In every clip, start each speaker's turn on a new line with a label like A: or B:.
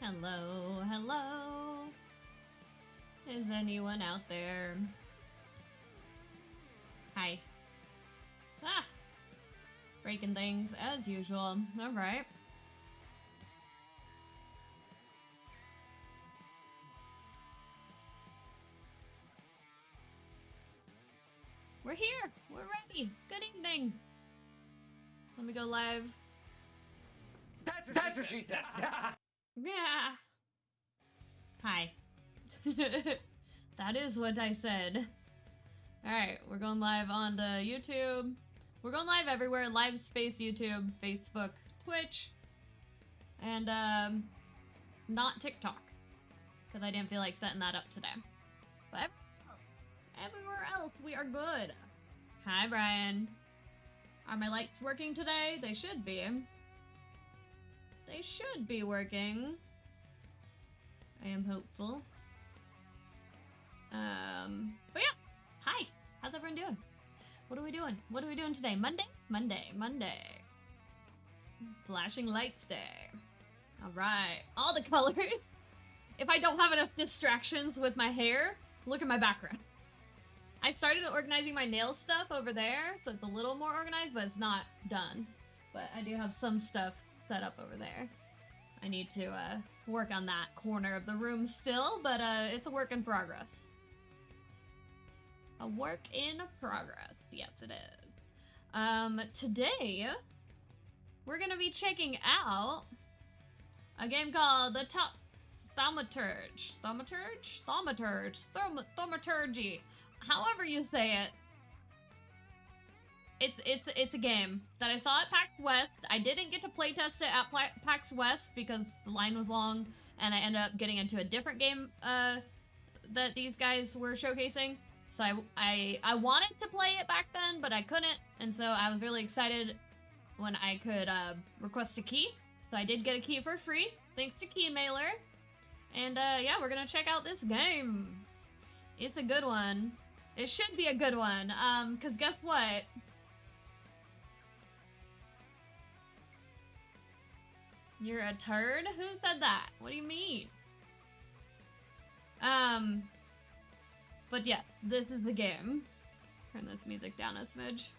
A: Hello, hello. Is anyone out there? Hi. Ah! Breaking things as usual. Alright. We're here! We're ready! Good evening! Let me go live.
B: That's what she said!
A: Yeah! Hi. That is what I said. Alright, we're going live on the YouTube. We're going live everywhere. Live space YouTube, Facebook, Twitch, and not TikTok. Because I didn't feel like setting that up today. But everywhere else, we are good. Hi, Brian. Are my lights working today? They should be. They should be working. I am hopeful. But yeah. Hi. How's everyone doing? What are we doing? What are we doing today? Monday? Monday. Flashing lights day. Alright. All the colors. If I don't have enough distractions with my hair, look at my background. I started organizing my nail stuff over there, so it's a little more organized, but it's not done. But I do have some stuff set up over there. I need to work on that corner of the room still, but it's a work in progress. A work in progress. Yes, it is. Today, we're gonna be checking out a game called the Thaumaturge. Thaumaturgy. However you say it. It's a game that I saw at PAX West. I didn't get to playtest it at PAX West because the line was long, and I ended up getting into a different game that these guys were showcasing. So I wanted to play it back then, but I couldn't, and so I was really excited when I could request a key. So I did get a key for free, thanks to Keymailer. And yeah, we're gonna check out this game. It's a good one. It should be a good one, because guess what? You're a turd? Who said that? What do you mean? But yeah, this is the game. Turn this music down a smidge.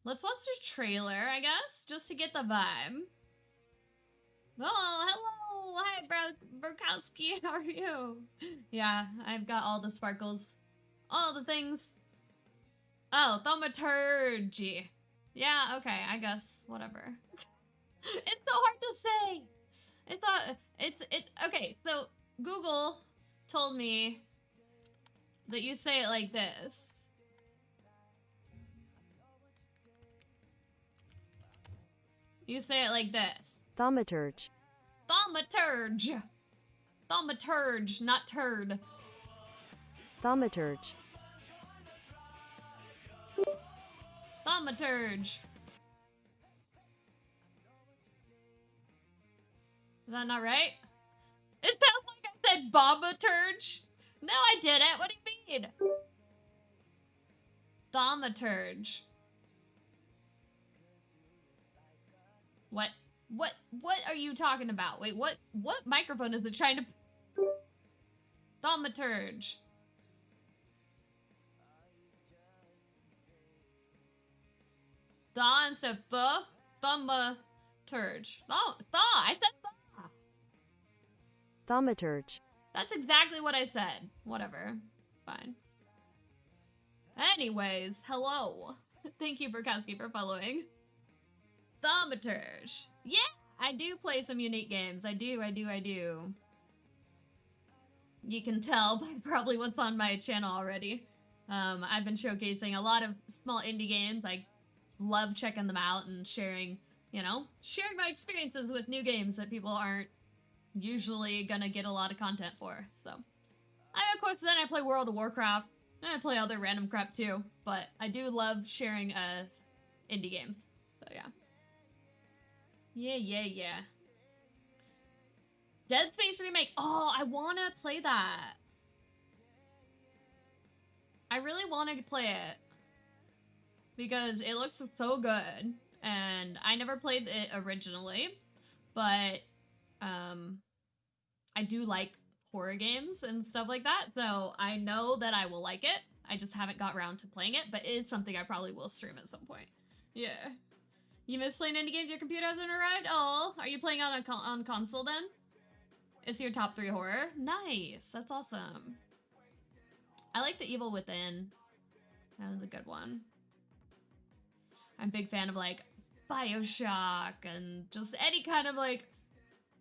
A: Let's watch the trailer, I guess, just to get the vibe. Oh, hello! Hi, Brokowski, how are you? Yeah, I've got all the sparkles. All the things. Oh, thaumaturgy. Yeah, okay, I guess, whatever. It's so hard to say. It's okay, so Google told me that you say it like this. You say it like this.
C: Thaumaturge.
A: Thaumaturge. Thaumaturge, not turd.
C: Thaumaturge.
A: Thaumaturge. Is that not right? It sounds like I said Bobaturge. No, I didn't. What do you mean? Thaumaturge. What are you talking about? Wait, what microphone is it trying to... Thaumaturge. Thaw instead of the. Thaumaturge. Thaw. I said thaw.
C: Thaumaturge.
A: That's exactly what I said. Whatever. Fine. Anyways, hello. Thank you, Burkowski, for following. Thaumaturge. Yeah, I do play some unique games. I do. You can tell by probably what's on my channel already. I've been showcasing a lot of small indie games. I love checking them out and sharing, sharing my experiences with new games that people aren't usually gonna get a lot of content for. So, of course, then I play World of Warcraft, and I play other random crap too, but I do love sharing indie games. So, yeah. Yeah. Dead Space Remake. Oh, I want to play that. I really want to play it because it looks so good. and I never played it originally, but I do like horror games and stuff like that, so I know that I will like it. I just haven't got around to playing it, but it is something I probably will stream at some point. Yeah. You miss playing indie games? Your computer hasn't arrived? Oh, are you playing on on console then? It's your top 3 horror? Nice, that's awesome. I like The Evil Within. That was a good one. I'm a big fan of like BioShock and just any kind of like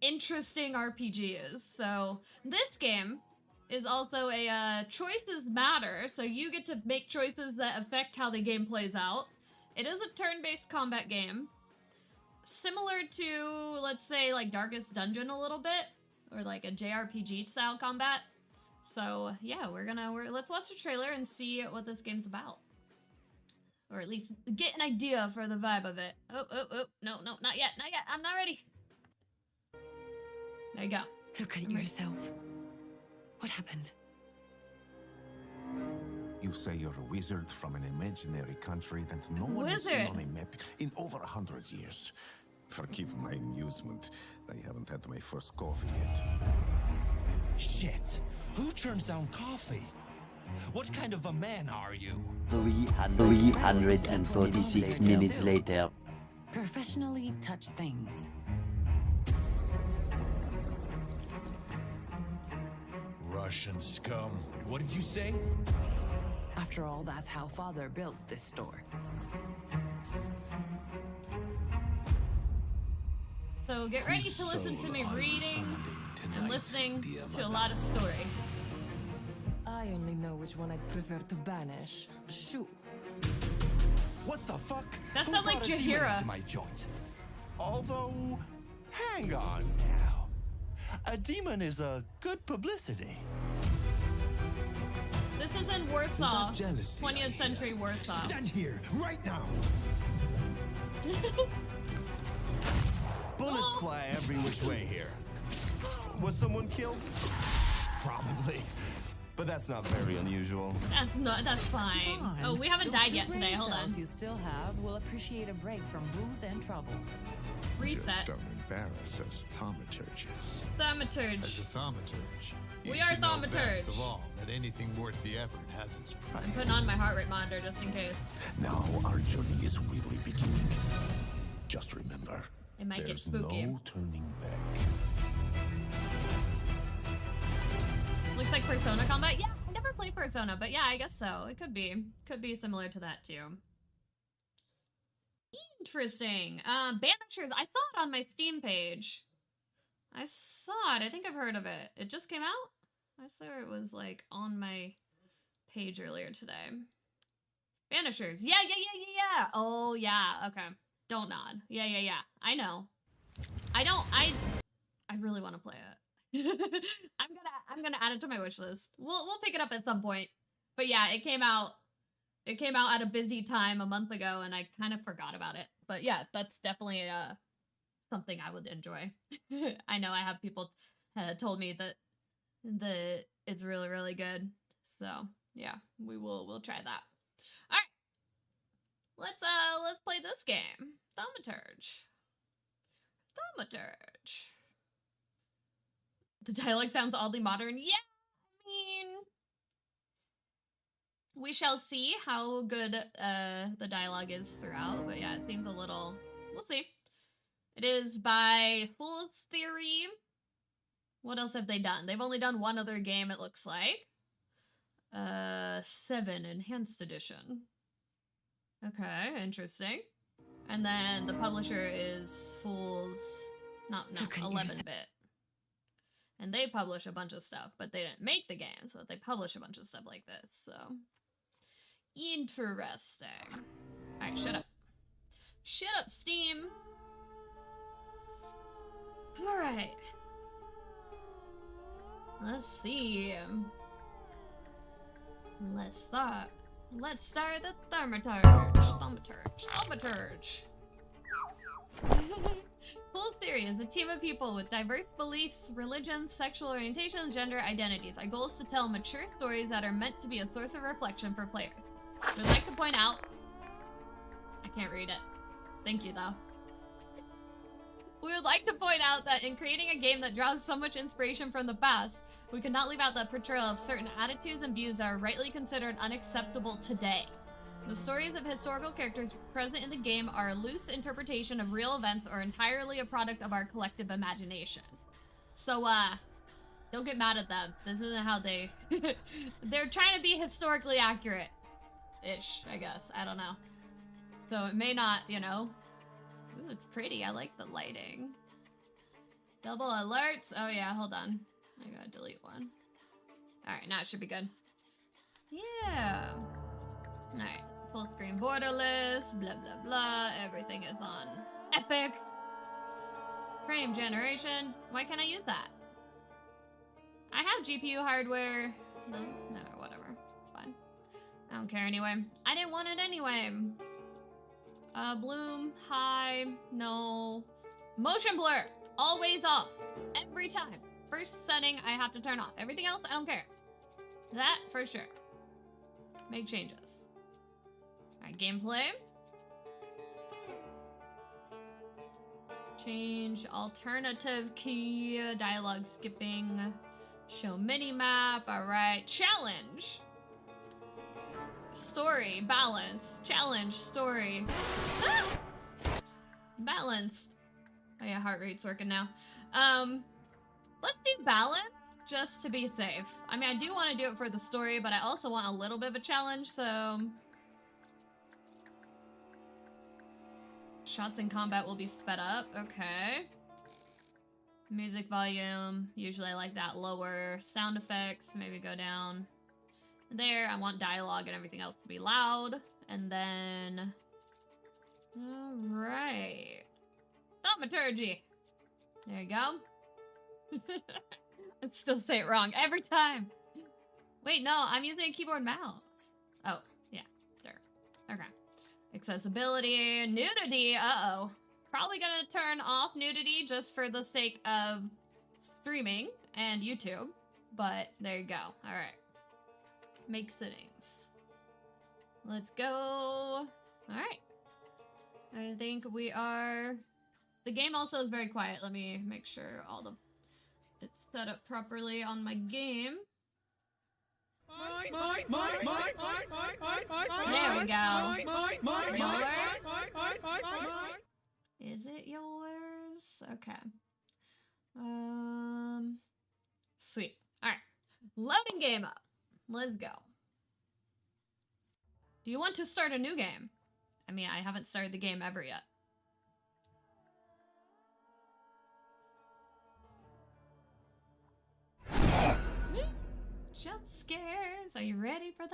A: interesting RPGs. So this game is also a choices matter, so you get to make choices that affect how the game plays out. It is a turn-based combat game, similar to, let's say, like Darkest Dungeon a little bit, or like a JRPG style combat. So yeah, let's watch the trailer and see what this game's about, or at least get an idea for the vibe of it. Oh, no, not yet. I'm not ready. There you go.
B: Look at yourself. What happened?
C: You say you're a wizard from an imaginary country that no one has seen on a map in over 100 years. Forgive my amusement. I haven't had my first coffee yet.
D: Shit! Who turns down coffee? What kind of a man are you?
E: 346 minutes later.
B: Professionally touch things.
D: Russian scum. What did you say?
B: After all, that's how Father built this store.
A: So get ready to listen to me reading and listening to a lot of story.
F: I only know which one I'd prefer to banish. Shoot.
D: What the fuck?
A: That
D: Who
A: sounds like
D: brought a demon
A: Jaheira.
D: into my joint? Although, hang on now. A demon is a good publicity.
A: This is in Warsaw,
D: Is that jealousy,
A: 20th century Warsaw.
D: Stand here, right now! Bullets fly every which way here. Was someone killed? Probably. But that's not very unusual.
A: That's fine. Oh, we haven't died yet today. Hold on.
B: You still have will appreciate a break from booze and trouble.
A: Reset.
C: Just don't embarrass us thaumaturges.
A: Thaumaturge.
G: As a thaumaturge, you
A: We are
G: should know
A: thaumaturge.
G: best of all that anything worth the effort has its price.
A: I'm putting on my heart rate monitor just in case.
C: Now our journey is really beginning. Just remember,
A: It might get
C: there's
A: spooky.
C: no turning back.
A: Looks like Persona combat. Yeah, I never played Persona, but yeah, I guess so. It could be. Could be similar to that too. Interesting. Banishers. I saw it on my Steam page. I saw it. I think I've heard of it. It just came out? I saw it was like on my page earlier today. Banishers. Yeah. Oh, yeah. Okay. Don't nod. Yeah. I know. I really want to play it. I'm gonna add it to my wish list. We'll pick it up at some point. But yeah, it came out at a busy time a month ago, and I kind of forgot about it. But yeah, that's definitely something I would enjoy. I know I have people told me that it's really, really good. So yeah, we'll try that. All right, let's play this game, Thaumaturge. The dialogue sounds oddly modern. Yeah, I mean, we shall see how good the dialogue is throughout. But yeah, it seems a little. We'll see. It is by Fool's Theory. What else have they done? They've only done one other game, it looks like. 7 Enhanced Edition. Okay, interesting. And then the publisher is Fool's... No, 11-bit. And they publish a bunch of stuff, but they didn't make the game, so they publish a bunch of stuff like this, so... Interesting. Alright, shut up. Shut up, Steam! Alright. Let's see. Let's start the Thaumaturge. Fool's Theory is a team of people with diverse beliefs, religions, sexual orientations, gender identities. Our goal is to tell mature stories that are meant to be a source of reflection for players. We'd like to point out... I can't read it. Thank you, though. We would like to point out that in creating a game that draws so much inspiration from the past, we could not leave out the portrayal of certain attitudes and views that are rightly considered unacceptable today. The stories of historical characters present in the game are a loose interpretation of real events or entirely a product of our collective imagination. So, don't get mad at them. This isn't how they... They're trying to be historically accurate-ish, I guess. I don't know. So it may not, you know... Ooh, it's pretty. I like the lighting. Double alerts. Oh yeah, hold on. I gotta delete one. Alright, now it should be good. Yeah. Alright. Full screen borderless. Blah, blah, blah. Everything is on epic. Frame generation. Why can't I use that? I have GPU hardware. No, whatever. It's fine. I don't care anyway. I didn't want it anyway. Bloom, high, no. Motion blur, always off, every time. First setting I have to turn off. Everything else, I don't care. That for sure. Make changes. Alright, gameplay. Change alternative key, dialogue skipping, show minimap, alright. Challenge. Story, balance, challenge, story. Ah! Balanced. Oh yeah, heart rate's working now. Let's do balance just to be safe. I mean, I do want to do it for the story, but I also want a little bit of a challenge, so... Shots in combat will be sped up, okay. Music volume, usually I like that lower. Sound effects, maybe go down. There, I want dialogue and everything else to be loud. And then... Alright. Thaumaturgy. There you go. I still say it wrong every time. Wait, no, I'm using a keyboard mouse. Oh, yeah, there. Okay. Accessibility, nudity, uh-oh. Probably gonna turn off nudity just for the sake of streaming and YouTube. But there you go, alright. Make settings. Let's go. Alright. I think we are... The game also is very quiet. Let me make sure all the... It's set up properly on my game. There we go. Yours? Is it yours? Okay. Sweet. Alright. Loading game up. Let's go. Do you want to start a new game? I mean, I haven't started the game ever yet. Jump scares. Are you ready for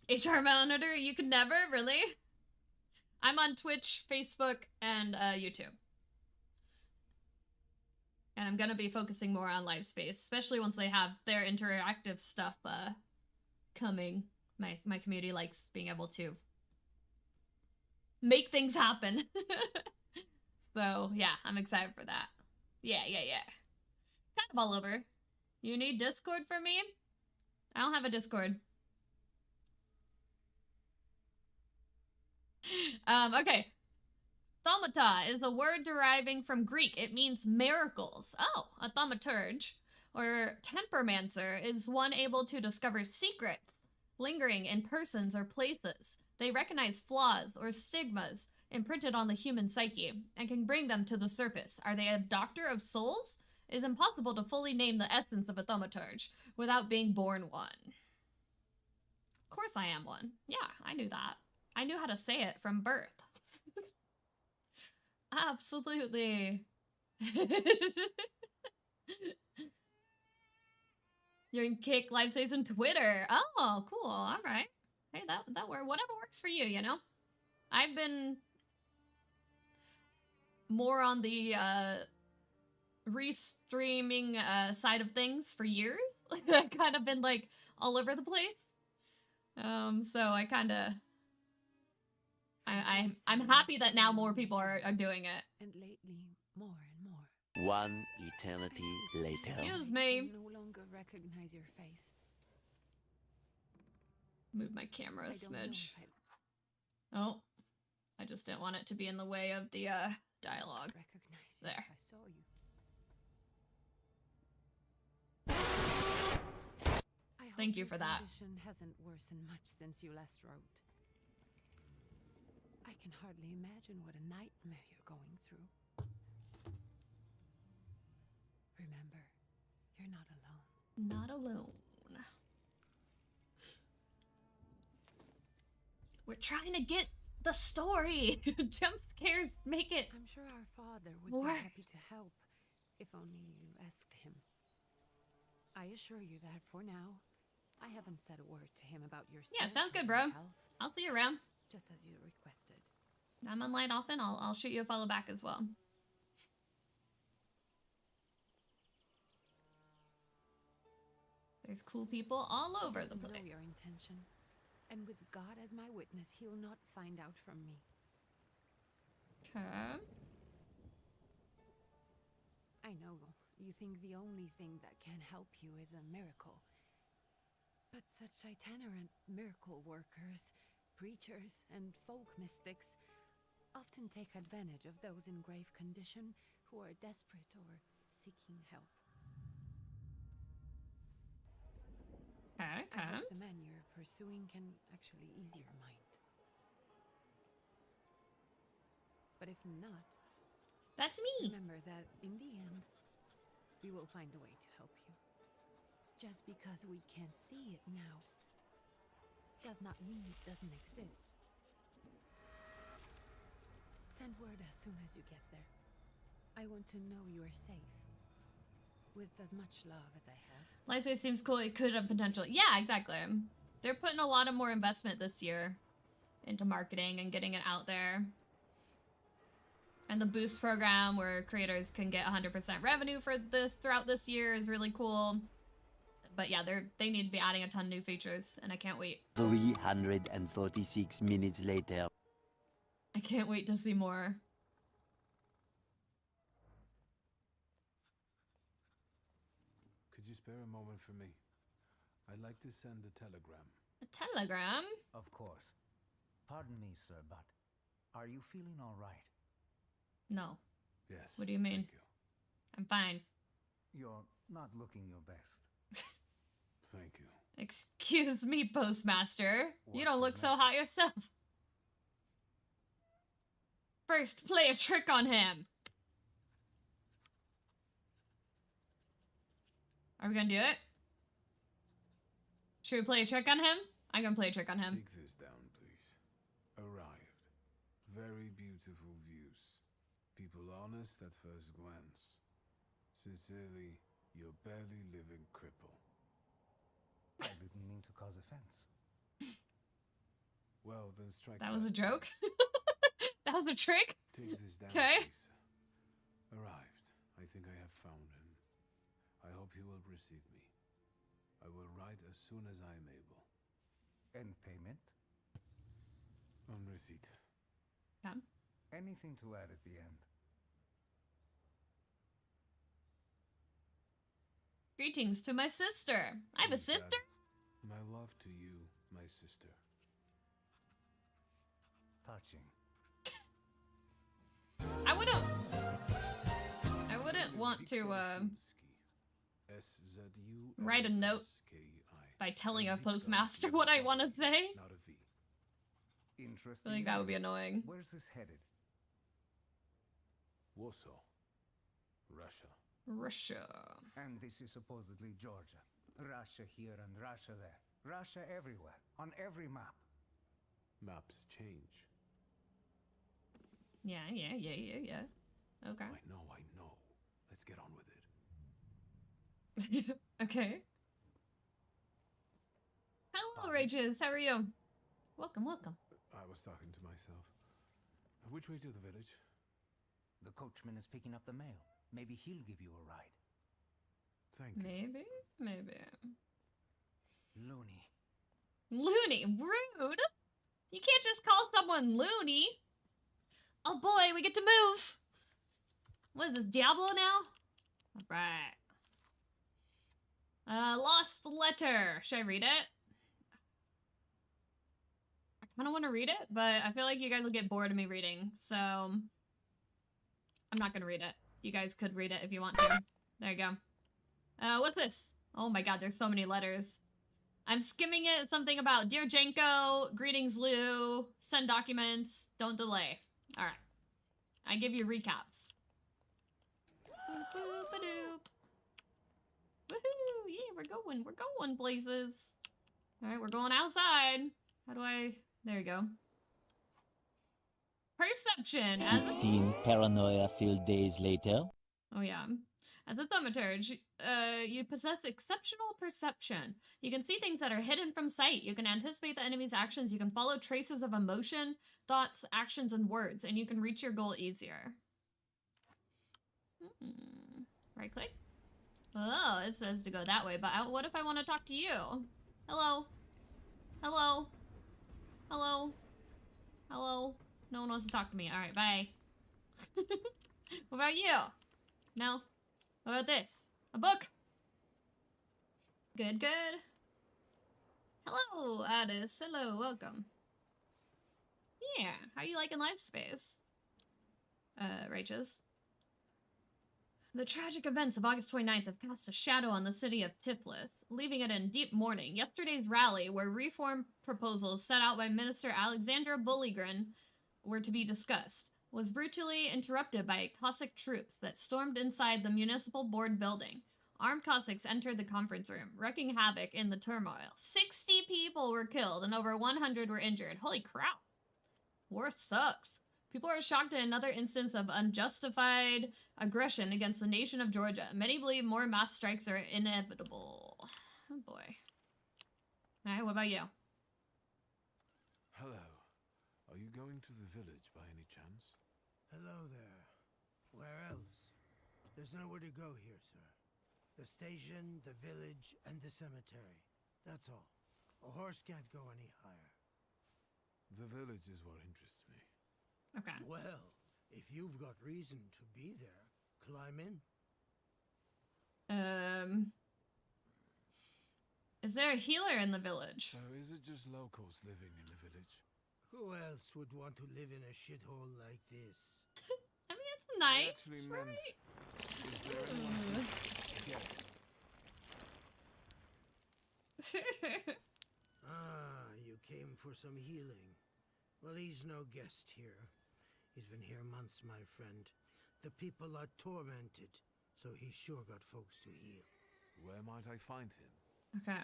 A: this? HR monitor, you could never, really? I'm on Twitch, Facebook, and YouTube. And I'm gonna be focusing more on LiveSpace, especially once they have their interactive stuff coming. My community likes being able to make things happen. So, yeah, I'm excited for that. Yeah. Kind of all over. You need Discord for me? I don't have a Discord. Okay. Thaumaturge is a word deriving from Greek. It means miracles. Oh, a thaumaturge, or tempermancer, is one able to discover secrets lingering in persons or places. They recognize flaws or stigmas imprinted on the human psyche and can bring them to the surface. Are they a doctor of souls? It is impossible to fully name the essence of a thaumaturge without being born one. Of course I am one. Yeah, I knew that. I knew how to say it from birth. Absolutely. You're in Kick, LiveSpace, and Twitter. Oh, cool. All right. Hey, that whatever works for you, you know? I've been more on the restreaming side of things for years. I've kind of been like all over the place. So I kind of I'm happy that now more people are doing it.
F: And lately, more and more.
E: One eternity later.
A: Excuse me.
F: I no longer recognize your face.
A: Move my camera a
F: I don't know
A: smidge.
F: if
A: Oh, I just didn't want it to be in the way of the dialogue.
F: I'd recognize you
A: There.
F: if I saw you. I hope
A: Thank you
F: your
A: for that.
F: condition hasn't worsened much since you last wrote. I can hardly imagine what a nightmare you're going through. Remember, you're not alone.
A: Not alone. We're trying to get the story. Jump scares make it.
F: I'm sure our father would
A: More.
F: be happy to help, if only you asked him. I assure you that for now, I haven't said a word to him about your
A: Yeah, sounds good, bro.
F: health,
A: I'll see you around.
F: just as you requested.
A: I'm online often. I'll shoot you a follow back as well. There's cool people all over the
F: Doesn't know
A: place.
F: your intention, and with God as my witness, he'll not find out from me.
A: Okay.
F: I know you think the only thing that can help you is a miracle. But such itinerant miracle workers, preachers, and folk mystics often take advantage of those in grave condition who are desperate or seeking help.
A: Okay.
F: I hope the man you're pursuing can actually ease your mind. But if not,
A: That's me.
F: remember that in the end, we will find a way to help you. Just because we can't see it now does not mean it doesn't exist. Send word as soon as you get there. I want to know you are safe. With as much love as I have.
A: Lightspace seems cool. It could have potential. Yeah, exactly. They're putting a lot of more investment this year into marketing and getting it out there. And the boost program where creators can get 100% revenue for this throughout this year is really cool. But yeah, they need to be adding a ton of new features, and I can't wait.
E: 346 minutes later.
A: I can't wait to see more.
H: Could you spare a moment for me? I'd like to send a telegram.
A: A telegram?
I: Of course. Pardon me, sir, but are you feeling all right?
A: No,
H: Yes.
A: What do you mean?
H: Thank you.
A: I'm fine.
I: You're not looking your best.
H: Thank you.
A: Excuse me, Postmaster. You
I: What's
A: don't
I: the
A: look so
I: message?
A: hot yourself. First, play a trick on him. Are we gonna do it? Should we play a trick on him? I'm gonna play a trick on him.
H: Take this down, please. Arrived. Very beautiful views. People honest at first glance. Sincerely, your barely living cripple.
I: I didn't mean to cause offense.
H: Well, then strike
A: That was a joke? That was a trick?
H: Take this down,
A: 'Kay.
H: please. Arrived. I think I have found him. I hope he will receive me. I will write as soon as I am able.
I: And payment?
H: On receipt.
A: Come.
I: Anything to add at the end?
A: Greetings to my sister. I have a
H: Is that
A: sister?
H: My love to you, my sister.
I: Touching.
A: I wouldn't want to write a note by telling a postmaster what I want to say.
H: Not a V.
A: I
I: Interesting.
A: feel like that would be annoying.
I: Where's this headed?
H: Warsaw, Russia.
A: Russia.
I: And this is supposedly Georgia. Russia here and Russia there. Russia everywhere. On every map.
H: Maps change.
A: Yeah. Okay.
H: I know. Let's get on with it.
A: Okay. Hello, Rages. How are you? Welcome.
H: I was talking to myself. Which way to the village?
I: The coachman is picking up the mail. Maybe he'll give you a ride.
H: Thank you.
A: Maybe.
I: Loony.
A: Loony. Rude. You can't just call someone loony. Oh boy, we get to move. What is this, Diablo now? Alright. Lost letter. Should I read it? kind of want to read it, but I feel like you guys will get bored of me reading, so I'm not gonna read it. You guys could read it if you want to. There you go. What's this? Oh my god, there's so many letters. I'm skimming it. Something about Dear Janko, greetings Lou, send documents, don't delay. All right. I give you recaps. Boop-a-doop. Woohoo! Yeah, we're going places. All right, we're going outside. How do I? There you go. Perception.
E: 16 paranoia-filled days later.
A: Oh yeah. As a thaumaturge, you possess exceptional perception. You can see things that are hidden from sight. You can anticipate the enemy's actions. You can follow traces of emotion, thoughts, actions, and words, and you can reach your goal easier. Right click. Oh, it says to go that way, but what if I want to talk to you? Hello? Hello? Hello? Hello? No one wants to talk to me. Alright, bye. What about you? No? What about this? A book? Good, good. Hello, Addis. Hello, welcome. Yeah, how you liking life space? Righteous. The tragic events of August 29th have cast a shadow on the city of Tiflis, leaving it in deep mourning. Yesterday's rally, where reform proposals set out by Minister Alexandra Bullygren were to be discussed, was brutally interrupted by Cossack troops that stormed inside the municipal board building. Armed Cossacks entered the conference room, wreaking havoc in the turmoil. 60 people were killed and over 100 were injured. Holy crap. War sucks. People are shocked at another instance of unjustified aggression against the nation of Georgia. Many believe more mass strikes are inevitable. Oh boy. Alright, what about you?
H: Hello. Are you going to the village by any chance?
J: Hello there. Where else? There's nowhere to go here, sir. The station, the village, and the cemetery. That's all. A horse can't go any higher.
H: The village is what interests me.
A: Okay.
J: Well, if you've got reason to be there, climb in.
A: Is there a healer in the village?
H: So is it just locals living in the village?
J: Who else would want to live in a shithole like this?
A: I mean, it's nice,
H: actually
A: right?
H: meant, is there anyone? Yes.
J: Ah, you came for some healing. Well, he's no guest here. He's been here months, my friend. The people are tormented, so he's sure got folks to heal.
H: Where might I find him?
A: Okay.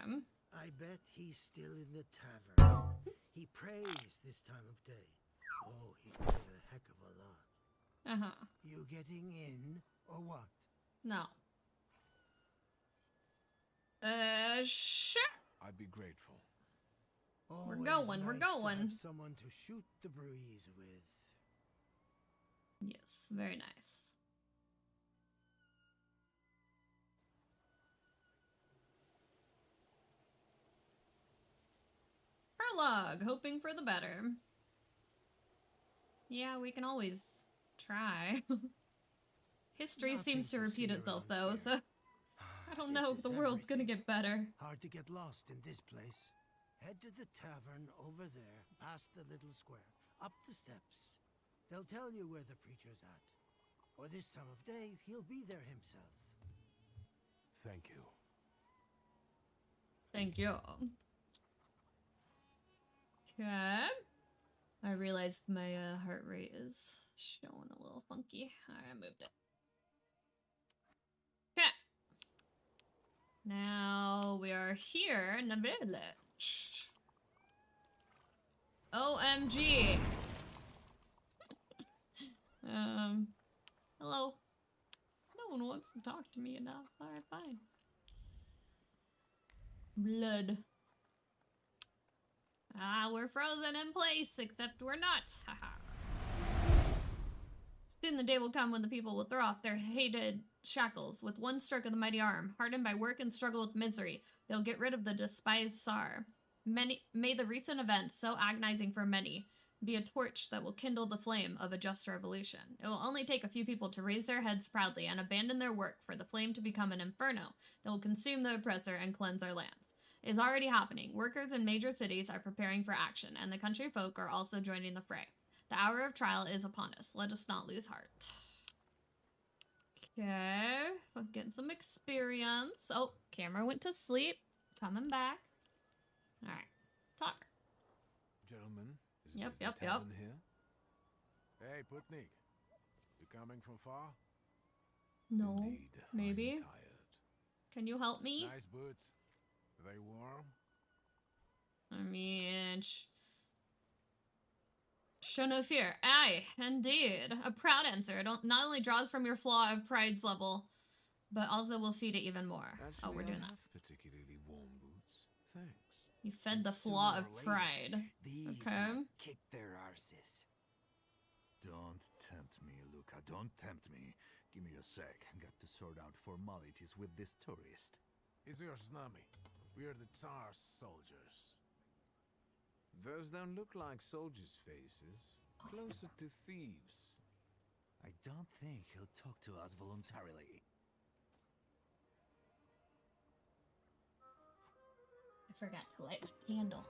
J: I bet he's still in the tavern. He prays this time of day. Oh, he prays a heck of a lot.
A: Uh-huh.
J: You getting in, or what?
A: No. Sure.
H: I'd be grateful.
J: Always
A: going, we're
J: nice to
A: going.
J: have someone to shoot the breeze with.
A: Yes, very nice. Prologue, hoping for the better. Yeah, we can always try. History
J: Nothing
A: seems to
J: to
A: repeat
J: see
A: itself,
J: around
A: though,
J: here.
A: so I don't
J: This
A: know
J: is
A: if the world's gonna
J: everything.
A: get better.
J: Hard to get lost in this place. Head to the tavern over there, past the little square, up the steps. They'll tell you where the preacher's at. Or this time of day, he'll be there himself.
H: Thank you.
A: Thank you. Okay. I realized my heart rate is showing a little funky. I moved it. Okay. Now we are here in the village. OMG. Hello. No one wants to talk to me enough. Alright, fine. Blood. Ah, we're frozen in place, except we're not. Haha. Soon the day will come when the people will throw off their hated shackles with one stroke of the mighty arm. Hardened by work and struggle with misery, they'll get rid of the despised Tsar. May the recent events, so agonizing for many, be a torch that will kindle the flame of a just revolution. It will only take a few people to raise their heads proudly and abandon their work for the flame to become an inferno that will consume the oppressor and cleanse our lands. is already happening. Workers in major cities are preparing for action, and the country folk are also joining the fray. The hour of trial is upon us. Let us not lose heart. Okay, I'm getting some experience. Oh, camera went to sleep. Coming back. All right, talk.
H: Gentlemen, is
A: Yep.
H: the tavern here? Hey, Putnik. You coming from far?
A: No,
H: Indeed,
A: maybe.
H: I'm tired.
A: Can you help me?
H: Nice boots. Are they warm?
A: I mean, show no fear. Aye, indeed. A proud answer. Not only draws from your flaw of pride's level, but also will feed it even more.
H: Actually,
A: Oh, we're doing
H: I
A: that.
H: have particularly warm boots. Thanks.
A: You fed the flaw of pride. Okay.
K: Kick their arses.
L: Don't tempt me, Luca. Don't tempt me. Give me a sec. Got to sort out formalities with this tourist.
H: It's your Znami. We are the Tsar's soldiers. Those don't look like soldiers' faces. Closer to thieves.
L: I don't think he'll talk to us voluntarily.
A: I forgot to light my candle.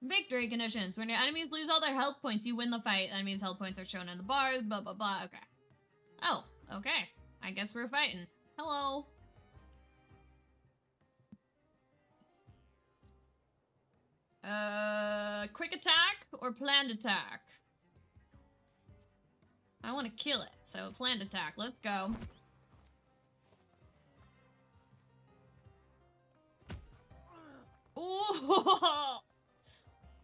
A: Victory conditions. When your enemies lose all their health points, you win the fight. Enemies' health points are shown in the bars, blah, blah, blah. Okay. Oh, okay. I guess we're fighting. Hello. Quick attack or planned attack? I want to kill it, so planned attack. Let's go. Ooh!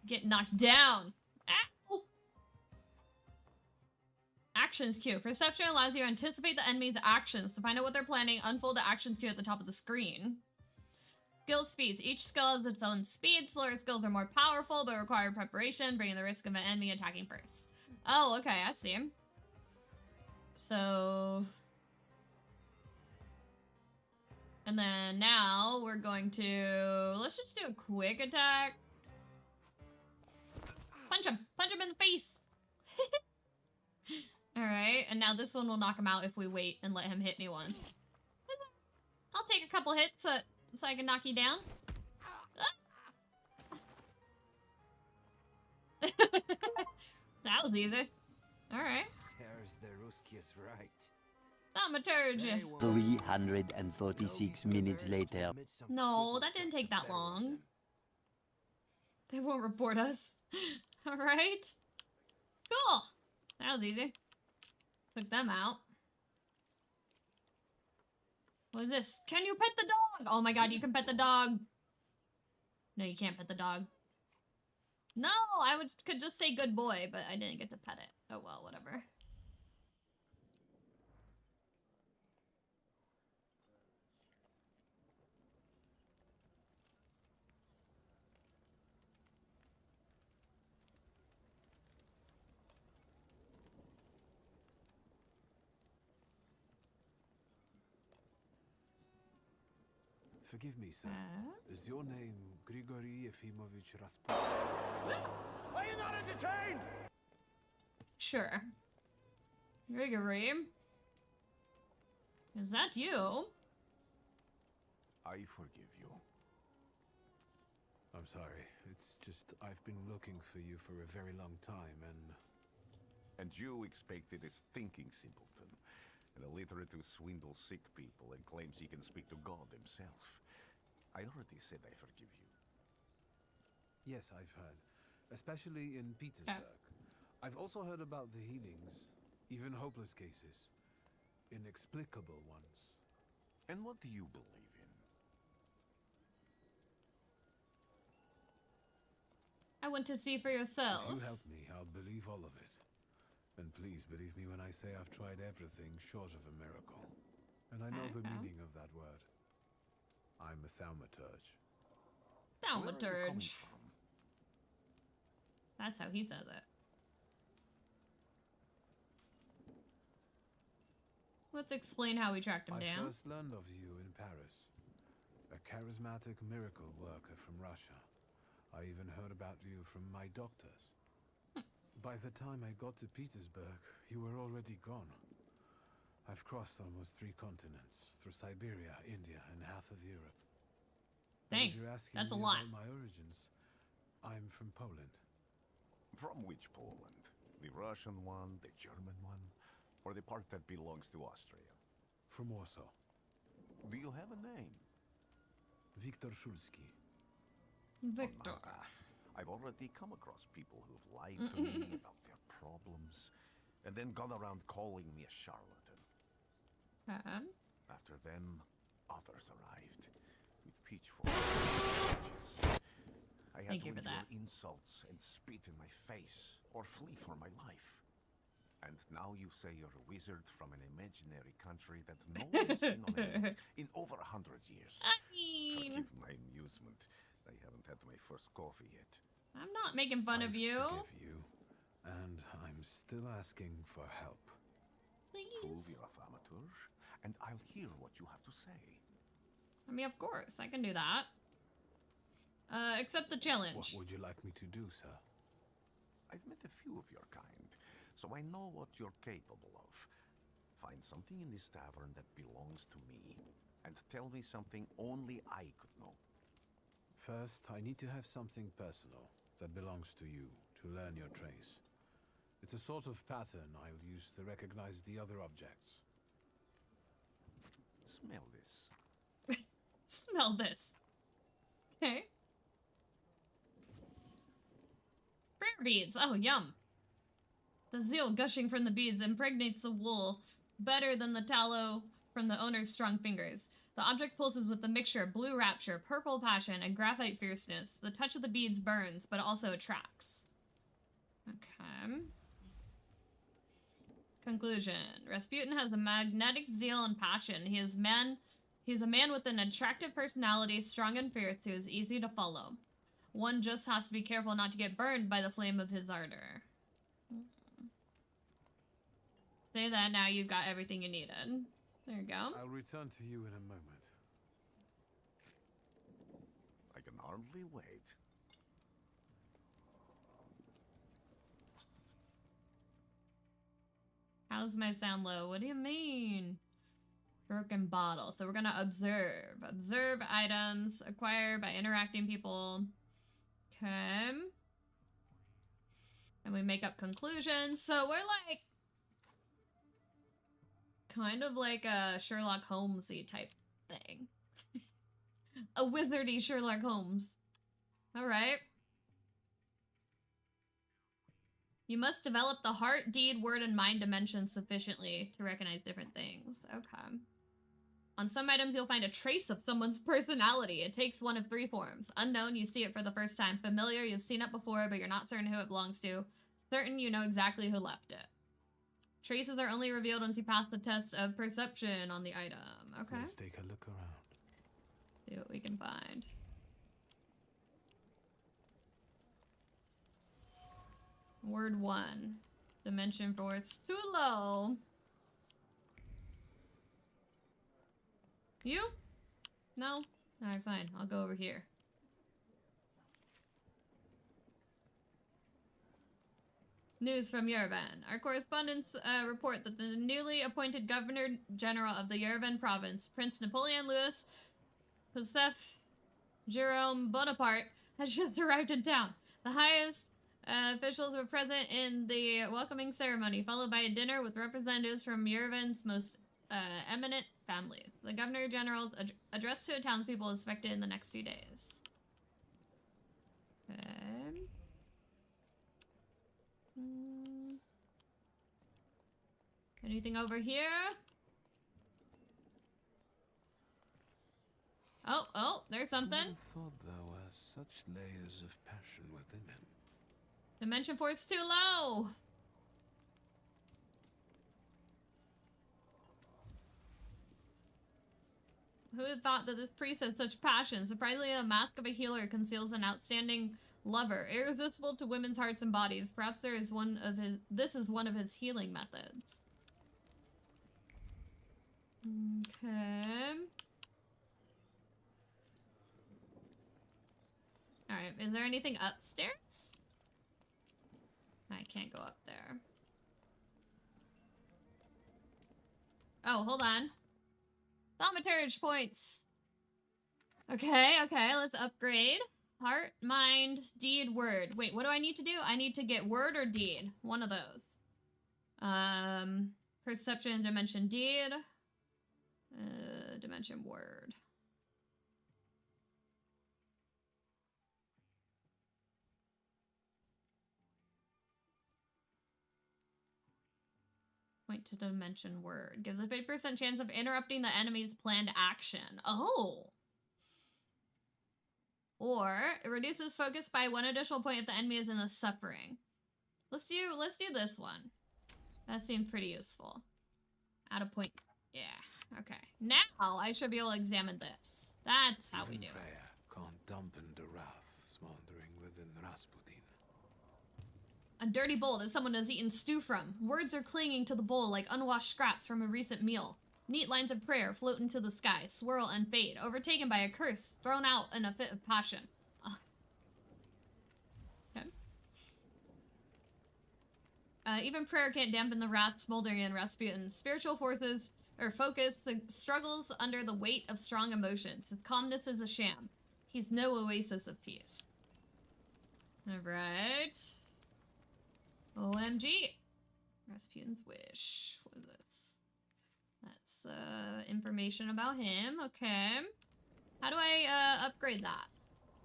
A: Get knocked down. Ow! Actions queue. Perception allows you to anticipate the enemy's actions. To find out what they're planning, unfold the actions queue at the top of the screen. Skill speeds. Each skill has its own speed. Slower skills are more powerful, but require preparation, bringing the risk of an enemy attacking first. Oh, okay, I see. So... And then now we're going to... Let's just do a quick attack. Punch him! Punch him in the face! Alright, and now this one will knock him out if we wait and let him hit me once. I'll take a couple hits so I can knock you down. That was easy. Alright.
K: There's the Ruskies right.
A: Thaumaturge.
E: 346 minutes later.
A: No, that didn't take that long. They won't report us. Alright. Cool. That was easy. Took them out. What is this? Can you pet the dog? Oh my god, you can pet the dog. No, you can't pet the dog. No, I could just say good boy, but I didn't get to pet it. Oh well, whatever.
H: Forgive me, sir. Is your name Grigory Efimovich Rasputin?
M: Are you not entertained?
A: Sure. Grigory. Is that you?
C: I forgive you.
H: I'm sorry. It's just I've been looking for you for a very long time,
C: And you expected a thinking simpleton, an illiterate who swindles sick people and claims he can speak to God himself. I already said I forgive you.
H: Yes, I've heard. Especially in Petersburg. I've also heard about the healings, even hopeless cases. Inexplicable ones.
C: And what do you believe in?
A: I want to see for yourself.
H: If you help me, I'll believe all of it. And please believe me when I say I've tried everything short of a miracle. And I know the meaning of that word. I'm a thaumaturge.
A: Thaumaturge. That's how he says it. Let's explain how we tracked him down.
H: I first learned of you in Paris. A charismatic miracle worker from Russia. I even heard about you from my doctors. By the time I got to Petersburg, you were already gone. I've crossed almost 3 continents, through Siberia, India, and half of Europe. But
A: Dang,
H: if you're asking
A: that's a
H: me
A: lot.
H: about my origins, I'm from Poland.
C: From which Poland? The Russian one, the German one, or the part that belongs to Austria?
H: From Warsaw.
C: Do you have a name?
H: Viktor Szulski.
A: Victor.
C: On my path, I've already come across people who've lied to me about their problems, and then gone around calling me a charlatan. After them, others arrived with pitchforks and torches. I had
A: Thank
C: to
A: you for
C: endure
A: that.
C: insults and spit in my face, or flee for my life. And now you say you're a wizard from an imaginary country that no one's seen on a map in over 100 years.
A: I mean,
C: Forgive my amusement. I haven't had my first coffee yet.
A: I'm not making fun of you.
H: Forgive you, and I'm still asking for help.
A: Please.
C: Prove your thaumaturge, and I'll hear what you have to say.
A: I mean, of course, I can do that. Accept the challenge.
H: What would you like me to do, sir?
C: I've met a few of your kind, so I know what you're capable of. Find something in this tavern that belongs to me, and tell me something only I could know.
H: First, I need to have something personal that belongs to you to learn your trace. It's a sort of pattern I'll use to recognize the other objects.
C: Smell this.
A: Smell this. Okay. Prayer beads. Oh, yum. The zeal gushing from the beads impregnates the wool better than the tallow from the owner's strong fingers. The object pulses with the mixture of blue rapture, purple passion, and graphite fierceness. The touch of the beads burns, but also attracts. Okay. Conclusion. Rasputin has a magnetic zeal and passion. He is a man with an attractive personality, strong and fierce, who is easy to follow. One just has to be careful not to get burned by the flame of his ardor. Say that now you've got everything you needed. There you go.
H: I'll return to you in a moment.
C: I can hardly wait.
A: How's my sound low? What do you mean? Broken bottle. So we're gonna observe. Observe items. Acquire by interacting people. Okay. And we make up conclusions. So we're like... kind of like a Sherlock Holmes-y type thing. A wizardy Sherlock Holmes. Alright. You must develop the heart, deed, word, and mind dimensions sufficiently to recognize different things. Okay. On some items, you'll find a trace of someone's personality. It takes one of three forms. Unknown, you see it for the first time. Familiar, you've seen it before, but you're not certain who it belongs to. Certain, you know exactly who left it. Traces are only revealed once you pass the test of perception on the item. Okay.
H: Let's take a look around.
A: See what we can find. Word 1. Dimension force too low. You? No? Alright, fine. I'll go over here. News from Yerevan. Our correspondents report that the newly appointed Governor General of the Yerevan province, Prince Napoleon Louis Joseph Jerome Bonaparte, has just arrived in town. The highest officials were present in the welcoming ceremony, followed by a dinner with representatives from Yerevan's most eminent families. The Governor General's address to townspeople is expected in the next few days. Okay. Anything over here? Oh, there's something.
H: I thought there were such layers of passion within it.
A: Dimension force too low. Who had thought that this priest has such passion? Surprisingly, the mask of a healer conceals an outstanding lover, irresistible to women's hearts and bodies. Perhaps this is one of his healing methods. Okay. Alright, is there anything upstairs? I can't go up there. Oh, hold on. Thaumaturge points! Okay, let's upgrade. Heart, mind, deed, word. Wait, what do I need to do? I need to get word or deed. One of those. Perception, dimension, deed. Dimension, word. Point to dimension, word. Gives a 50% chance of interrupting the enemy's planned action. Oh! Or it reduces focus by 1 additional point if the enemy is in the suffering. Let's do this one. That seems pretty useful. Add a point. Yeah. Okay. Now I should be able to examine this. That's how we do it.
H: Prayer can't dampen the wrath smoldering within Rasputin.
A: A dirty bowl that someone has eaten stew from. Words are clinging to the bowl like unwashed scraps from a recent meal. Neat lines of prayer float into the sky, swirl and fade, overtaken by a curse thrown out in a fit of passion. Okay. Even prayer can't dampen the wrath smoldering in Rasputin's spiritual forces or focus struggles under the weight of strong emotions. His calmness is a sham. He's no oasis of peace. All right. OMG. Rasputin's wish. What is this? That's information about him. Okay. How do I upgrade that?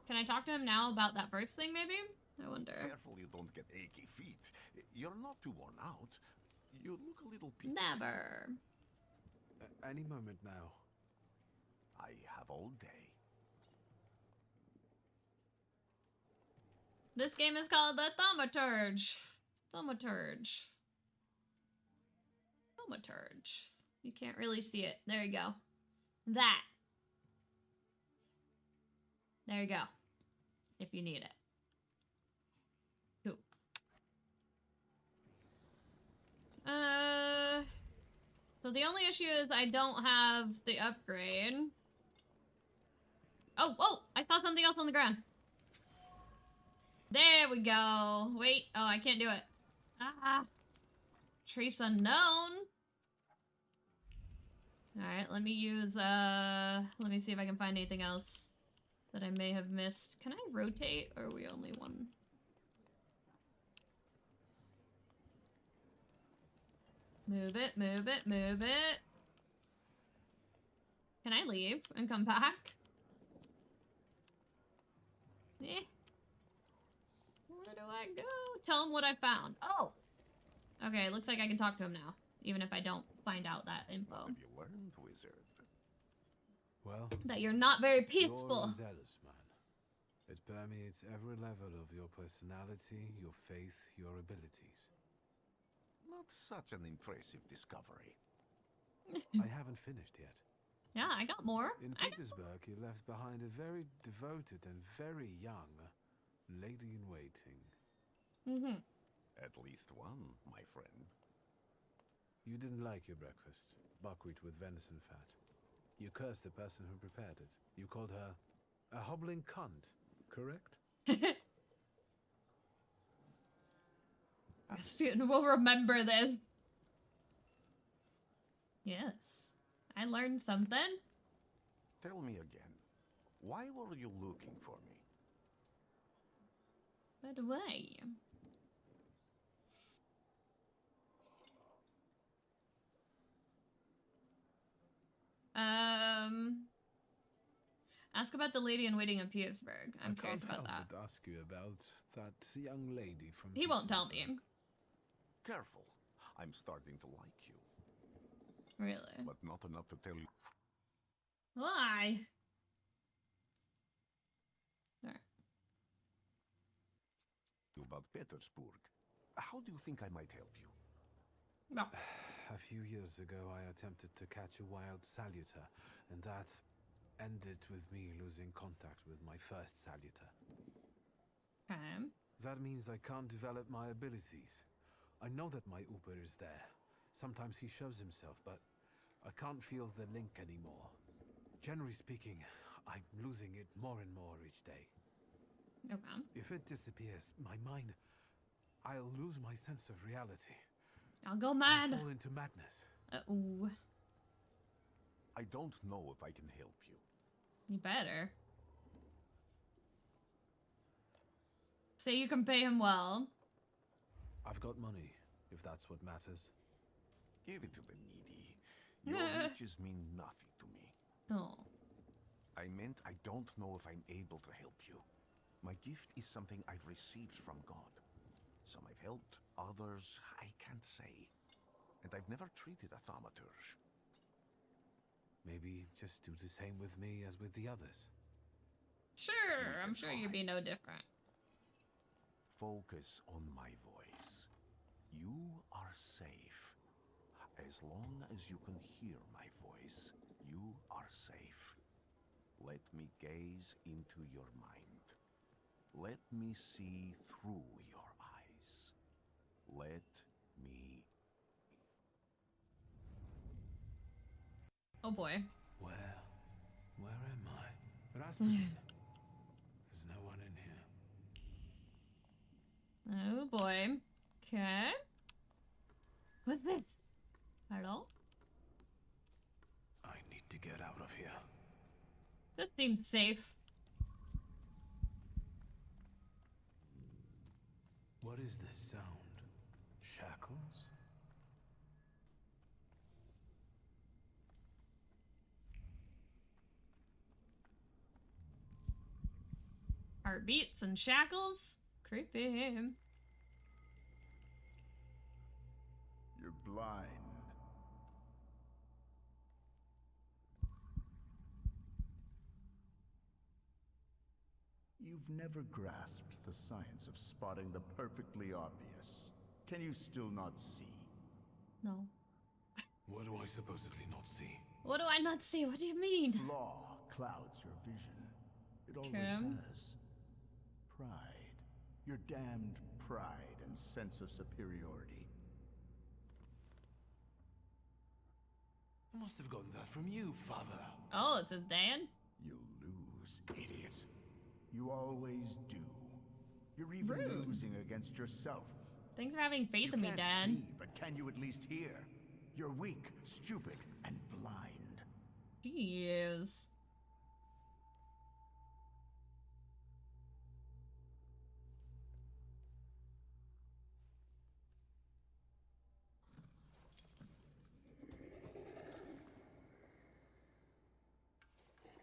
A: Can I talk to him now about that first thing, maybe? I wonder.
C: Careful you don't get achy feet. You're not too worn out. You look a little peaked.
A: Never.
H: Any moment now.
C: I have all day.
A: This game is called the Thaumaturge. Thaumaturge. Thaumaturge. You can't really see it. There you go. That. There you go. If you need it. Cool. So the only issue is I don't have the upgrade. Oh, whoa! I saw something else on the ground. There we go. Wait. Oh, I can't do it. Ah. Trace unknown. Alright, let me use, let me see if I can find anything else that I may have missed. Can I rotate, or are we only one? Move it, move it, move it. Can I leave and come back? Eh. Where do I go? Tell him what I found. Oh! Okay, looks like I can talk to him now, even if I don't find out that info.
C: What have you learned, wizard?
H: Well,
A: that you're not very peaceful.
H: You're a zealous man. It permeates every level of your personality, your faith, your abilities.
C: Not such an impressive discovery.
H: I haven't finished yet.
A: Yeah, I got more.
H: In Petersburg, he left behind a very devoted and very young lady-in-waiting.
A: Mm-hmm.
C: At least one, my friend.
H: You didn't like your breakfast. Buckwheat with venison fat. You cursed the person who prepared it. You called her a hobbling cunt, correct?
A: Rasputin will remember this. Yes. I learned something.
C: Tell me again. Why were you looking for me?
A: By the way. Ask about the lady in waiting in Petersburg. I'm curious about that.
H: I can't help but ask you about that young lady from
A: He won't tell me.
C: Careful. I'm starting to like you.
A: Really?
C: But not enough to tell you.
A: Why? There.
C: About Petersburg. How do you think I might help you?
A: No.
H: A few years ago, I attempted to catch a wild saluter, and that ended with me losing contact with my first saluter.
A: Okay.
H: That means I can't develop my abilities. I know that my Uber is there. Sometimes he shows himself, but I can't feel the link anymore. Generally speaking, I'm losing it more and more each day.
A: Okay.
H: If it disappears, my mind, I'll lose my sense of reality.
A: I'll go mad.
H: I'll fall into madness.
A: Ooh.
C: I don't know if I can help you.
A: You better. Say you can pay him well.
H: I've got money, if that's what matters.
C: Give it to the needy. Your riches mean nothing to me.
A: Oh.
C: I meant I don't know if I'm able to help you. My gift is something I've received from God. Some I've helped, others I can't say. And I've never treated a thaumaturge.
H: Maybe just do the same with me as with the others.
A: Sure, I'm sure you'd be no different.
C: Focus on my voice. You are safe. As long as you can hear my voice, you are safe. Let me gaze into your mind. Let me see through your eyes. Let me...
A: Oh boy.
H: Where am I? Rasputin. There's no one in here.
A: Oh boy. Okay. What's this? Hello?
H: I need to get out of here.
A: This seems safe.
H: What is this sound? Shackles?
A: Heartbeats and shackles? Creepy.
L: You're blind. You've never grasped the science of spotting the perfectly obvious. Can you still not see?
A: No.
H: What do I supposedly not see?
A: What do I not see? What do you mean?
L: Flaw clouds your vision. It always has. Pride. Your damned pride and sense of superiority.
H: I must have gotten that from you, Father.
A: Oh, it's his dad?
L: You'll lose, idiot. You always do. You're even
A: Rude.
L: losing against yourself.
A: Thanks for having faith in me,
L: You
A: Dad.
L: can't see, but can you at least hear? You're weak, stupid, and blind.
A: Jeez.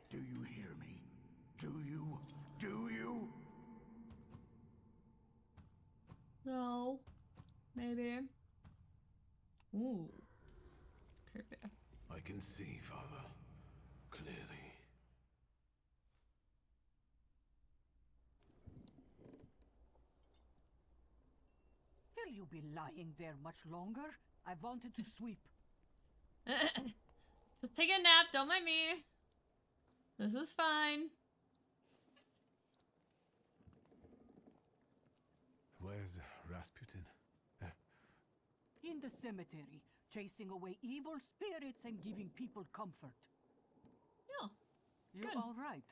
L: Do you hear me? Do you? Do you?
A: No. Maybe. Ooh. Creepy.
H: I can see, Father. Clearly.
N: Will you be lying there much longer? I wanted to sweep.
A: Just take a nap, don't mind me. This is fine.
H: Where's Rasputin?
N: In the cemetery, chasing away evil spirits and giving people comfort.
A: Yeah.
N: You
A: Good.
N: all right?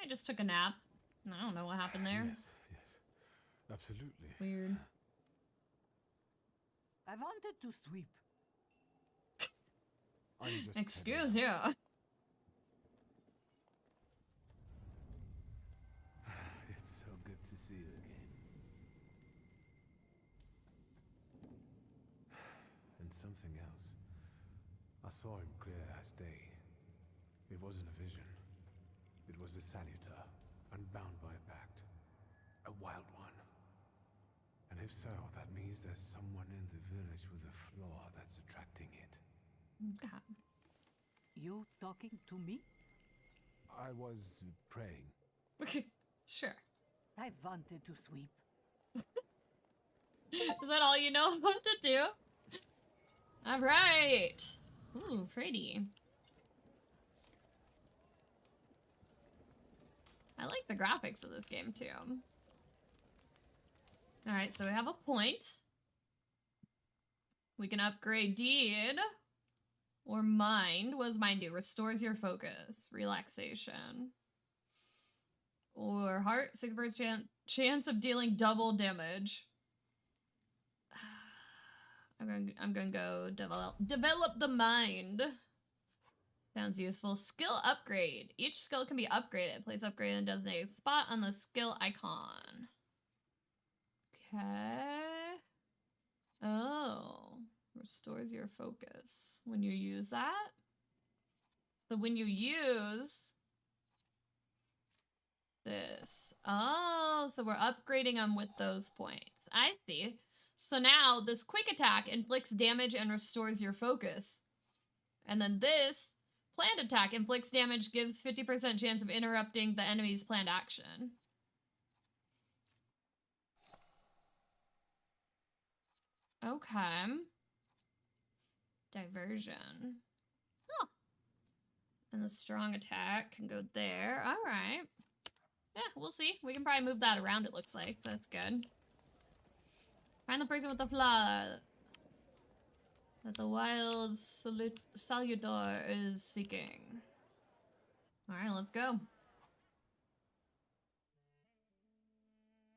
A: I just took a nap. I don't know what happened there.
H: Yes, absolutely.
A: Weird.
N: I wanted to sweep.
A: Excuse you.
H: It's so good to see you again. And something else. I saw him clear as day. It wasn't a vision. It was a salutar, unbound by a pact. A wild one. And if so, that means there's someone in the village with a flaw that's attracting it.
N: You talking to me?
H: I was praying.
A: Sure.
N: I wanted to sweep.
A: Is that all you know what to do? Alright. Ooh, pretty. I like the graphics of this game too. Alright, so we have a point. We can upgrade Deed. Or Mind. What does Mind do? Restores your focus. Relaxation. Or Heart. 6% chance of dealing double damage. I'm gonna go develop the Mind. Sounds useful. Skill upgrade. Each skill can be upgraded. Place upgrade in a designated spot on the skill icon. Okay. Oh. Restores your focus when you use that. So when you use this. Oh, so we're upgrading them with those points. I see. So now this quick attack inflicts damage and restores your focus. And then this planned attack inflicts damage, gives 50% chance of interrupting the enemy's planned action. Okay. Diversion. Oh. And the strong attack can go there. All right. Yeah, we'll see. We can probably move that around, it looks like, so that's good. Find the person with the flaw that the wild Salutor is seeking. Alright, let's go.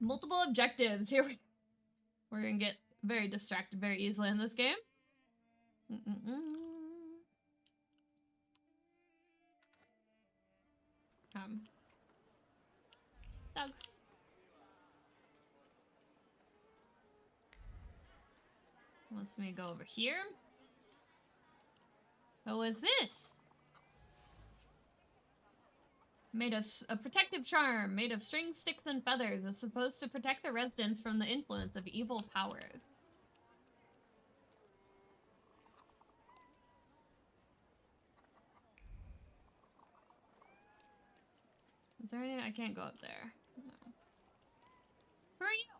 A: Multiple objectives. Here we're gonna get very distracted very easily in this game. Doug. Wants me to go over here. Oh, what is this? Made of a protective charm, made of strings, sticks, and feathers. It's supposed to protect the residents from the influence of evil powers. Is there any? I can't go up there. No. Who are you?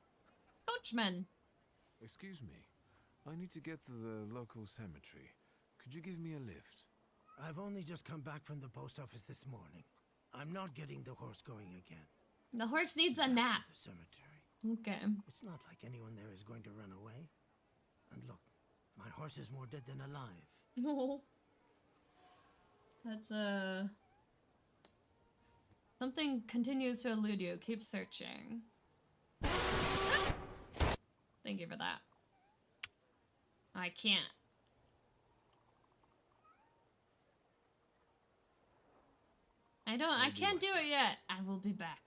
A: Coachman.
H: Excuse me. I need to get to the local cemetery. Could you give me a lift?
J: I've only just come back from the post office this morning. I'm not getting the horse going again.
A: The horse needs a nap.
J: The cemetery.
A: Okay.
J: It's not like anyone there is going to run away. And look, my horse is more dead than alive.
A: No. That's something continues to elude you. Keep searching. Thank you for that. I can't. I can't do it yet. I will be back.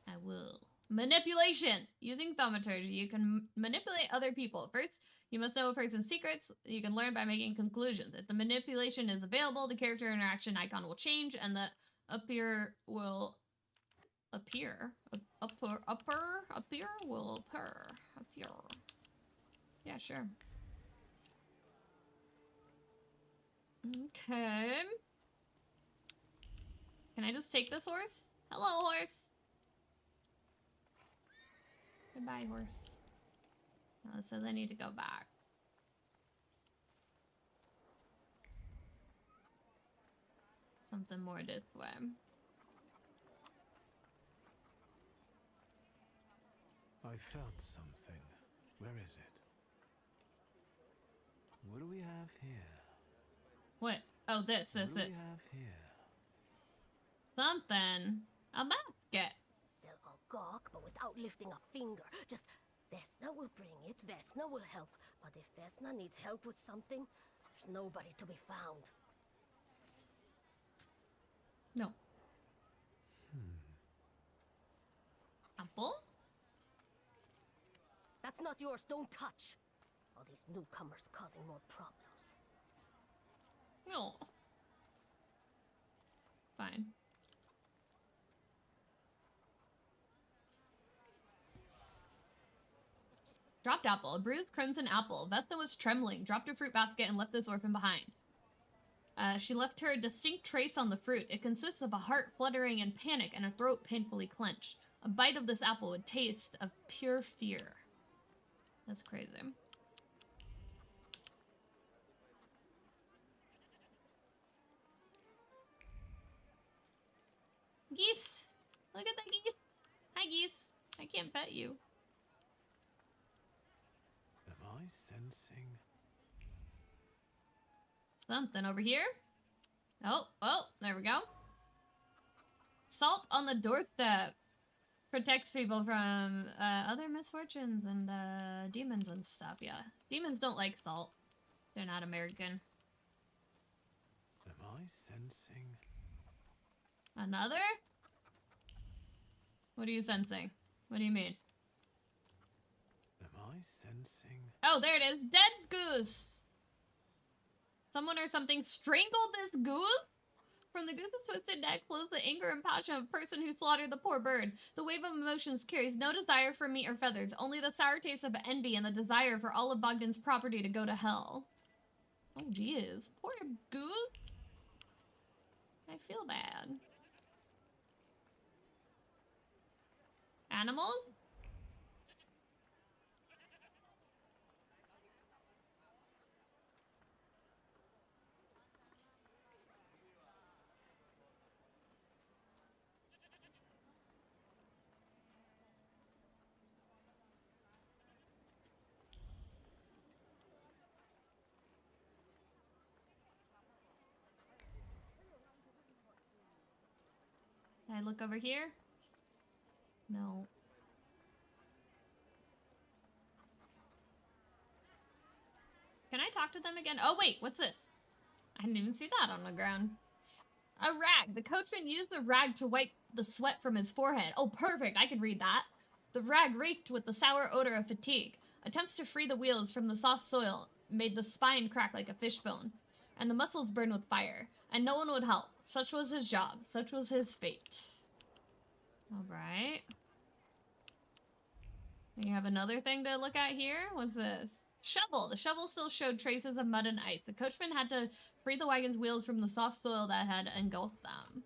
A: I will. Manipulation. Using thaumaturgy, you can manipulate other people. First, you must know a person's secrets. You can learn by making conclusions. If the manipulation is available, the character interaction icon will change and the appear will appear. Appear will appear. Appear. Yeah, sure. Okay. Can I just take this horse? Hello, horse. Goodbye, horse. Oh, it says I need to go back. Something more this way.
H: I felt something. Where is it? What do we have here?
A: What? Oh, this.
H: What do we have here?
A: Something. A basket.
O: They'll all gawk, but without lifting a finger. Just, Vesna will bring it, Vesna will help. But if Vesna needs help with something, there's nobody to be found.
A: No. Apple?
O: That's not yours, don't touch. All these newcomers causing more problems.
A: No. Fine. Dropped apple. A bruised crimson apple. Vesna was trembling, dropped her fruit basket, and left this orphan behind. She left her a distinct trace on the fruit. It consists of a heart fluttering in panic and a throat painfully clenched. A bite of this apple would taste of pure fear. That's crazy. Geese! Look at the geese! Hi, geese! I can't pet you.
H: Am I sensing?
A: Something over here. Oh, there we go. Salt on the doorstep. Protects people from other misfortunes and demons and stuff, yeah. Demons don't like salt. They're not American.
H: I sensing?
A: Another? What are you sensing? What do you mean?
H: Am I sensing?
A: Oh, there it is. Dead goose. Someone or something strangled this goose? From the goose's twisted neck flows the anger and passion of a person who slaughtered the poor bird. The wave of emotions carries no desire for meat or feathers, only the sour taste of envy and the desire for all of Bogdan's property to go to hell. Oh, jeez. Poor goose. I feel bad. Animals? Can I look over here? No. Can I talk to them again? Oh, wait, what's this? I didn't even see that on the ground. A rag. The coachman used the rag to wipe the sweat from his forehead. Oh, perfect. I could read that. The rag reeked with the sour odor of fatigue. Attempts to free the wheels from the soft soil made the spine crack like a fishbone, and the muscles burn with fire, and no one would help. Such was his job. Such was his fate. Alright. You have another thing to look at here? What's this? Shovel. The shovel still showed traces of mud and ice. The coachman had to free the wagon's wheels from the soft soil that had engulfed them.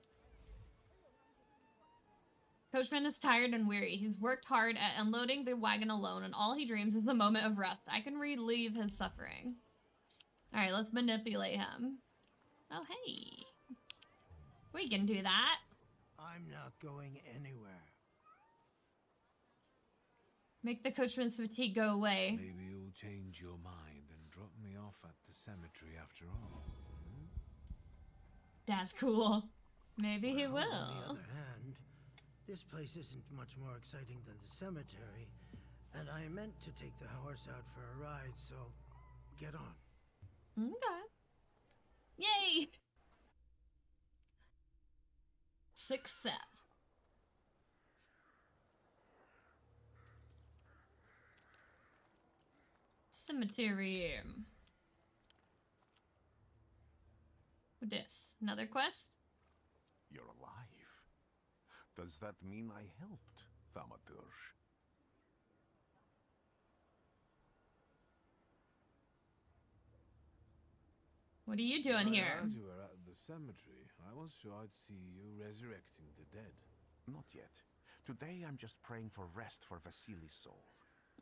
A: Coachman is tired and weary. He's worked hard at unloading the wagon alone, and all he dreams is the moment of rest. I can relieve his suffering. Alright, let's manipulate him. Oh, hey. We can do that.
J: I'm not going anywhere.
A: Make the coachman's fatigue go away.
H: Maybe you'll change your mind and drop me off at the cemetery after all.
A: That's cool. Maybe he
J: On
A: will.
J: the other hand, this place isn't much more exciting than the cemetery, and I meant to take the horse out for a ride, so get on.
A: Okay. Yay! Success. Cemetery. What this? Another quest?
C: You're alive. Does that mean I helped, Thaumaturge?
A: What are you doing here?
H: I heard you were at the cemetery. I was sure I'd see you resurrecting the dead.
C: Not yet. Today I'm just praying for rest for Vasily's soul.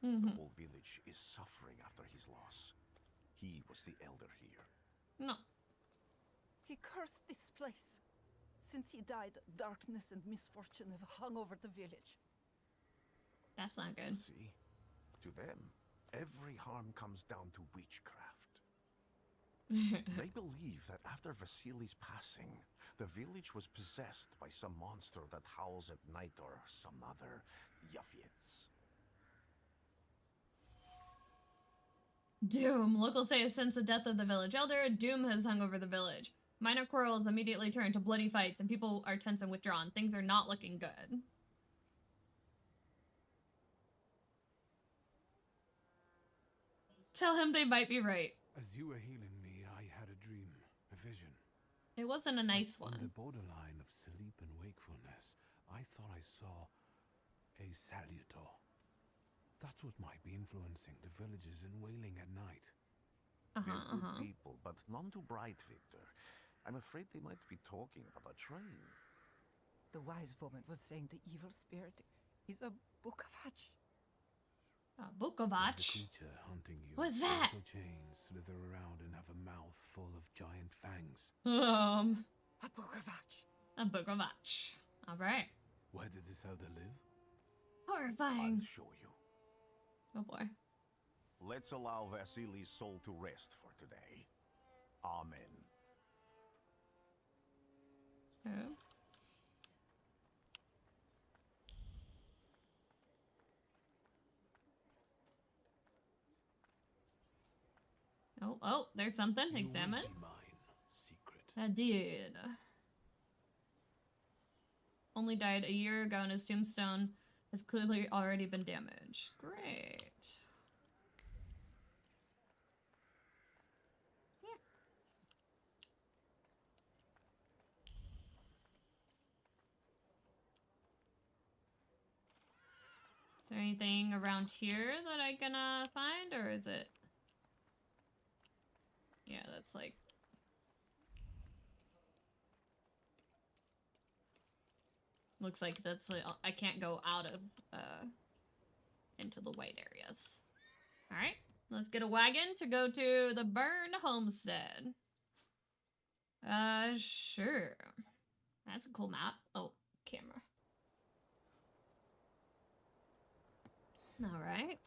A: Mm-hmm.
C: The whole village is suffering after his loss. He was the elder here.
A: No.
P: He cursed this place. Since he died, darkness and misfortune have hung over the village.
A: That's not good.
C: See? To them, every harm comes down to witchcraft. They believe that after Vasily's passing, the village was possessed by some monster that howls at night or some other Yafits.
A: Doom. Locals say since the death of the village elder, doom has hung over the village. Minor quarrels immediately turn to bloody fights, and people are tense and withdrawn. Things are not looking good. Tell him they might be right.
H: As you were healing me, I had a dream, a vision.
A: It wasn't a nice
H: On the
A: one.
H: borderline of sleep and wakefulness, I thought I saw a salutor. That's what might be influencing the villagers in Wailing at night.
C: They're good people, but none too bright, Victor. I'm afraid they might be talking about a train.
P: The wise woman was saying the evil spirit is a Bukovach.
A: Bukovach?
H: The creature hunting you.
A: What's that?
H: Little chains slither around and have a mouth full of giant fangs.
P: A Bukovach.
A: A Bukovach. Alright.
H: Where did this elder live?
A: Horrifying.
C: I'll show you.
A: Oh boy.
C: Let's allow Vasily's soul to rest for today. Amen.
A: Oh. Oh, there's something. Examine.
H: Mine, secret.
A: Hadid. Only died a year ago and his tombstone has clearly already been damaged. Great. Is there anything around here that I'm gonna find, or is it? Yeah, that's like... Looks like that's like, I can't go out of, into the white areas. Alright, let's get a wagon to go to the burned homestead. Sure. That's a cool map. Oh, camera. Alright.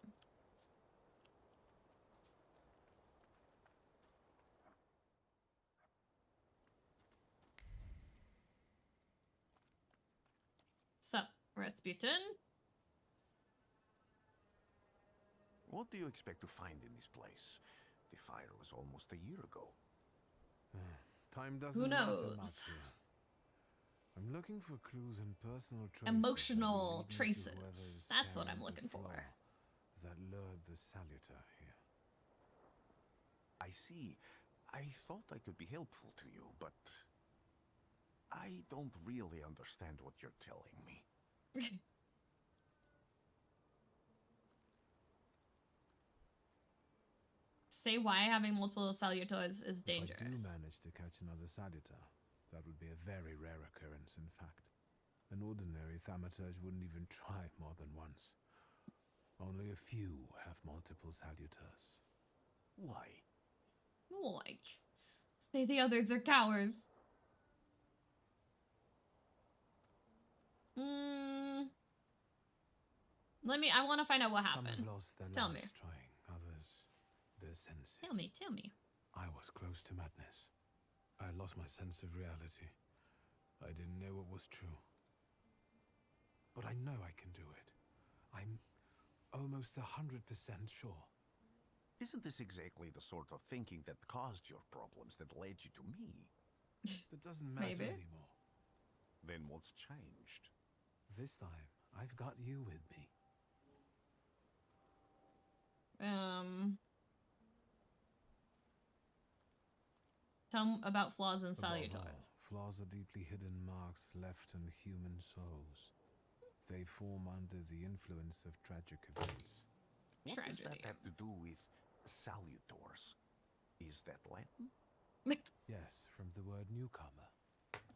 A: Sup, Rasputin?
C: What do you expect to find in this place? The fire was almost a year ago.
H: Time doesn't
A: Who
H: matter
A: knows?
H: much here. I'm looking for clues and personal traces.
A: Emotional
H: that will lead me to
A: traces.
H: whoever's
A: That's what
H: carrying
A: I'm
H: the
A: looking for.
H: flaw that lured the Salutor here.
C: I see. I thought I could be helpful to you, but I don't really understand what you're telling me.
A: Say why having multiple salutors is
H: If I
A: dangerous.
H: do manage to catch another Salutor, that would be a very rare occurrence, in fact. An ordinary thaumaturge wouldn't even try more than once. Only a few have multiple Salutors.
C: Why?
A: Like, say the others are cowards. I want to find out what
H: Some
A: happened.
H: have lost their
A: Tell me.
H: lives trying, others their senses.
A: Tell me.
H: I was close to madness. I lost my sense of reality. I didn't know what was true. But I know I can do it. I'm almost 100% sure.
C: Isn't this exactly the sort of thinking that caused your problems that led you to me?
H: That doesn't matter
A: Maybe.
H: anymore.
C: Then what's changed?
H: This time, I've got you with me.
A: Tell 'em about flaws and
H: Above all,
A: salutors.
H: flaws are deeply hidden marks left on human souls. They form under the influence of tragic events.
C: What does
A: Tragedy.
C: that have to do with salutors? Is that Latin?
H: Yes, from the word newcomer.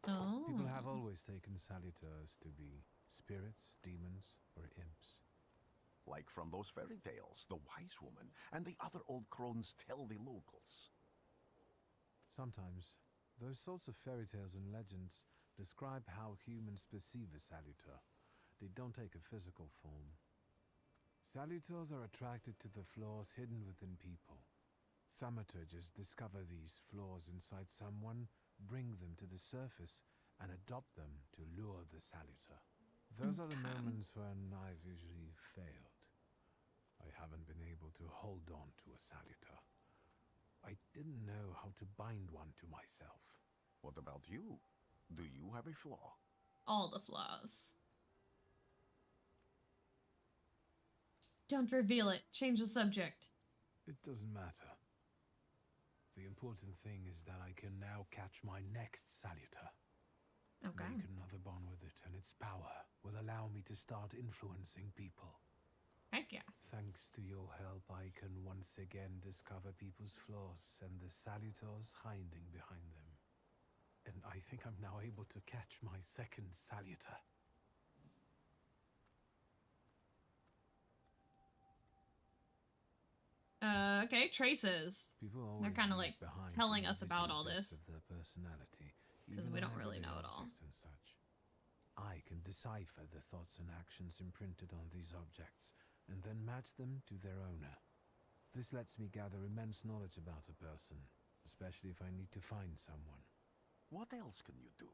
A: Oh.
H: People have always taken salutors to be spirits, demons, or imps.
C: Like from those fairy tales, the wise woman and the other old crones tell the locals.
H: Sometimes, those sorts of fairy tales and legends describe how humans perceive a salutor. They don't take a physical form. Salutors are attracted to the flaws hidden within people. Thaumaturges discover these flaws inside someone, bring them to the surface, and adopt them to lure the salutor. Those are the moments when I've usually failed. I haven't been able to hold on to a salutor. I didn't know how to bind one to myself.
C: What about you? Do you have a flaw?
A: All the flaws. Don't reveal it. Change the subject.
H: It doesn't matter. The important thing is that I can now catch my next salutor.
A: Okay.
H: Make another bond with it, and its power will allow me to start influencing people.
A: Heck yeah.
H: Thanks to your help, I can once again discover people's flaws and the salutors hiding behind them. And I think I'm now able to catch my second salutor.
A: Okay, traces.
H: People always
A: They're kind of
H: leave
A: like
H: behind
A: telling us about
H: individual
A: all
H: bits
A: this.
H: of their personality,
A: Because
H: even
A: we
H: on
A: don't really
H: everyday
A: know it all.
H: objects and such. I can decipher the thoughts and actions imprinted on these objects, and then match them to their owner. This lets me gather immense knowledge about a person, especially if I need to find someone.
C: What else can you do?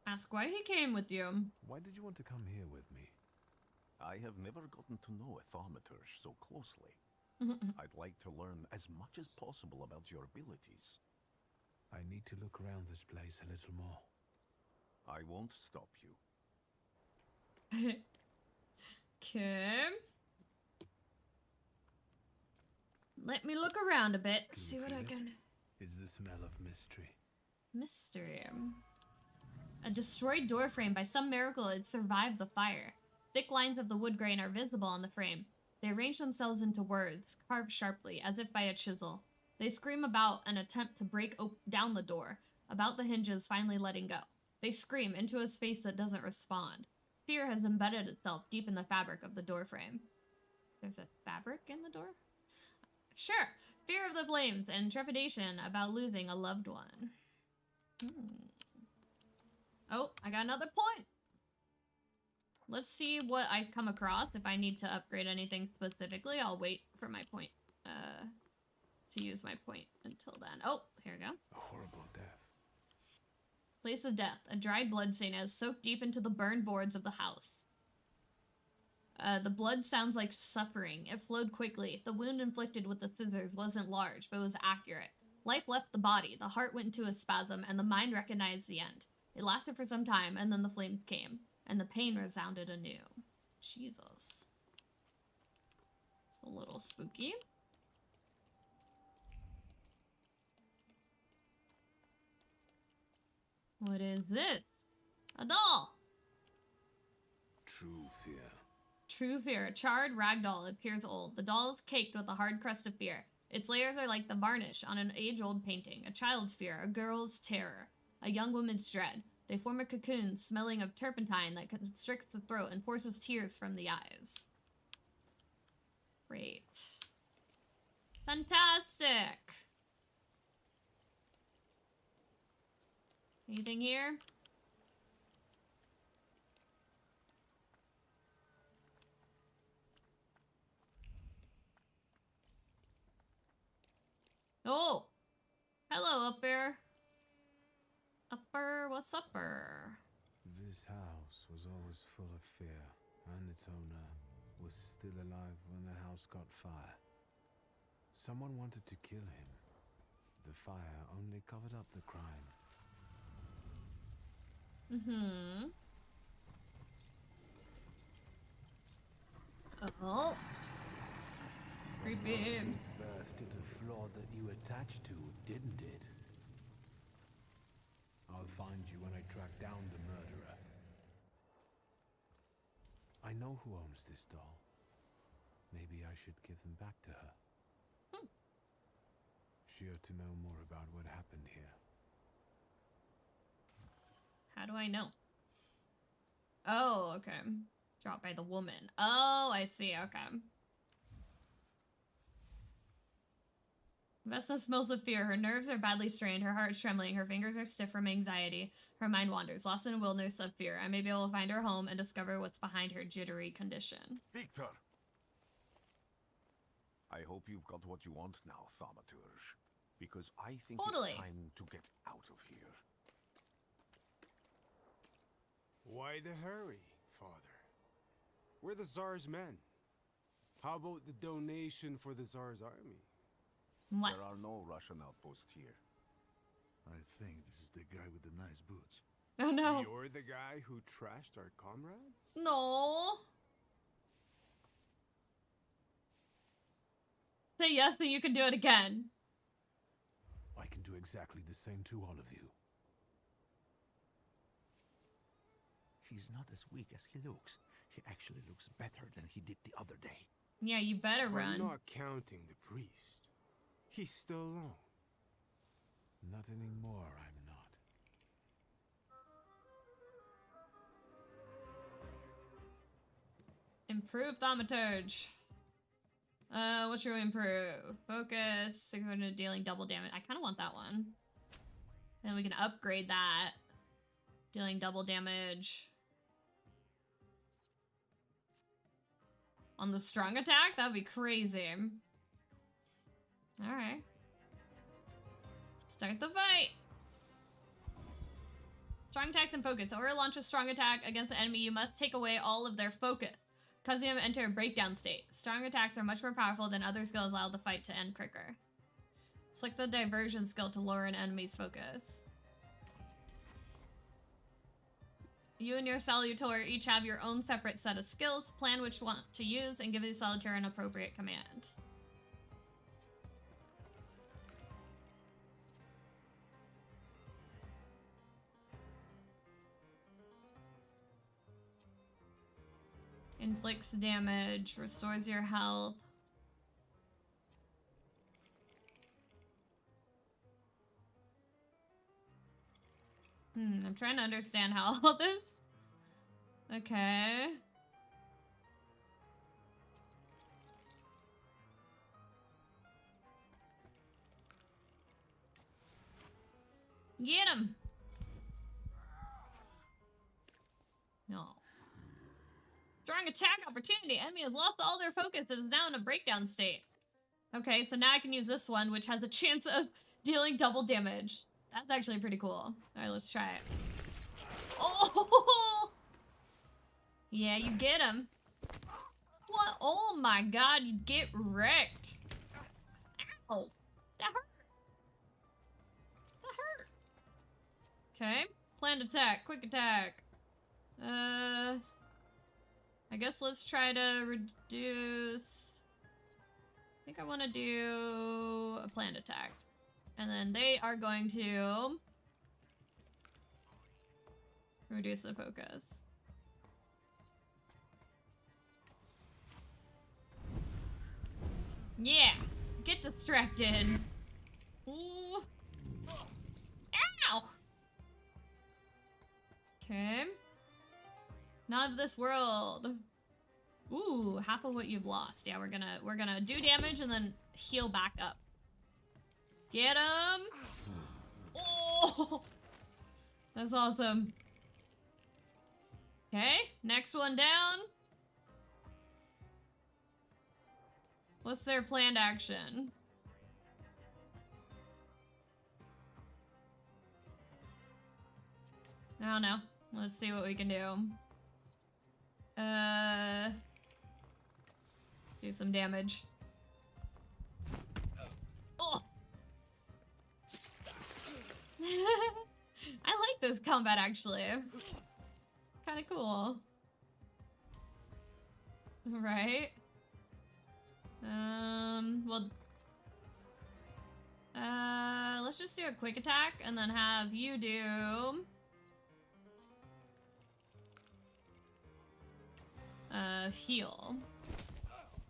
A: Ask why he came with you.
H: Why did you want to come here with me?
C: I have never gotten to know a thaumaturge so closely. I'd like to learn as much as possible about your abilities.
H: I need to look around this place a little more.
C: I won't stop you.
A: Okay. Let me look around a bit, see what I can...
H: It's the smell of mystery.
A: Mystery. A destroyed door frame. By some miracle, it survived the fire. Thick lines of the wood grain are visible on the frame. They arrange themselves into words, carved sharply, as if by a chisel. They scream about an attempt to break down the door, about the hinges finally letting go. They scream into a space that doesn't respond. Fear has embedded itself deep in the fabric of the door frame. There's a fabric in the door? Sure. Fear of the flames and trepidation about losing a loved one. Oh, I got another point. Let's see what I come across. If I need to upgrade anything specifically, I'll wait for my point, to use my point until then. Oh, here we go.
H: A horrible death.
A: Place of death. A dried blood stain has soaked deep into the burned boards of the house. The blood sounds like suffering. It flowed quickly. The wound inflicted with the scissors wasn't large, but was accurate. Life left the body. The heart went into a spasm, and the mind recognized the end. It lasted for some time, and then the flames came, and the pain resounded anew. Jesus. A little spooky. What is this? A doll!
H: True fear.
A: True fear. A charred rag doll appears old. The doll is caked with a hard crust of fear. Its layers are like the varnish on an age-old painting. A child's fear, a girl's terror, a young woman's dread. They form a cocoon smelling of turpentine that constricts the throat and forces tears from the eyes. Great. Fantastic! Anything here? Oh! Hello, up there. Upper, what's upper?
H: This house was always full of fear, and its owner was still alive when the house caught fire. Someone wanted to kill him. The fire only covered up the crime.
A: Oh. Creepy.
H: Birth to the floor that you attached to, didn't it? I'll find you when I track down the murderer. I know who owns this doll. Maybe I should give them back to her. She ought to know more about what happened here.
A: How do I know? Oh, okay. Dropped by the woman. Oh, I see. Okay. Vesna smells of fear. Her nerves are badly strained. Her heart is trembling. Her fingers are stiff from anxiety. Her mind wanders, lost in a wilderness of fear. I may be able to find her home and discover what's behind her jittery condition.
C: Victor! I hope you've got what you want now, Thaumaturge. Because I think
A: Totally.
C: it's time to get out of here.
Q: Why the hurry, Father? We're the Tsar's men. How about the donation for the Tsar's army?
A: What?
C: There are no Russian outposts here.
L: I think this is the guy with the nice boots.
A: Oh no.
Q: You're the guy who trashed our comrades?
A: No. Say yes so you can do it again.
H: I can do exactly the same to all of you.
L: He's not as weak as he looks. He actually looks better than he did the other day.
A: Yeah, you better run.
Q: I'm not counting the priest. He's still alone.
H: Not anymore, I'm not.
A: Improve Thaumaturge. What should we improve? Focus, equivalent to dealing double damage. I kind of want that one. Then we can upgrade that. Dealing double damage. On the strong attack? That would be crazy. Alright. Start the fight! Strong attacks and focus. In order to launch a strong attack against an enemy, you must take away all of their focus. Causing him to enter a breakdown state. Strong attacks are much more powerful than other skills allow the fight to end quicker. Select the diversion skill to lower an enemy's focus. You and your Salutor each have your own separate set of skills. Plan which one to use and give the Salutor an appropriate command. Inflicts damage, restores your health. I'm trying to understand how all this. Okay. Get him. No. Strong attack opportunity. Enemy has lost all their focus and is now in a breakdown state. Okay, so now I can use this one, which has a chance of dealing double damage. That's actually pretty cool. Alright, let's try it. Oh! Yeah, you get him. What? Oh my god, you get wrecked. Ow. That hurt. That hurt. Okay. Planned attack. Quick attack. I guess let's try to reduce... I think I want to do a planned attack. And then they are going to reduce the focus. Yeah! Get distracted! Ooh. Ow! Okay. Not of this world. Ooh, half of what you've lost. Yeah, we're gonna do damage and then heal back up. Get him! Oh! That's awesome. Okay, next one down. What's their planned action? I don't know. Let's see what we can do. Do some damage. Oh! I like this combat actually. Kinda cool. Right? Well, let's just do a quick attack and then have you do heal.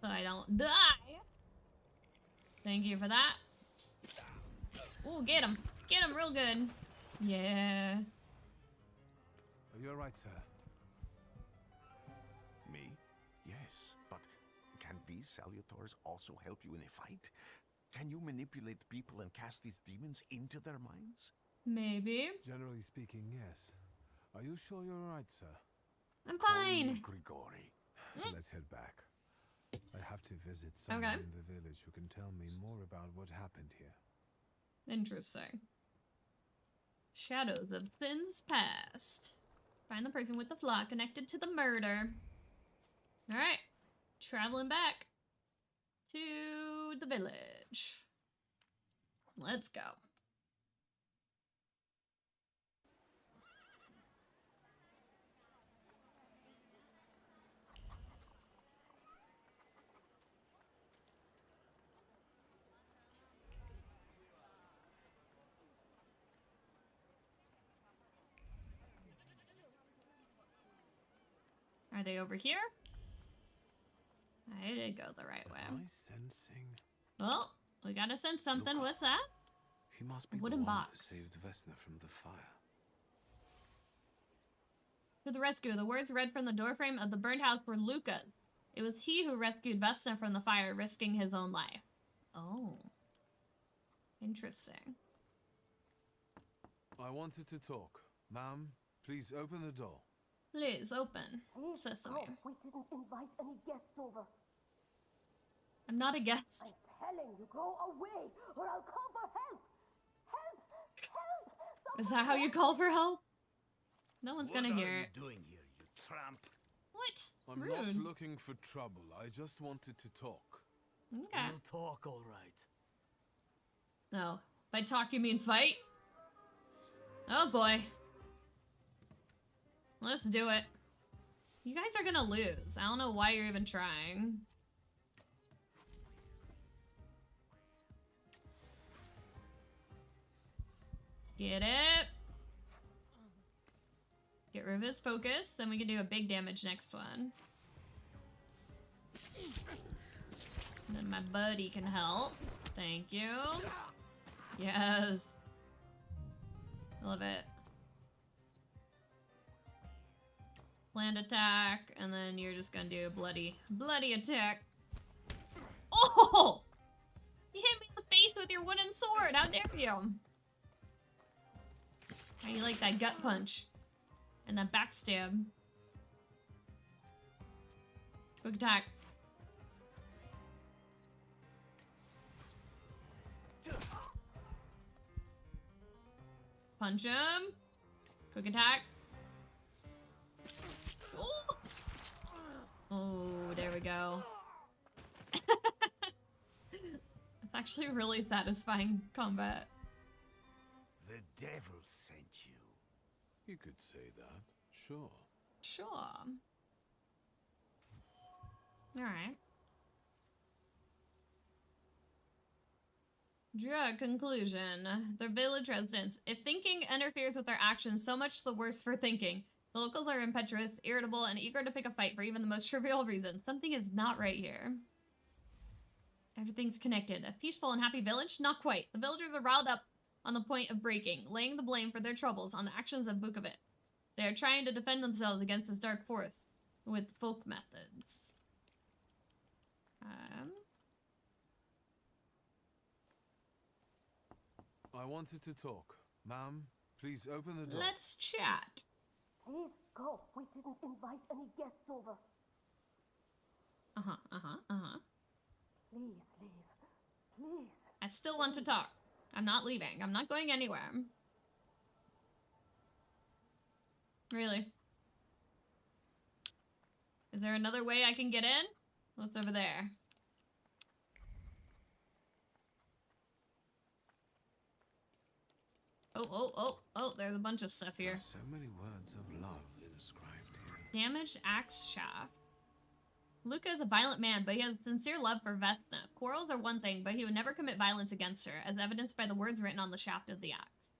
A: So I don't die. Thank you for that. Ooh, get him. Get him real good. Yeah.
H: Are you alright, sir?
C: Me? Yes, but can these Salutors also help you in a fight? Can you manipulate people and cast these demons into their minds?
A: Maybe.
H: Generally speaking, yes. Are you sure you're alright, sir?
A: I'm fine.
C: Grigori.
H: Let's head back. I have to visit someone in the village who can tell me more about what happened here.
A: Interesting. Shadows of sins past. Find the person with the flaw connected to the murder. Alright. Traveling back to the village. Let's go. Are they over here? I did go the right way.
H: Am I sensing?
A: Well, we gotta sense something.
H: Look,
A: what's that?
H: He must be
A: Wooden
H: the one
A: box.
H: who saved Vesna from the fire.
A: To the rescue. The words read from the doorframe of the burned house were Luca's. It was he who rescued Vesna from the fire, risking his own life. Oh. Interesting.
H: I wanted to talk. Ma'am, please open the door.
A: Please, open. Sesame.
O: We didn't invite any guests over.
A: I'm not a guest.
O: I'm telling you, go away, or I'll call for help. Help! Help!
A: Is that how you call for help? No one's gonna hear it.
L: What are you doing here, you tramp?
A: What?
H: I'm
A: Rude.
H: not looking for trouble. I just wanted to talk.
A: Okay.
L: We'll talk, all right.
A: No. By talk, you mean fight? Oh boy. Let's do it. You guys are gonna lose. I don't know why you're even trying. Get it. Get rid of his focus, then we can do a big damage next one. And then my buddy can help. Thank you. Yes. Love it. Planned attack, and then you're just gonna do a bloody attack. Oh! You hit me in the face with your wooden sword. How dare you? How you like that gut punch? And then backstab. Quick attack. Punch him. Quick attack. Oh, oh, there we go. It's actually really satisfying combat.
C: The devil sent you.
H: You could say that. Sure.
A: Sure. Alright. Draw a conclusion. The village residents. If thinking interferes with their actions, so much the worse for thinking. The locals are impetuous, irritable, and eager to pick a fight for even the most trivial reason. Something is not right here. Everything's connected. A peaceful and happy village? Not quite. The villagers are riled up on the point of breaking, laying the blame for their troubles on the actions of Vukovic. They are trying to defend themselves against this dark force with folk methods.
H: I wanted to talk. Ma'am, please open the door.
A: Let's chat.
O: Please go. We didn't invite any guests over. Please leave. Please.
A: I still want to talk. I'm not leaving. I'm not going anywhere. Really? Is there another way I can get in? What's over there? Oh, there's a bunch of stuff here.
H: So many words of love inscribed here.
A: Damaged axe shaft. Luca is a violent man, but he has sincere love for Vesna. Quarrels are one thing, but he would never commit violence against her, as evidenced by the words written on the shaft of the axe.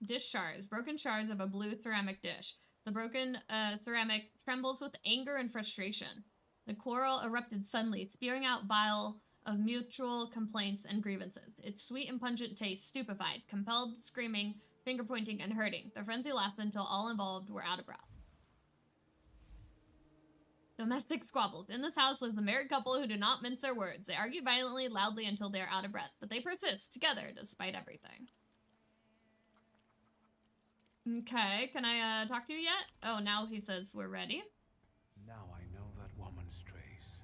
A: Dish shards. Broken shards of a blue ceramic dish. The broken ceramic trembles with anger and frustration. The quarrel erupted suddenly, spewing out bile of mutual complaints and grievances. Its sweet and pungent taste stupefied, compelled screaming, finger-pointing, and hurting. The frenzy lasted until all involved were out of breath. Domestic squabbles. In this house lives a married couple who do not mince their words. They argue violently, loudly, until they are out of breath, but they persist together despite everything. Okay, can I talk to you yet? Oh, now he says we're ready.
H: Now I know that woman's trace.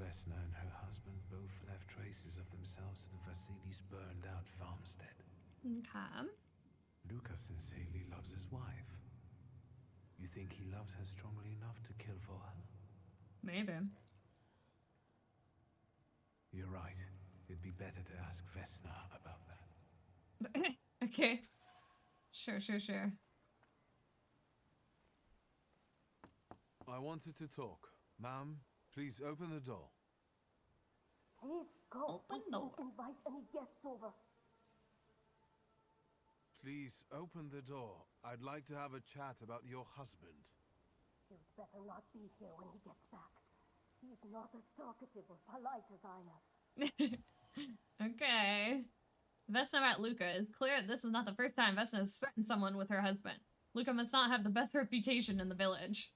H: Vesna and her husband both left traces of themselves at Vasily's burned-out farmstead.
A: Okay.
H: Luca sincerely loves his wife. You think he loves her strongly enough to kill for her?
A: Maybe.
H: You're right. It'd be better to ask Vesna about that.
A: Okay. Sure.
H: I wanted to talk. Ma'am, please open the door.
O: Please go.
A: Open
O: we
A: door.
O: didn't invite any guests over.
H: Please open the door. I'd like to have a chat about your husband.
O: You'd better not be here when he gets back. He's not as talkative or polite as I am.
A: Okay. Vesna at Luca. It's clear this is not the first time Vesna has threatened someone with her husband. Luca must not have the best reputation in the village.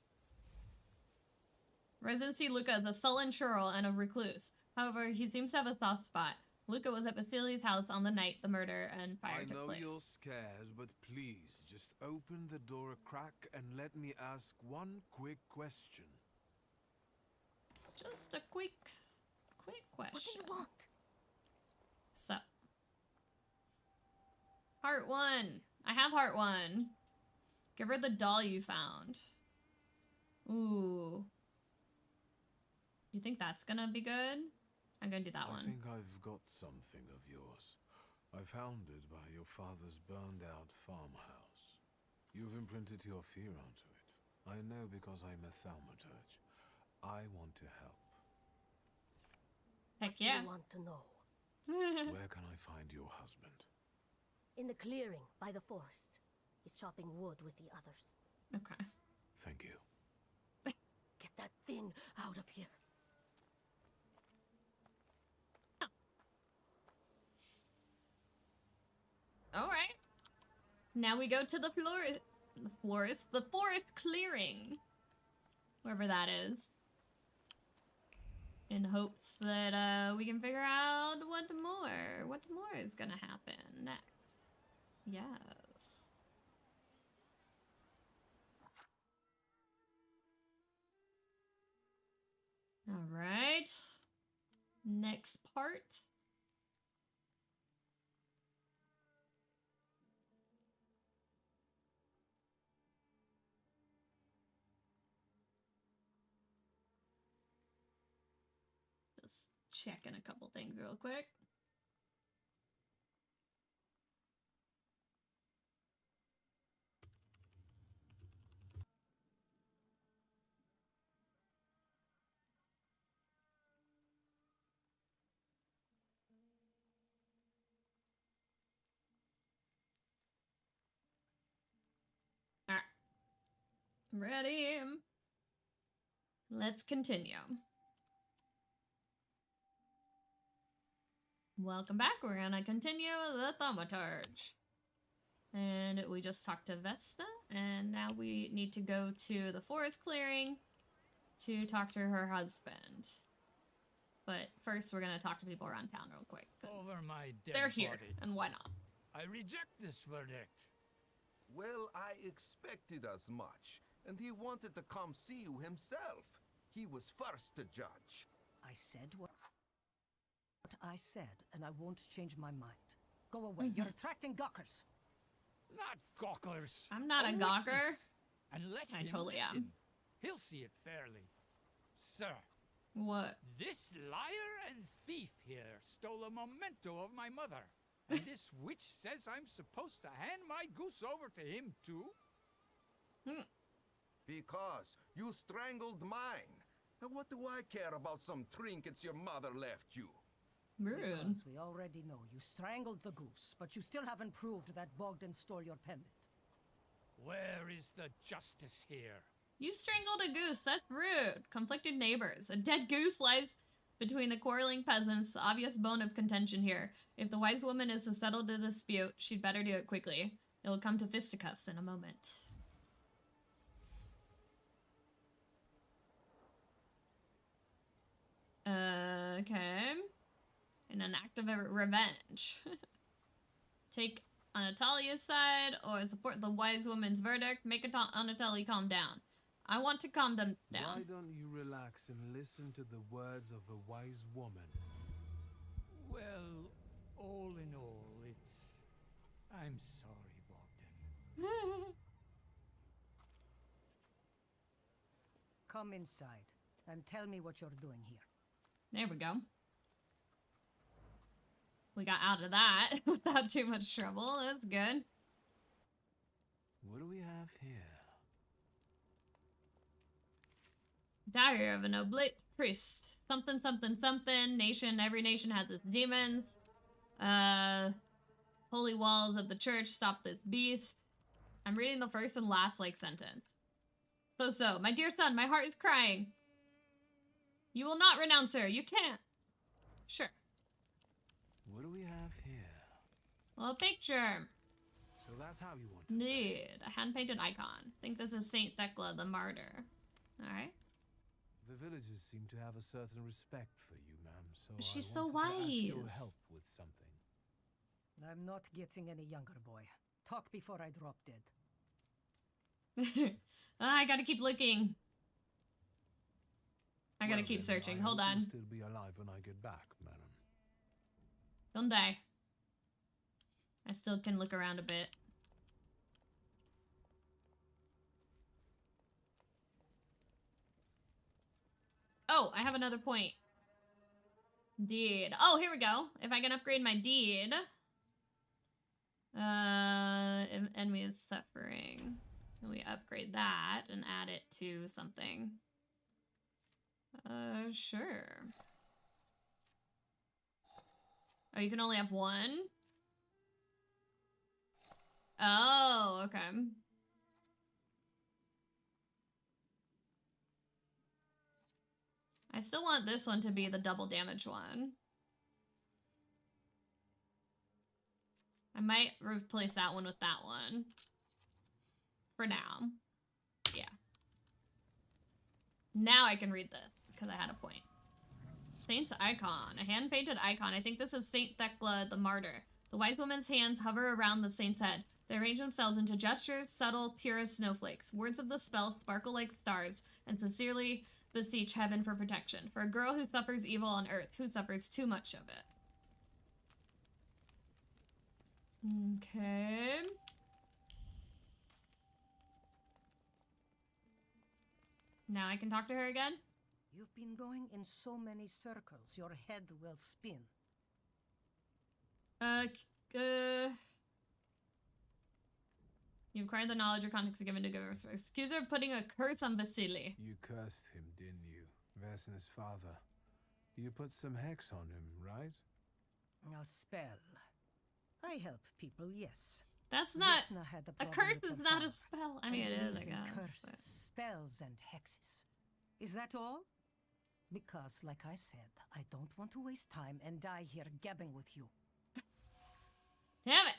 A: Residents see Luca as a sullen churl and a recluse. However, he seems to have a soft spot. Luca was at Vasily's house on the night the murder and fire took place.
H: I know you're scared, but please, just open the door a crack and let me ask one quick question.
A: Just a quick question.
O: What do you want?
A: So. Part 1. I have Part 1. Give her the doll you found. Ooh. Do you think that's gonna be good? I'm gonna do that one.
H: I think I've got something of yours. I found it by your father's burned-out farmhouse. You've imprinted your fear onto it. I know because I'm a thaumaturge. I want to help.
A: Heck yeah.
O: You want to know?
H: Where can I find your husband?
O: In the clearing by the forest. He's chopping wood with the others.
A: Okay.
H: Thank you.
O: Get that thing out of here.
A: Alright. Now we go to the forest clearing. Wherever that is. In hopes that we can figure out what more is gonna happen next. Yes. Alright. Next part. Just checking a couple things real quick. Alright. Ready? Let's continue. Welcome back. We're gonna continue the thaumaturge. And we just talked to Vesta, and now we need to go to the forest clearing to talk to her husband. But first, we're gonna talk to people around town real quick.
R: Over my dead
A: They're here,
R: body.
A: and why not?
R: I reject this verdict.
C: Well, I expected as much, and he wanted to come see you himself. He was first to judge.
N: I said what I said, and I won't change my mind. Go away. You're attracting gawkers.
R: Not gawkers.
A: I'm not a gawker.
R: And let
A: I
R: him
A: totally
R: listen.
A: am.
R: He'll see it fairly. Sir.
A: What?
R: This liar and thief here stole a memento of my mother. And this witch says I'm supposed to hand my goose over to him too?
C: Because you strangled mine. And what do I care about some trinkets your mother left you?
A: Rude.
N: Because we already know you strangled the goose, but you still haven't proved that Bogdan stole your pendant.
R: Where is the justice here?
A: You strangled a goose. That's rude. Conflicted neighbors. A dead goose lies between the quarreling peasants. The obvious bone of contention here. If the wise woman is to settle the dispute, she'd better do it quickly. It'll come to fisticuffs in a moment. Okay. In an act of revenge. Take Anatalia's side or support the wise woman's verdict. Make Anatalia calm down. I want to calm them down.
H: Why don't you relax and listen to the words of the wise woman?
R: Well, all in all, I'm sorry, Bogdan.
N: Come inside and tell me what you're doing here.
A: There we go. We got out of that without too much trouble. That's good.
H: What do we have here?
A: Diary of an oblate priest. Something, something, something. Nation. Every nation has its demons. Holy walls of the church. Stop this beast. I'm reading the first and last, sentence. So. My dear son, my heart is crying. You will not renounce her. You can't. Sure.
H: What do we have here?
A: Well, a picture.
H: So that's how you want to
A: Indeed. A hand-painted icon. Think this is Saint Thecla the Martyr. Alright.
H: The villagers seem to have a certain respect for you, ma'am, so
A: She's
H: I
A: so
H: wanted to ask your
A: wise.
H: help with something.
N: I'm not getting any younger, boy. Talk before I drop dead.
A: I gotta keep looking. I gotta
H: Well,
A: keep
H: then,
A: searching.
H: I
A: Hold
H: hope
A: on.
H: you'll still be alive when I get back, madam.
A: Don't die. I still can look around a bit. Oh, I have another point. Deed. Oh, here we go. If I can upgrade my deed. Enemy is suffering. We upgrade that and add it to something. Sure. Oh, you can only have one? Oh, okay. I still want this one to be the double damage one. I might replace that one with that one. For now. Yeah. Now I can read this, because I had a point. Saint's icon. A hand-painted icon. I think this is Saint Thecla the Martyr. The wise woman's hands hover around the saint's head. They arrange themselves into gestures, subtle, pure as snowflakes. Words of the spell sparkle like stars, and sincerely beseech heaven for protection. For a girl who suffers evil on earth, who suffers too much of it. Okay. Now I can talk to her again?
S: You've been going in so many circles, your head will spin.
A: You acquired the knowledge or context given to give us. Excuse her of putting a curse on Vasily.
H: You cursed him, didn't you? Vesna's father. You put some hex on him, right?
S: A spell. I help people, yes.
A: That's not...
S: Vesna had
A: A curse is not a spell. I mean, it is, I guess.
S: Curses,
A: but...
S: spells, and hexes. Is that all? Because, like I said, I don't want to waste time and die here gabbing with you.
A: Damn it!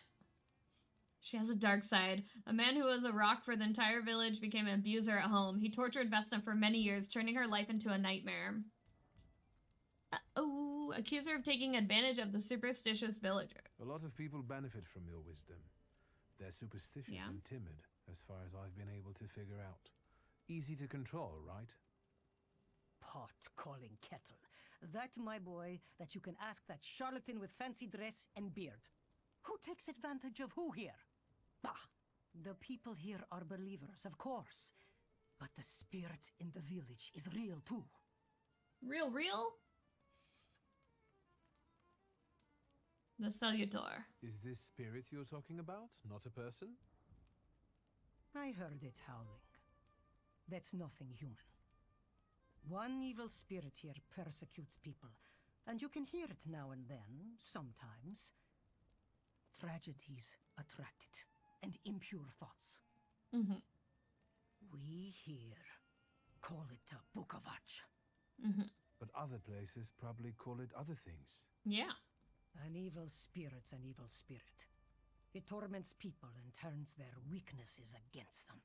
A: She has a dark side. A man who was a rock for the entire village became an abuser at home. He tortured Vesna for many years, turning her life into a nightmare. Oh, accuse her of taking advantage of the superstitious villager.
H: A lot of people benefit from your wisdom. They're superstitious and timid, as far as I've been able to figure out. Easy to control, right?
S: Pot calling kettle. That, my boy, that you can ask that charlatan with fancy dress and beard. Who takes advantage of who here? Bah! The people here are believers, of course. But the spirit in the village is real, too.
A: Real? The Salutor.
H: Is this spirit you're talking about, not a person?
S: I heard it howling. That's nothing human. One evil spirit here persecutes people, and you can hear it now and then, sometimes. Tragedies attract it, and impure thoughts.
A: Mm-hmm.
S: We here call it a Bukavach.
A: Mm-hmm.
H: But other places probably call it other things.
A: Yeah.
S: An evil spirit's an evil spirit. It torments people and turns their weaknesses against them.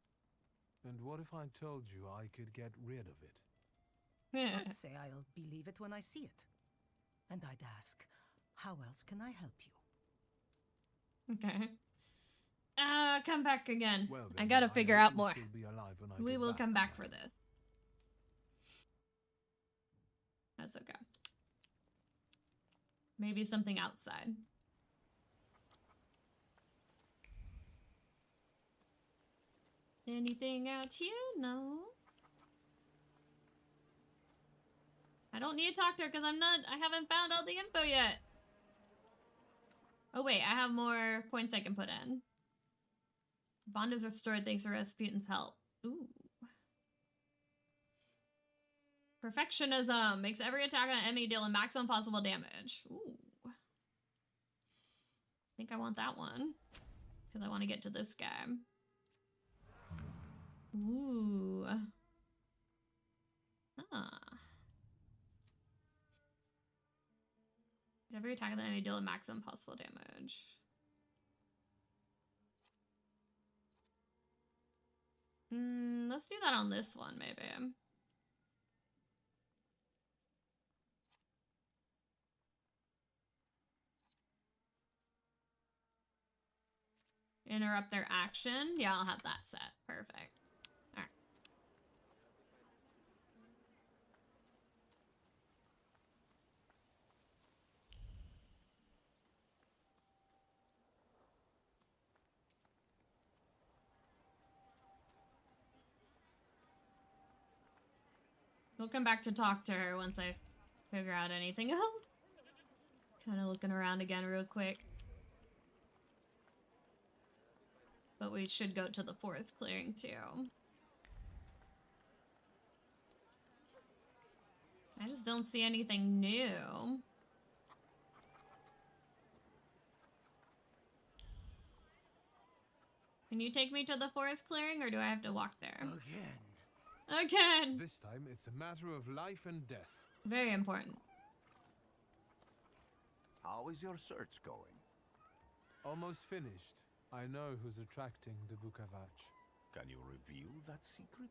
H: And what if I told you I could get rid of it?
S: I'd say I'll believe it when I see it. And I'd ask, how else can I help you?
A: Okay. Come back again.
H: Well,
A: I gotta figure out more.
H: We
A: will come back for this. That's okay. Maybe something outside. Anything out here? No. I don't need to talk to her because I haven't found all the info yet. Oh wait, I have more points I can put in. Bond is restored thanks to Rasputin's help. Ooh. Perfectionism makes every attack on enemy deal a maximum possible damage. Ooh. I think I want that one. Because I want to get to this guy. Ooh. Ah. Every attack of the enemy deal a maximum possible damage. Let's do that on this one, maybe. Interrupt their action. Yeah, I'll have that set. Perfect. Alright. We'll come back to talk to her once I figure out anything else. Kind of looking around again real quick. But we should go to the forest clearing too. I just don't see anything new. Can you take me to the forest clearing, or do I have to walk there? Again!
H: This time, it's a matter of life and death.
A: Very important.
C: How is your search going?
H: Almost finished. I know who's attracting the Bukavach.
C: Can you reveal that secret?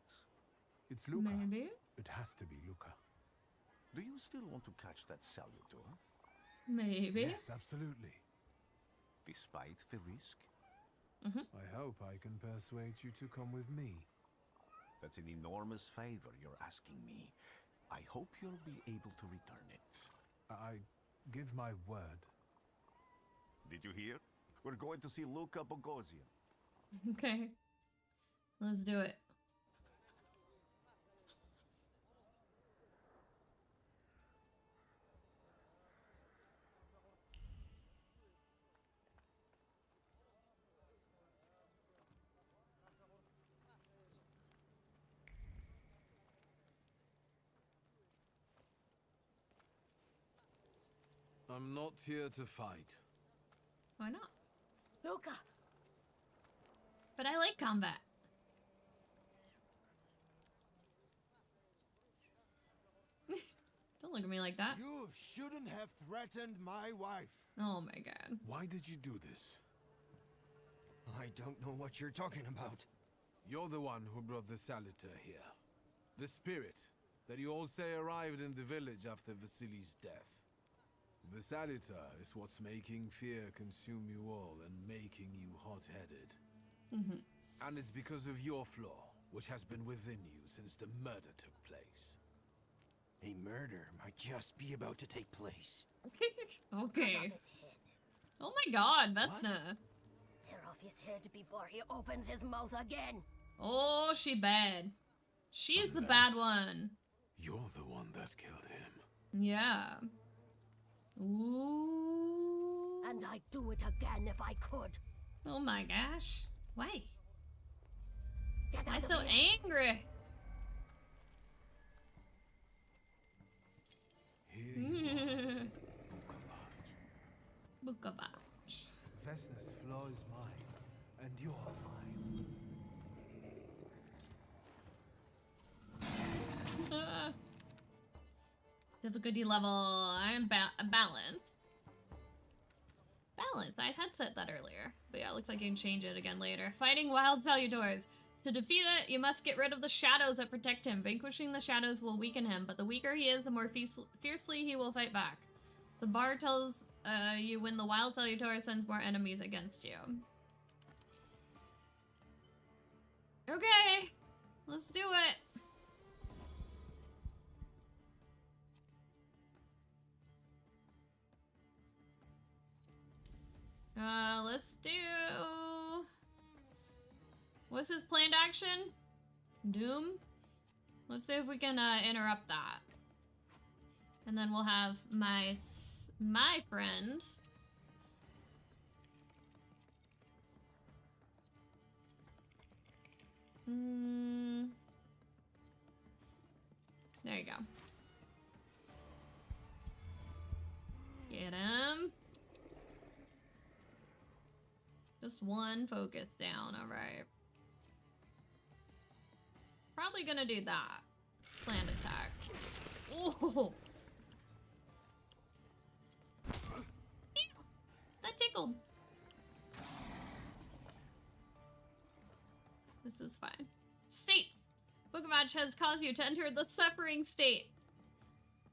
H: It's Luca.
A: Maybe?
H: It has to be Luca.
C: Do you still want to catch that Salutor?
A: Maybe.
H: Yes, absolutely.
C: Despite the risk?
H: I hope I can persuade you to come with me.
C: That's an enormous favor you're asking me. I hope you'll be able to return it.
H: I give my word.
C: Did you hear? We're going to see Luca Bogosian.
A: Okay. Let's do it.
H: I'm not here to fight.
A: Why not?
O: Luca!
A: But I like combat. Don't look at me like that.
M: You shouldn't have threatened my wife.
A: Oh my god.
H: Why did you do this?
K: I don't know what you're talking about.
H: You're the one who brought the Salutor here. The spirit that you all say arrived in the village after Vasily's death. The Salutor is what's making fear consume you all and making you hot-headed. And it's because of your flaw, which has been within you since the murder took place.
K: A murder might just be about to take place.
A: Okay.
O: Cut off his head.
A: Oh my god, Vesna.
O: Tear off his head before he opens his mouth again.
A: Oh, she bad. She's the bad one.
H: You're the one that killed him.
A: Yeah. Ooh.
O: And I'd do it again if I could.
A: Oh my gosh. Why?
O: Get
A: Why
O: out of
A: so
O: here.
A: angry? Bukavach.
H: Vesna's flaw is mine, and you're mine.
A: Difficulty level. I'm balanced. Balanced. I had set that earlier. But yeah, it looks like you can change it again later. Fighting Wild Salutors. To defeat it, you must get rid of the shadows that protect him. Vanquishing the shadows will weaken him, but the weaker he is, the more fiercely he will fight back. The bard tells you when the Wild Salutor sends more enemies against you. Okay, let's do it. Let's do... What's his planned action? Doom? Let's see if we can interrupt that. And then we'll have my friend. There you go. Get him. Just one focus down, alright. Probably gonna do that. Planned attack. Oh! That tickled. This is fine. State! Bukavach has caused you to enter the suffering state.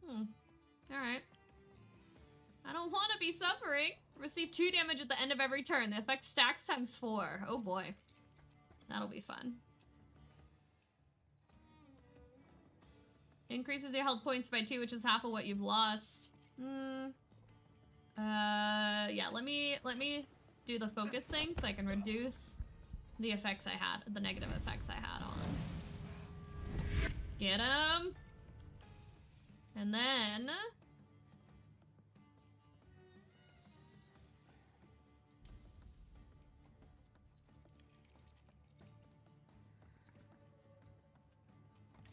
A: Alright. I don't want to be suffering. Receive 2 damage at the end of every turn. The effect stacks times 4. Oh boy. That'll be fun. Increases your health points by 2, which is half of what you've lost. Yeah, let me do the focus thing so I can reduce the effects I had, the negative effects I had on. Get him! And then...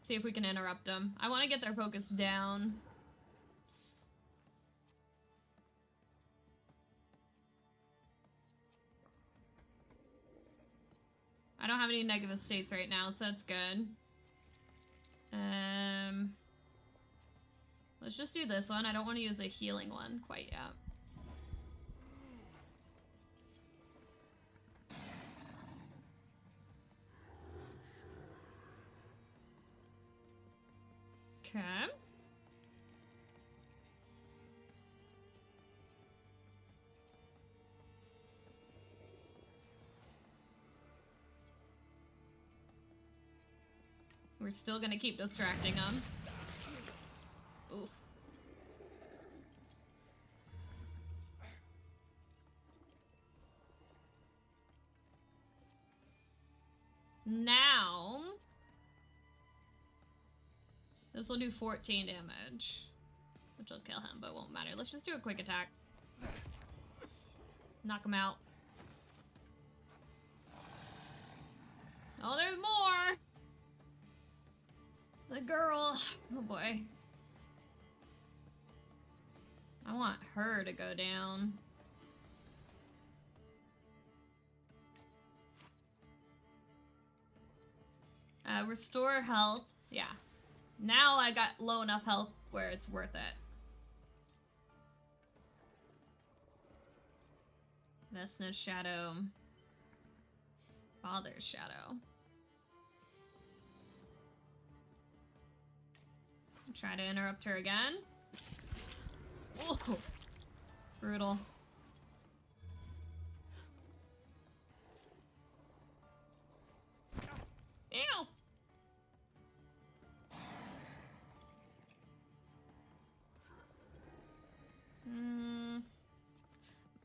A: see if we can interrupt them. I want to get their focus down. I don't have any negative states right now, so that's good. Let's just do this one. I don't want to use a healing one quite yet. Okay. We're still gonna keep distracting them. Oof. Now... this will do 14 damage. Which will kill him, but it won't matter. Let's just do a quick attack. Knock him out. Oh, there's more! The girl. Oh boy. I want her to go down. Restore health. Yeah. Now I got low enough health where it's worth it. Vesna's shadow. Father's shadow. Try to interrupt her again. Oh, brutal. Ew.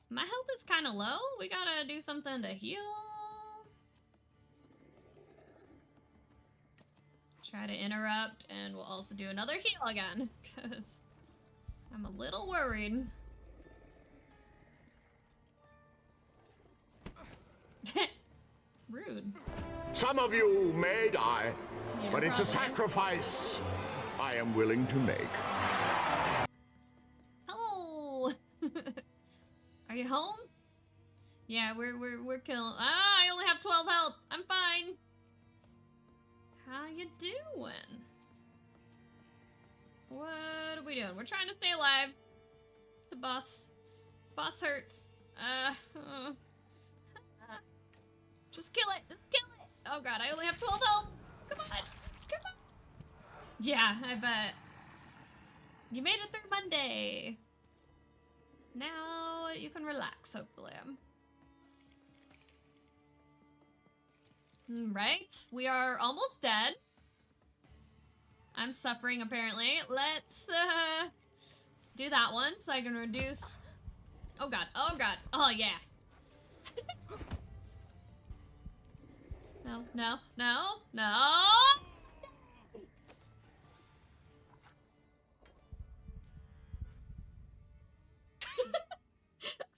A: My health is kind of low. We gotta do something to heal. Try to interrupt, and we'll also do another heal again, because I'm a little worried. Rude.
C: Some of you may die,
A: Yeah,
C: but it's a
A: probably.
C: sacrifice I am willing to make.
A: Hello. Are you home? Yeah, we're killing. Ah, I only have 12 health. I'm fine. How you doing? What are we doing? We're trying to stay alive. The boss. Boss hurts. Just kill it. Just kill it. Oh god, I only have 12 health. Come on. Come on. Yeah, I bet. You made it through Monday. Now you can relax, hopefully. Right, we are almost dead. I'm suffering, apparently. Let's do that one so I can reduce. Oh god, oh god, oh yeah. No, no, no, no.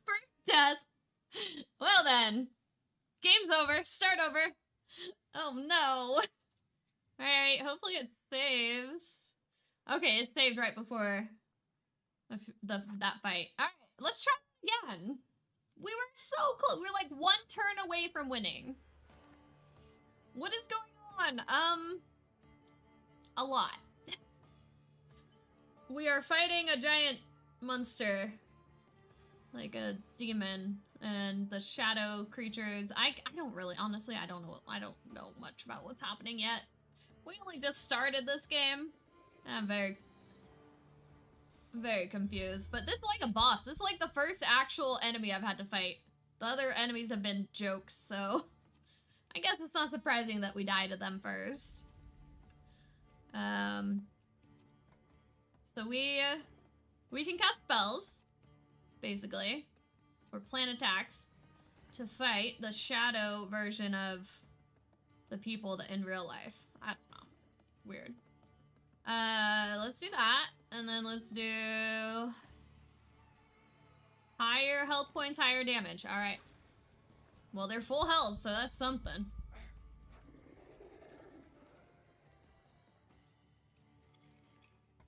A: First death. Well then, game's over. Start over. Oh no. Alright, hopefully it saves. Okay, it saved right before that fight. Alright, let's try it again. We were so close. We're like one turn away from winning. What is going on? A lot. We are fighting a giant monster. Like a demon. And the shadow creatures. I don't really, honestly, I don't know much about what's happening yet. We only just started this game. And I'm very, very confused. But this is like a boss. This is like the first actual enemy I've had to fight. The other enemies have been jokes, so I guess it's not surprising that we die to them first. So we can cast spells, basically, or plan attacks to fight the shadow version of the people that in real life. I don't know. Weird. Let's do that. And then let's do higher health points, higher damage. All right. Well, they're full health, so that's something.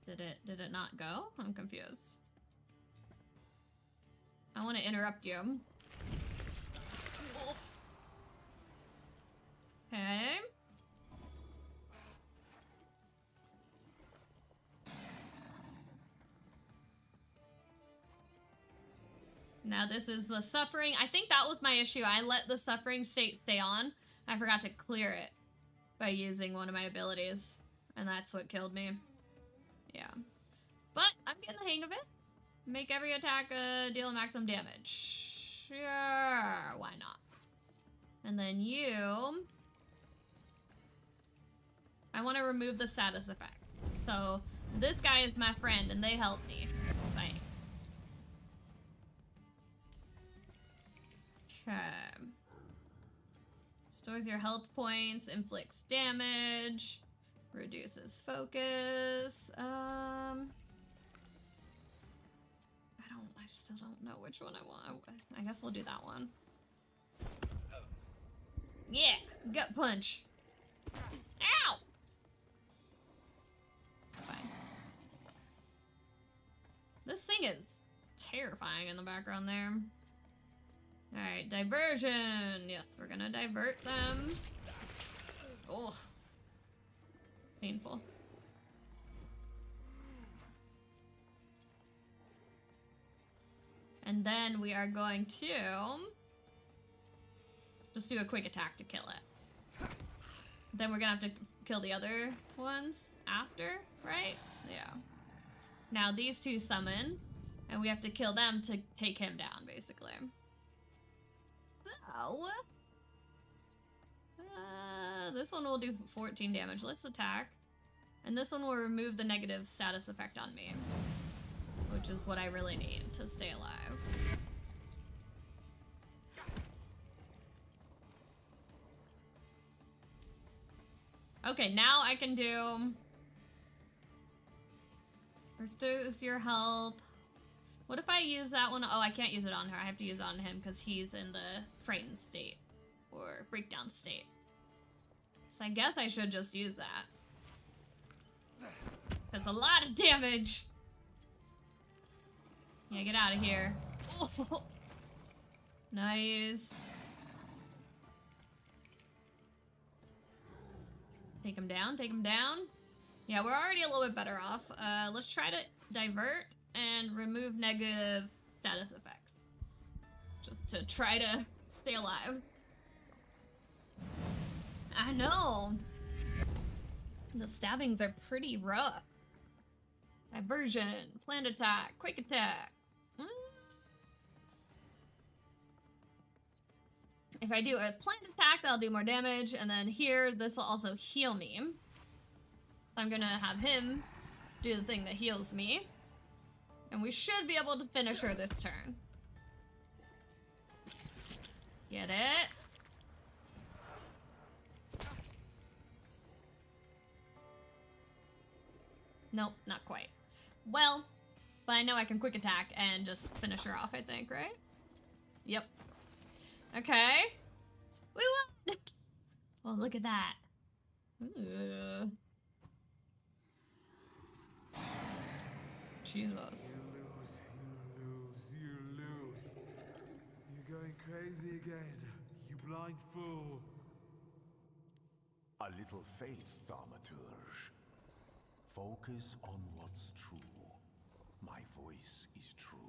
A: Did it not go? I'm confused. I want to interrupt you. Oh. Okay. Now this is the suffering. I think that was my issue. I let the suffering state stay on. I forgot to clear it by using one of my abilities. And that's what killed me. Yeah. But I'm getting the hang of it. Make every attack deal maximum damage. Sure, why not? And then you... I want to remove the status effect. So this guy is my friend and they helped me. Bye. Okay. Stores your health points, inflicts damage, reduces focus. I still don't know which one I want. I guess we'll do that one. Yeah, gut punch. Ow! Fine. This thing is terrifying in the background there. Alright, diversion. Yes, we're gonna divert them. Oh. Painful. And then we are going to just do a quick attack to kill it. Then we're gonna have to kill the other ones after, right? Yeah. Now these two summon, and we have to kill them to take him down, basically. So, this one will do 14 damage. Let's attack. And this one will remove the negative status effect on me, which is what I really need to stay alive. Okay, now I can do... Restores your health. What if I use that one? Oh, I can't use it on her. I have to use it on him because he's in the frightened state or breakdown state. So I guess I should just use that. That's a lot of damage. Yeah, get out of here. Oh. Nice. Take him down, take him down. Yeah, we're already a little bit better off. Let's try to divert and remove negative status effects. Just to try to stay alive. I know. The stabbings are pretty rough. Diversion, planned attack, quick attack. If I do a planned attack, that'll do more damage, and then here, this will also heal me. I'm gonna have him do the thing that heals me. And we should be able to finish her this turn. Get it? Nope, not quite. Well, but I know I can quick attack and just finish her off, I think, right? Yep. Okay. We won! Oh, look at that. Ooh. Jesus.
H: You lose. You're going crazy again, you blind fool.
C: A little faith, Thaumaturge. Focus on what's true. My voice is true.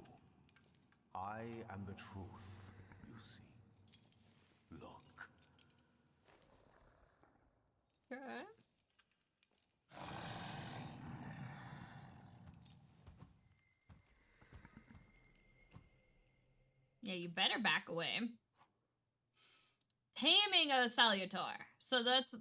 C: I am the truth, you see. Look.
A: Okay. Yeah, you better back away. Taming a Salutor. So that's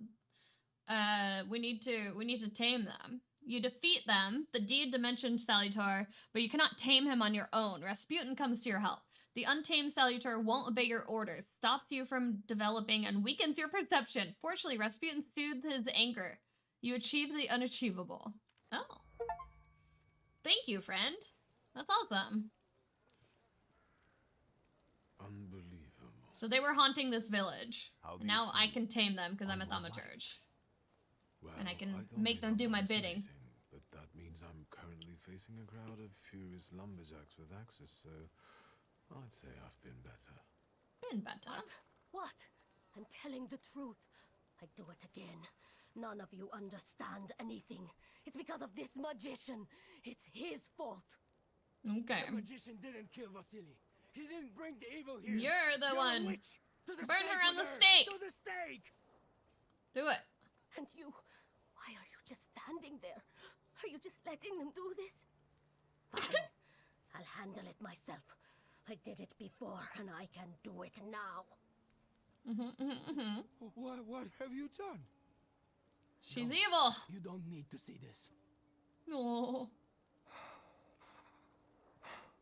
A: we need to tame them. You defeat them, the deed dimension Salutor, but you cannot tame him on your own. Rasputin comes to your help. The untamed Salutor won't obey your orders, stops you from developing, and weakens your perception. Fortunately, Rasputin soothes his anger. You achieve the unachievable. Oh. Thank you, friend. That's awesome.
H: Unbelievable.
A: So they were haunting this village.
C: How do
A: And
C: you
A: now I
C: feel
A: can tame them because I'm a
C: on your
A: thaumaturge.
H: Well,
A: And I can
H: don't
A: make
H: think
A: them do
H: I'm
A: my bidding.
H: hallucinating, But that means I'm currently facing a crowd of furious lumberjacks with axes, so I'd say I've been better.
A: Been better.
O: What? I'm telling the truth. I do it again. None of you understand anything. It's because of this magician. It's his fault.
A: Okay.
J: The magician didn't kill Vasily. He didn't bring the evil here.
A: You're the
J: a
A: one.
J: witch. To the
A: Burn
J: stake
A: her on
J: with
A: the stake.
J: To the stake.
A: Do it.
O: And you, why are you just standing there? Are you just letting them do this? Fine. I'll handle it myself. I did it before, and I can do it now.
M: What have you done?
A: She's evil.
J: You don't need to see this.
A: Oh.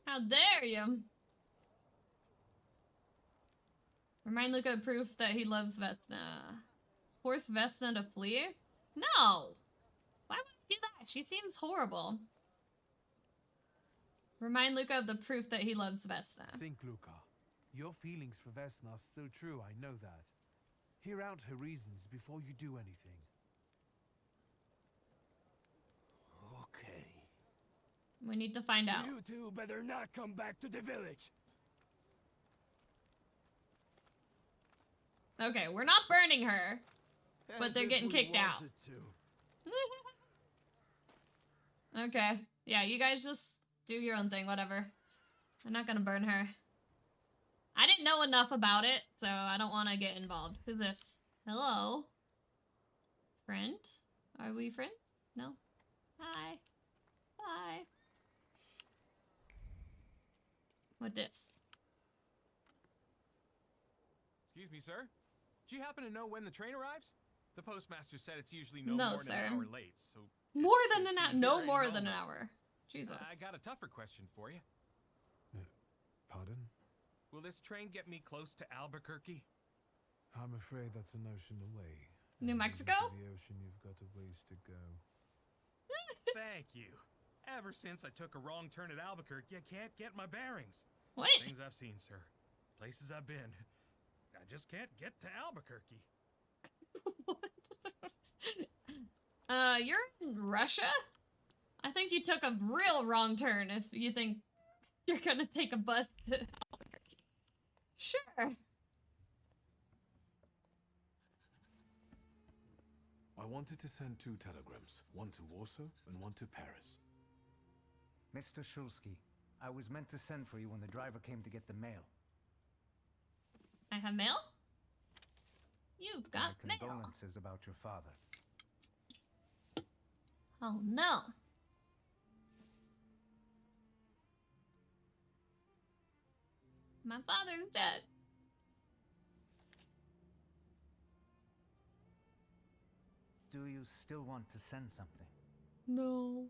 A: How dare you? Remind Luca of proof that he loves Vesna. Force Vesna to flee? No! Why would I do that? She seems horrible. Remind Luca of the proof that he loves Vesna.
H: Think, Luca. Your feelings for Vesna are still true, I know that. Hear out her reasons before you do anything.
J: Okay.
A: We need to find out.
J: You two better not come back to the village.
A: Okay, we're not burning her, but
J: As
A: they're
J: if
A: getting
J: we
A: kicked out.
J: wanted to.
A: Okay. Yeah, you guys just do your own thing, whatever. I'm not gonna burn her. I didn't know enough about it, so I don't want to get involved. Who's this? Hello? Friend? Are we friend? No? Hi. Hi. What this?
T: Excuse me, sir. Do you happen to know when the train arrives? The postmaster said it's usually no,
A: No,
T: more than
A: sir.
T: an hour late, so...
A: More than an hour. No more than an hour. Jesus.
T: I got a tougher question for you.
H: Pardon?
T: Will this train get me close to Albuquerque?
H: I'm afraid that's an ocean away.
A: New
H: And
A: Mexico?
H: into the ocean, you've got a ways to go.
T: Thank you. Ever since I took a wrong turn at Albuquerque, I can't get my bearings.
A: What?
T: Things I've seen, sir. Places I've been. I just can't get to Albuquerque.
A: You're in Russia? I think you took a real wrong turn if you think you're gonna take a bus to Albuquerque. Sure.
H: I wanted to send 2 telegrams, one to Warsaw and one to Paris.
I: Mr. Shulsky, I was meant to send for you when the driver came to get the mail.
A: I have mail? You've got
I: My
A: mail.
I: condolences about your father.
A: Oh no. My father's dead.
I: Do you still want to send something?
A: No.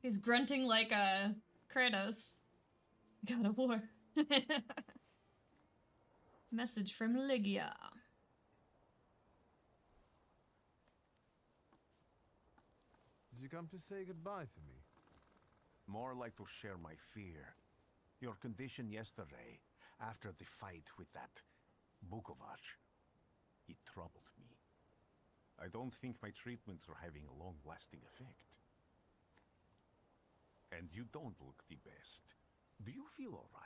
A: He's grunting like a Kratos. God of War. Message from Lygia.
H: Did you come to say goodbye to me?
C: More like to share my fear. Your condition yesterday, after the fight with that Bukovac, it troubled me. I don't think my treatments are having a long-lasting effect. And you don't look the best. Do you feel all right?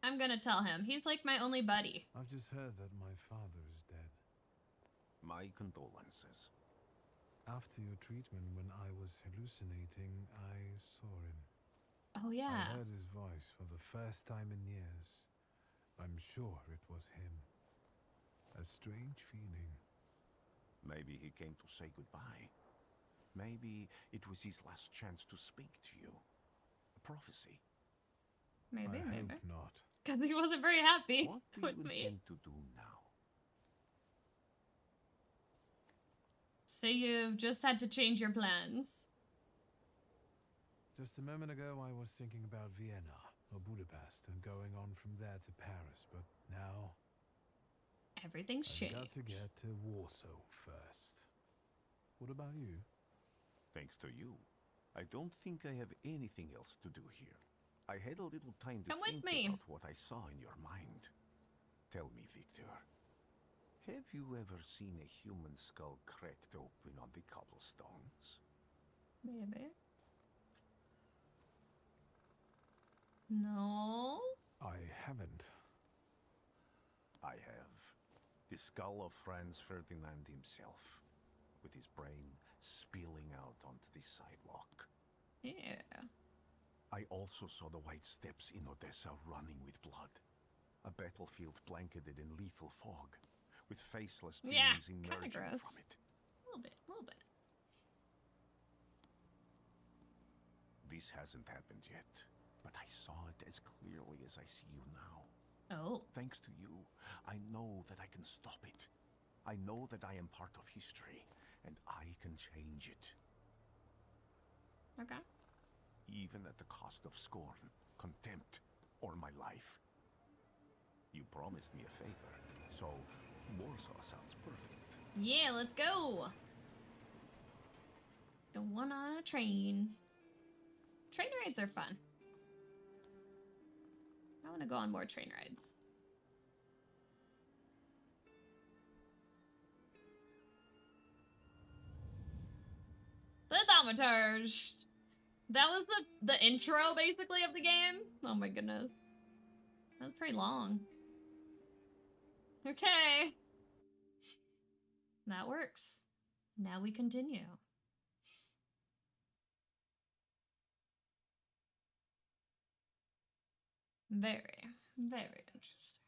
A: I'm gonna tell him. He's like my only buddy.
H: I've just heard that my father is dead.
C: My condolences.
H: After your treatment, when I was hallucinating, I saw him.
A: Oh yeah.
H: I heard his voice for the first time in years. I'm sure it was him. A strange feeling.
C: Maybe he came to say goodbye. Maybe it was his last chance to speak to you. A prophecy.
A: Maybe,
H: I
A: maybe.
H: hope not.
A: Because he wasn't very happy
C: What do
A: with
C: you
A: me.
C: intend to do now?
A: So you've just had to change your plans.
H: Just a moment ago, I was thinking about Vienna, or Budapest and going on from there to Paris, but now
A: Everything's
H: I've
A: changed.
H: got to get to Warsaw first. What about you?
C: Thanks to you, I don't think I have anything else to do here. I had a little time to
A: Come with
C: think
A: me.
C: about what I saw in your mind. Tell me, Victor, have you ever seen a human skull cracked open on the cobblestones?
A: Maybe. No.
H: I haven't.
C: I have. The skull of Franz Ferdinand himself, with his brain spilling out onto the sidewalk.
A: Yeah.
C: I also saw the white steps in Odessa running with blood. A battlefield blanketed in lethal fog, with faceless
A: Yeah,
C: beings
A: kinda
C: emerging
A: gross.
C: from it.
A: A little bit.
C: This hasn't happened yet, but I saw it as clearly as I see you now.
A: Oh.
C: Thanks to you, I know that I can stop it. I know that I am part of history, and I can change it.
A: Okay.
C: Even at the cost of scorn, contempt, or my life. You promised me a favor, so Warsaw sounds perfect.
A: Yeah, let's go. The one on a train. Train rides are fun. I want to go on more train rides. The Thaumaturge. That was the intro, basically, of the game. Oh my goodness. That was pretty long. Okay. That works. Now we continue. Very, very interesting.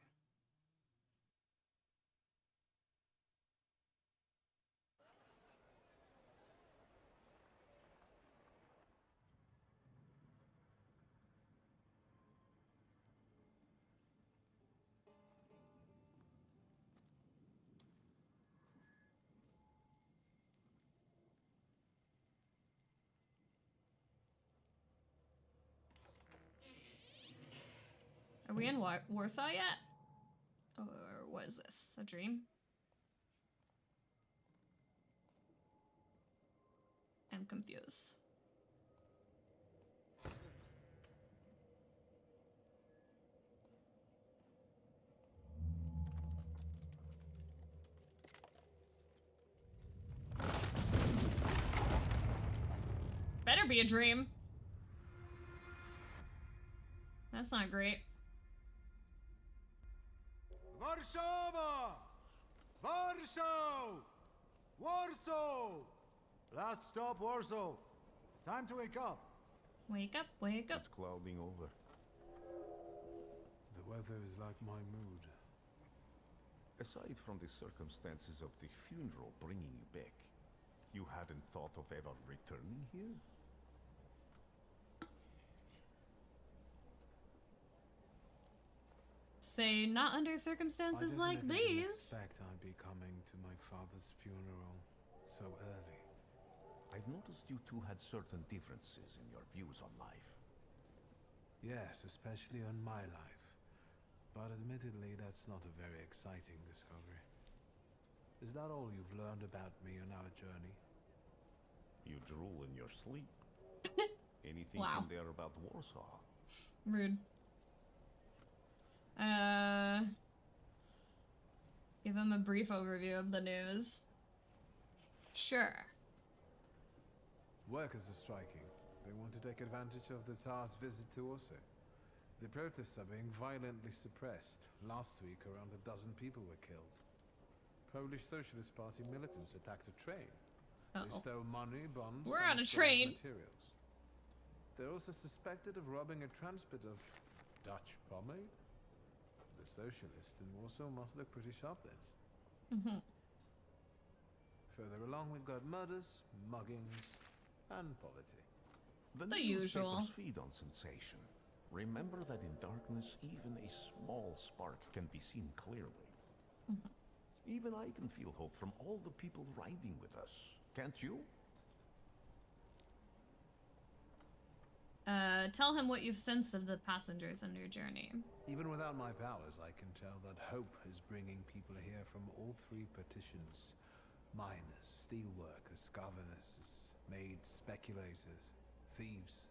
A: Are we in Warsaw yet? Or what is this? A dream? I'm confused. Better be a dream. That's not great.
Q: Warszawa! Warsaw! Warsaw!
L: Last stop, Warsaw. Time to wake up.
A: Wake up, wake up.
C: It's clouding over.
H: The weather is like my mood.
C: Aside from the circumstances of the funeral bringing you back, you hadn't thought of ever returning here?
A: Say, not under circumstances like
H: I didn't
A: these.
H: expect I'd be coming to my father's funeral so early.
C: I've noticed you two had certain differences in your views on life.
H: Yes, especially on my life. But admittedly, that's not a very exciting discovery. Is that all you've learned about me on our journey?
C: You drool in your sleep. Anything
A: Wow.
C: in there about Warsaw?
A: Rude. Give him a brief overview of the news. Sure.
H: Workers are striking. They want to take advantage of the Tsar's visit to Warsaw. The protests are being violently suppressed. Last week, around a dozen people were killed. Polish Socialist Party militants attacked a train. They stole money, bonds,
A: We're
H: and
A: on a
H: stolen
A: train.
H: materials. They're also suspected of robbing a transport of Dutch pomade. The socialists in Warsaw must look pretty sharp then.
A: Mm-hmm.
H: Further along, we've got murders, muggings, and poverty.
C: The
A: usual.
C: newspapers feed on sensation. Remember that in darkness, even a small spark can be seen clearly.
A: Mhm.
C: Even I can feel hope from all the people riding with us. Can't you?
A: Tell him what you've sensed of the passengers on your journey.
H: Even without my powers, I can tell that hope is bringing people here from all three partitions. Miners, steelworkers, governesses, maids, speculators, thieves.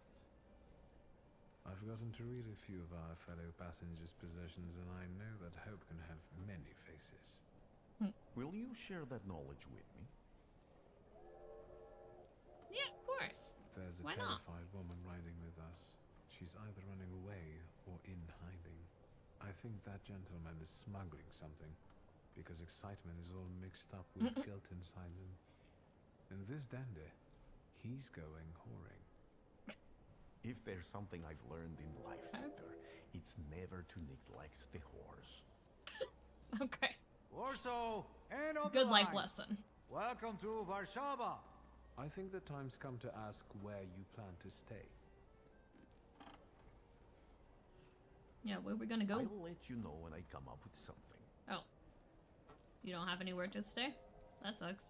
H: I've gotten to read a few of our fellow passengers' possessions, and I know that hope can have many faces.
C: Will you share that knowledge with me?
A: Yeah, of course.
H: There's a
A: Why not?
H: terrified woman riding with us. She's either running away or in hiding. I think that gentleman is smuggling something, because excitement is all mixed up with guilt inside him. And this dandy, he's going whoring.
C: If there's something I've learned in life, Victor, it's never to neglect the horse.
A: Okay.
M: Warsaw, and on
A: Good
M: the
A: life
M: line.
A: lesson.
M: Welcome to Warszawa.
H: I think the time's come to ask where you plan to stay.
A: Yeah, where are we gonna go?
C: I will let you know when I come up with something.
A: Oh. You don't have anywhere to stay? That sucks.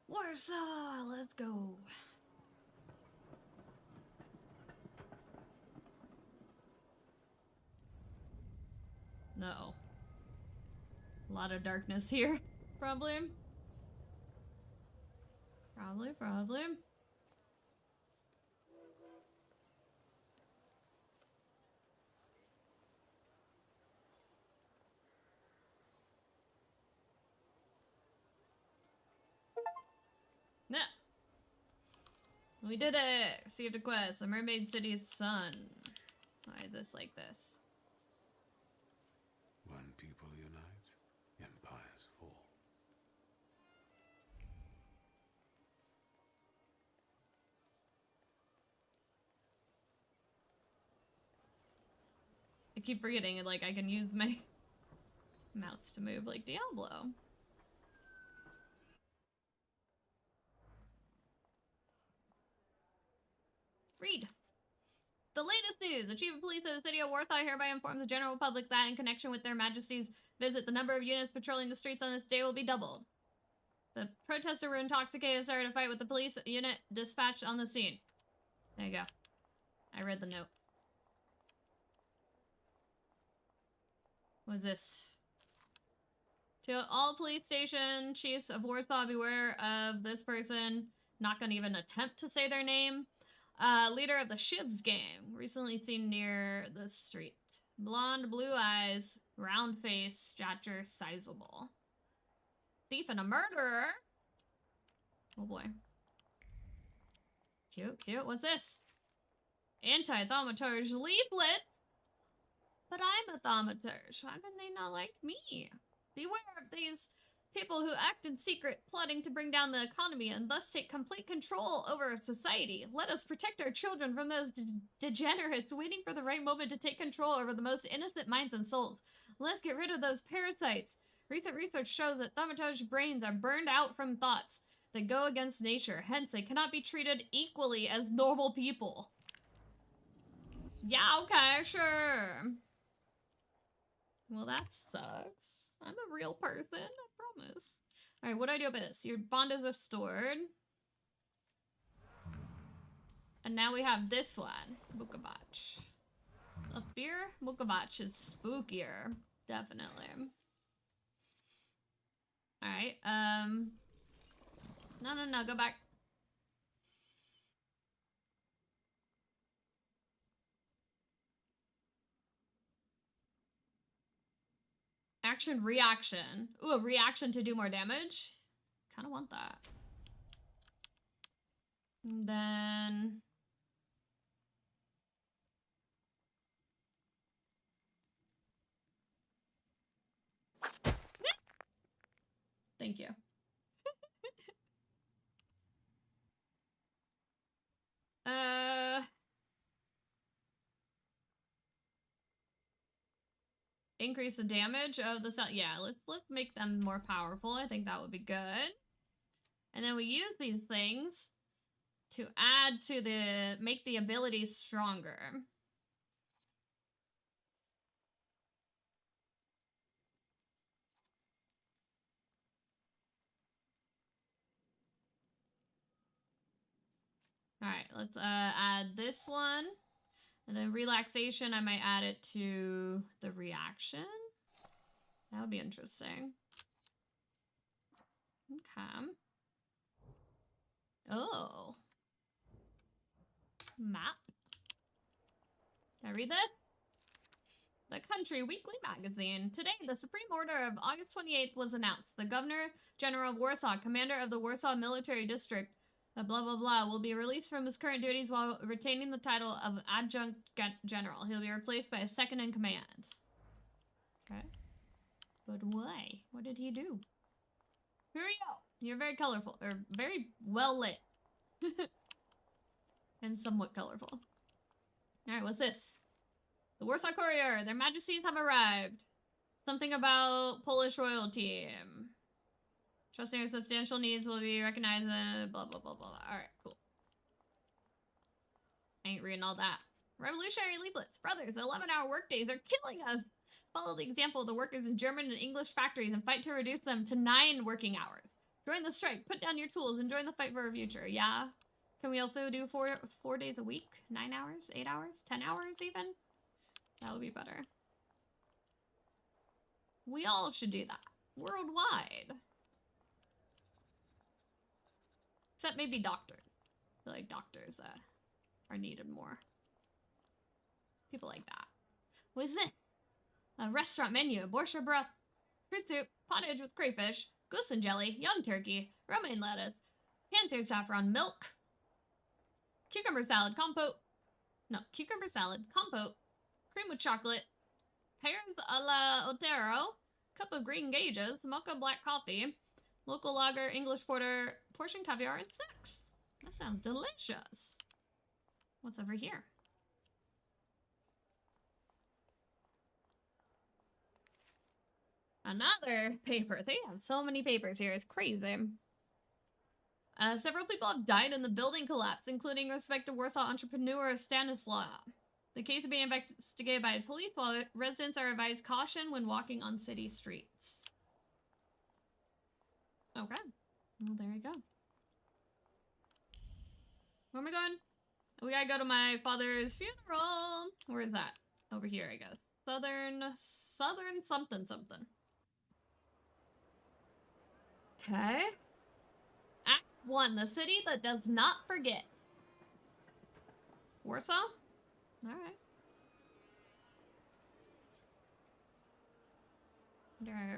A: Warsaw, let's go. No. A lot of darkness here. Probably. Probably. Yeah. We did it! Received a quest. The Mermaid City's son. Why is this like this?
H: When people unite, empires fall.
A: I keep forgetting it, like I can use my mouse to move like Diablo. Read. The latest news. The Chief of Police of the City of Warsaw hereby informs the general public that in connection with their majesty's visit, the number of units patrolling the streets on this day will be doubled. The protesters were intoxicated and started a fight with the police unit dispatched on the scene. There you go. I read the note. What's this? To all police station chiefs of Warsaw, beware of this person. Not gonna even attempt to say their name. Leader of the Shivs gang, recently seen near the street. Blonde, blue eyes, round face, stature sizable. Thief and a murderer. Oh boy. Cute, cute. What's this? Anti-thaumaturge leaflet. But I'm a thaumaturge. How can they not like me? Beware of these people who act in secret, plotting to bring down the economy and thus take complete control over society. Let us protect our children from those degenerates waiting for the right moment to take control over the most innocent minds and souls. Let's get rid of those parasites. Recent research shows that thaumaturge brains are burned out from thoughts that go against nature. Hence, they cannot be treated equally as normal people. Yeah, okay, sure. Well, that sucks. I'm a real person, I promise. Alright, what do I do about this? Your bond is restored. And now we have this one. Vukovac. Up here, Vukovac is spookier. Definitely. Alright, No, go back. Action, reaction. Ooh, a reaction to do more damage. Kind of want that. And then... Thank you. increase the damage of the cell. Yeah, let's make them more powerful. I think that would be good. And then we use these things to add to make the abilities stronger. All right, let's add this one. And then relaxation, I might add it to the reaction. That would be interesting. Okay. Oh. Map. Can I read this? The Country Weekly Magazine. Today, the Supreme Order of August 28th was announced. The Governor General of Warsaw, commander of the Warsaw Military District, blah, blah, blah, will be released from his current duties while retaining the title of Adjunct General. He'll be replaced by a second in command. Okay. But why? What did he do? Here we go. You're very colorful, or very well lit. And somewhat colorful. Alright, what's this? The Warsaw Courier. Their Majesties have arrived. Something about Polish royalty. Trusting your substantial needs will be recognized, blah, blah, blah, blah. Alright, cool. I ain't reading all that. Revolutionary leaflets. Brothers, 11-hour workdays are killing us. Follow the example of the workers in German and English factories and fight to reduce them to 9 working hours. Join the strike, put down your tools, and join the fight for a future. Yeah? Can we also do 4 days a week? 9 hours? 8 hours? 10 hours even? That would be better. We all should do that. Worldwide. Except maybe doctors. I feel like doctors are needed more. People like that. What is this? A restaurant menu. Borscht broth, fruit soup, pottage with crayfish, goose and jelly, young turkey, romaine lettuce, pan-seared saffron, milk, cucumber salad, compote. No, cucumber salad, compote, cream with chocolate, pears a la Otero, cup of green gages, mocha black coffee, local lager, English porter, portion caviar, and snacks. That sounds delicious. What's over here? Another paper. They have so many papers here. It's crazy. Several people have died in the building collapse, including respected Warsaw entrepreneur Stanislaw. The case is being investigated by the police, while residents are advised caution when walking on city streets. Okay. Well, there you go. Where am I going? We gotta go to my father's funeral. Where is that? Over here, I guess. Southern something something. Okay. Act 1, the city that does not forget. Warsaw? Alright.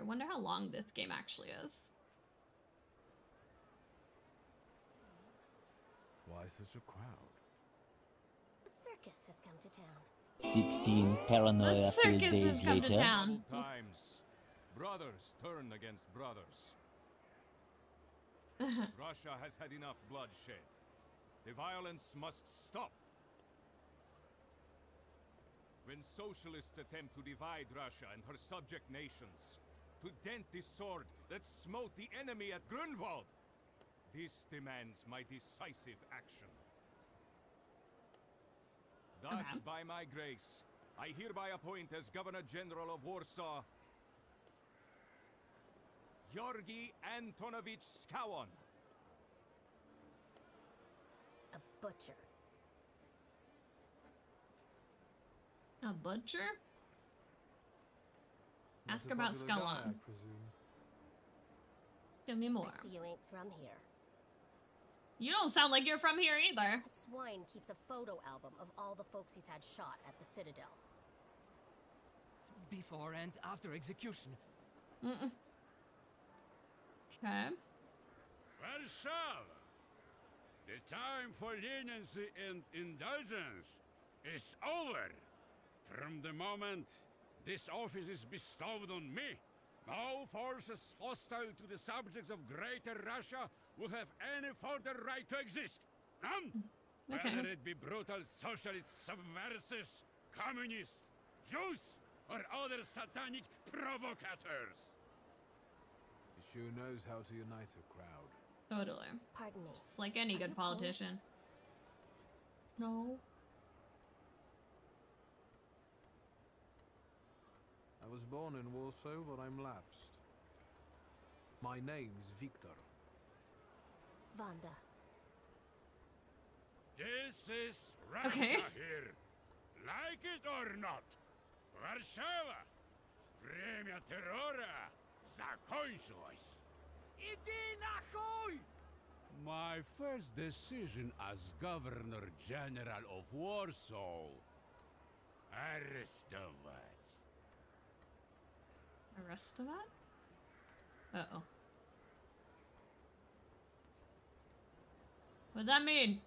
A: Wonder how long this game actually is.
H: Why such a crowd?
O: The circus has come to town.
E: 16 paranoia-filled days later.
U: Times. Brothers turn against brothers. Russia has had enough bloodshed. The violence must stop. When socialists attempt to divide Russia and her subject nations, to dent the sword that smote the enemy at Grunwald, this demands my decisive action. Thus, by my grace, I hereby appoint as Governor General of Warsaw, Georgi Antonovich Skowon.
O: A butcher.
A: A butcher? Ask about Skowon. Tell me more.
O: I see you ain't from here.
A: You don't sound like you're from here either.
O: That swine keeps a photo album of all the folks he's had shot at the Citadel.
V: Before and after execution.
A: Okay.
W: Warsaw! The time for leniency and indulgence is over. From the moment this office is bestowed on me, no forces hostile to the subjects of Greater Russia will have any further right to exist. None.
A: Okay.
W: Whether it be brutal socialist subversives, communists, Jews, or other satanic provocators.
H: He sure knows how to unite a crowd.
A: Totally.
O: Pardon me.
A: It's like any good politician. No.
H: I was born in Warsaw, but I'm lapsed. My name's Victor.
O: Vanda.
W: This is Russia here. Like it or not. Warszawa. Время terrora. Zakończyłeś.
R: Iди nахуй!
W: My first decision as Governor General of Warsaw. Arrestować.
A: Arrestovat? Uh-oh. What's that mean?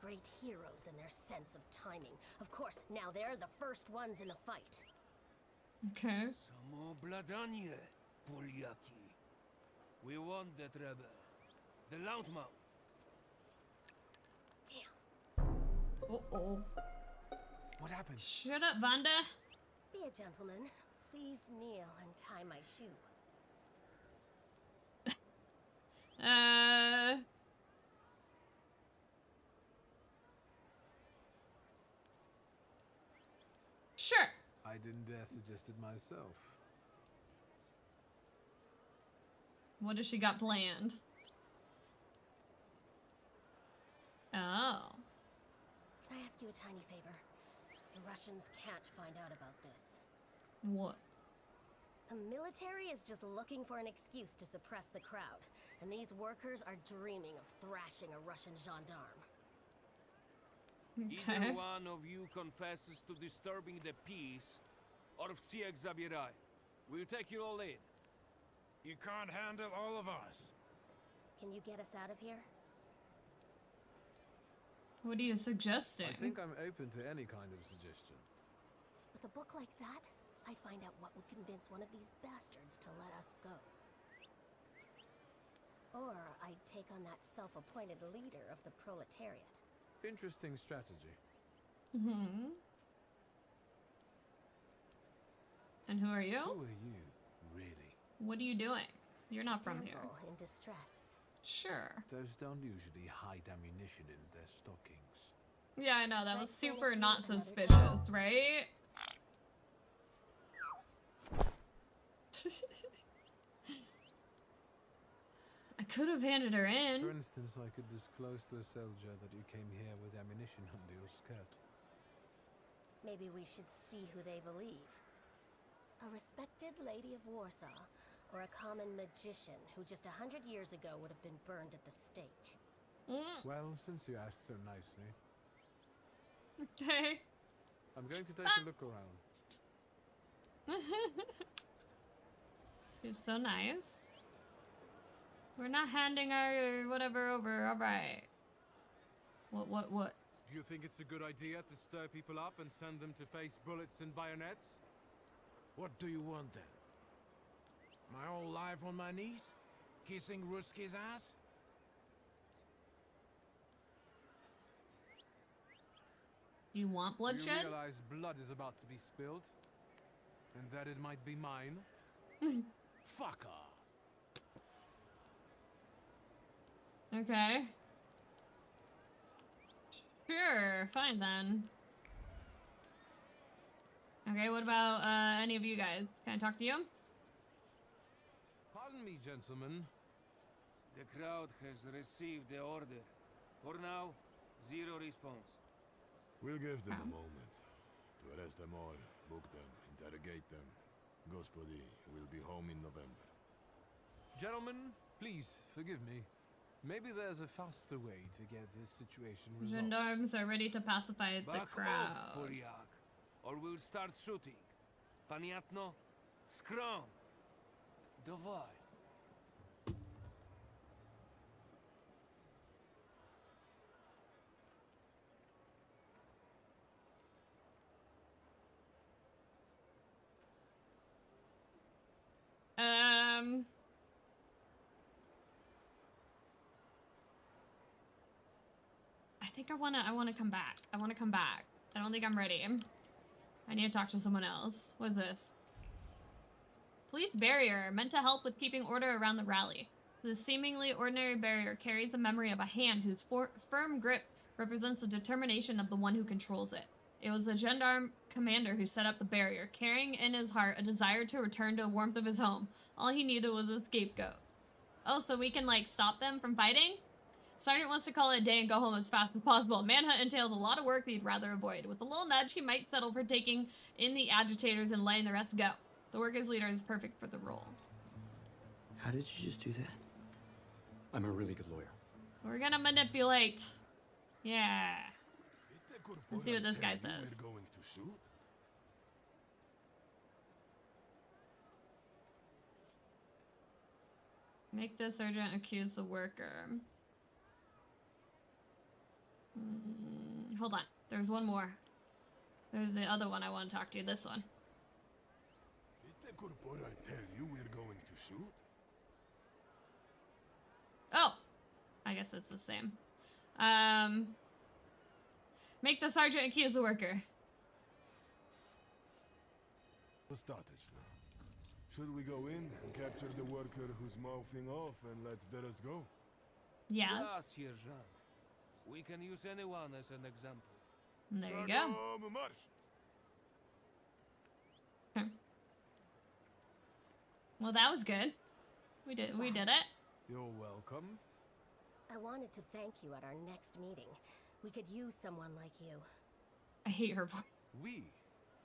O: Great heroes in their sense of timing. Of course, now they're the first ones in the fight.
A: Okay.
B: Samobladanie, Poliaki. We won that rebel. The Loudmouth.
A: Uh-oh.
K: What happened?
A: Shut up, Vanda.
O: Be a gentleman. Please kneel and tie my shoe.
A: Sure.
H: I didn't dare suggest it myself.
A: What has she got planned? Oh.
O: Can I ask you a tiny favor? The Russians can't find out about this.
A: What?
O: The military is just looking for an excuse to suppress the crowd, and these workers are dreaming of thrashing a Russian gendarme.
B: Either one of you confesses to disturbing the peace, or всех забирай. We'll take you all in.
T: You can't handle all of us.
O: Can you get us out of here?
A: What are you suggesting?
H: I think I'm open to any kind of suggestion.
O: With a book like that, I'd find out what would convince one of these bastards to let us go. Or I'd take on that self-appointed leader of the proletariat.
H: Interesting strategy.
A: Mm-hmm. And who are you?
H: Who are you, really?
A: What are you doing? You're not from
O: Damsel
A: here.
O: in distress.
A: Sure.
H: Those don't usually hide ammunition in their stockings.
A: Yeah, I know. That was super not suspicious, right? I could have handed her in.
H: For instance, I could disclose to a soldier that you came here with ammunition under your skirt.
O: Maybe we should see who they believe. A respected lady of Warsaw, or a common magician who just 100 years ago would have been burned at the stake.
H: Well, since you asked so nicely.
A: Okay.
H: I'm going to take a look around.
A: It's so nice. We're not handing our whatever over. All right. What?
Q: Do you think it's a good idea to stir people up and send them to face bullets and bayonets?
K: What do you want then? My whole life on my knees? Kissing Ruski's ass?
A: Do you want bloodshed?
H: You realize blood is about to be spilled? And that it might be mine? Fuck off.
A: Okay. Sure, fine then. Okay, what about any of you guys? Can I talk to you?
H: Pardon me, gentlemen.
B: The crowd has received the order. For now, zero response.
D: We'll give them a moment to arrest them all, book them, interrogate them. Gospodi will be home in November.
H: Gentlemen, please forgive me. Maybe there's a faster way to get this situation resolved.
A: Gendarmes are ready to pacify the
B: Back
A: crowd.
B: off, Polyak, or we'll start shooting. Paniatno, scrum. Dawaj.
A: I think I wanna come back. I wanna come back. I don't think I'm ready. I need to talk to someone else. What is this? Police barrier, meant to help with keeping order around the rally. The seemingly ordinary barrier carries the memory of a hand whose firm grip represents the determination of the one who controls it. It was the gendarme commander who set up the barrier, carrying in his heart a desire to return to the warmth of his home. All he needed was a scapegoat. Oh, so we can, like, stop them from fighting? Sergeant wants to call it a day and go home as fast as possible. Manhunt entails a lot of work that he'd rather avoid. With a little nudge, he might settle for taking in the agitators and letting the rest go. The workers' leader is perfect for the role.
F: How did you just do that? I'm a really good lawyer.
A: We're gonna manipulate. Yeah. Let's see what this guy says. Make the sergeant accuse the worker. Hold on. There's one more. There's the other one I want to talk to. This one. Oh! I guess it's the same. Make the sergeant accuse the worker.
D: Should we go in and capture the worker who's mouthing off and let the rest go?
A: Yes.
B: Yes, Sergeant. We can use anyone as an example.
A: There you go. Okay. Well, that was good. We did it.
Q: You're welcome.
O: I wanted to thank you at our next meeting. We could use someone like you.
A: I hate her voice.
Q: We?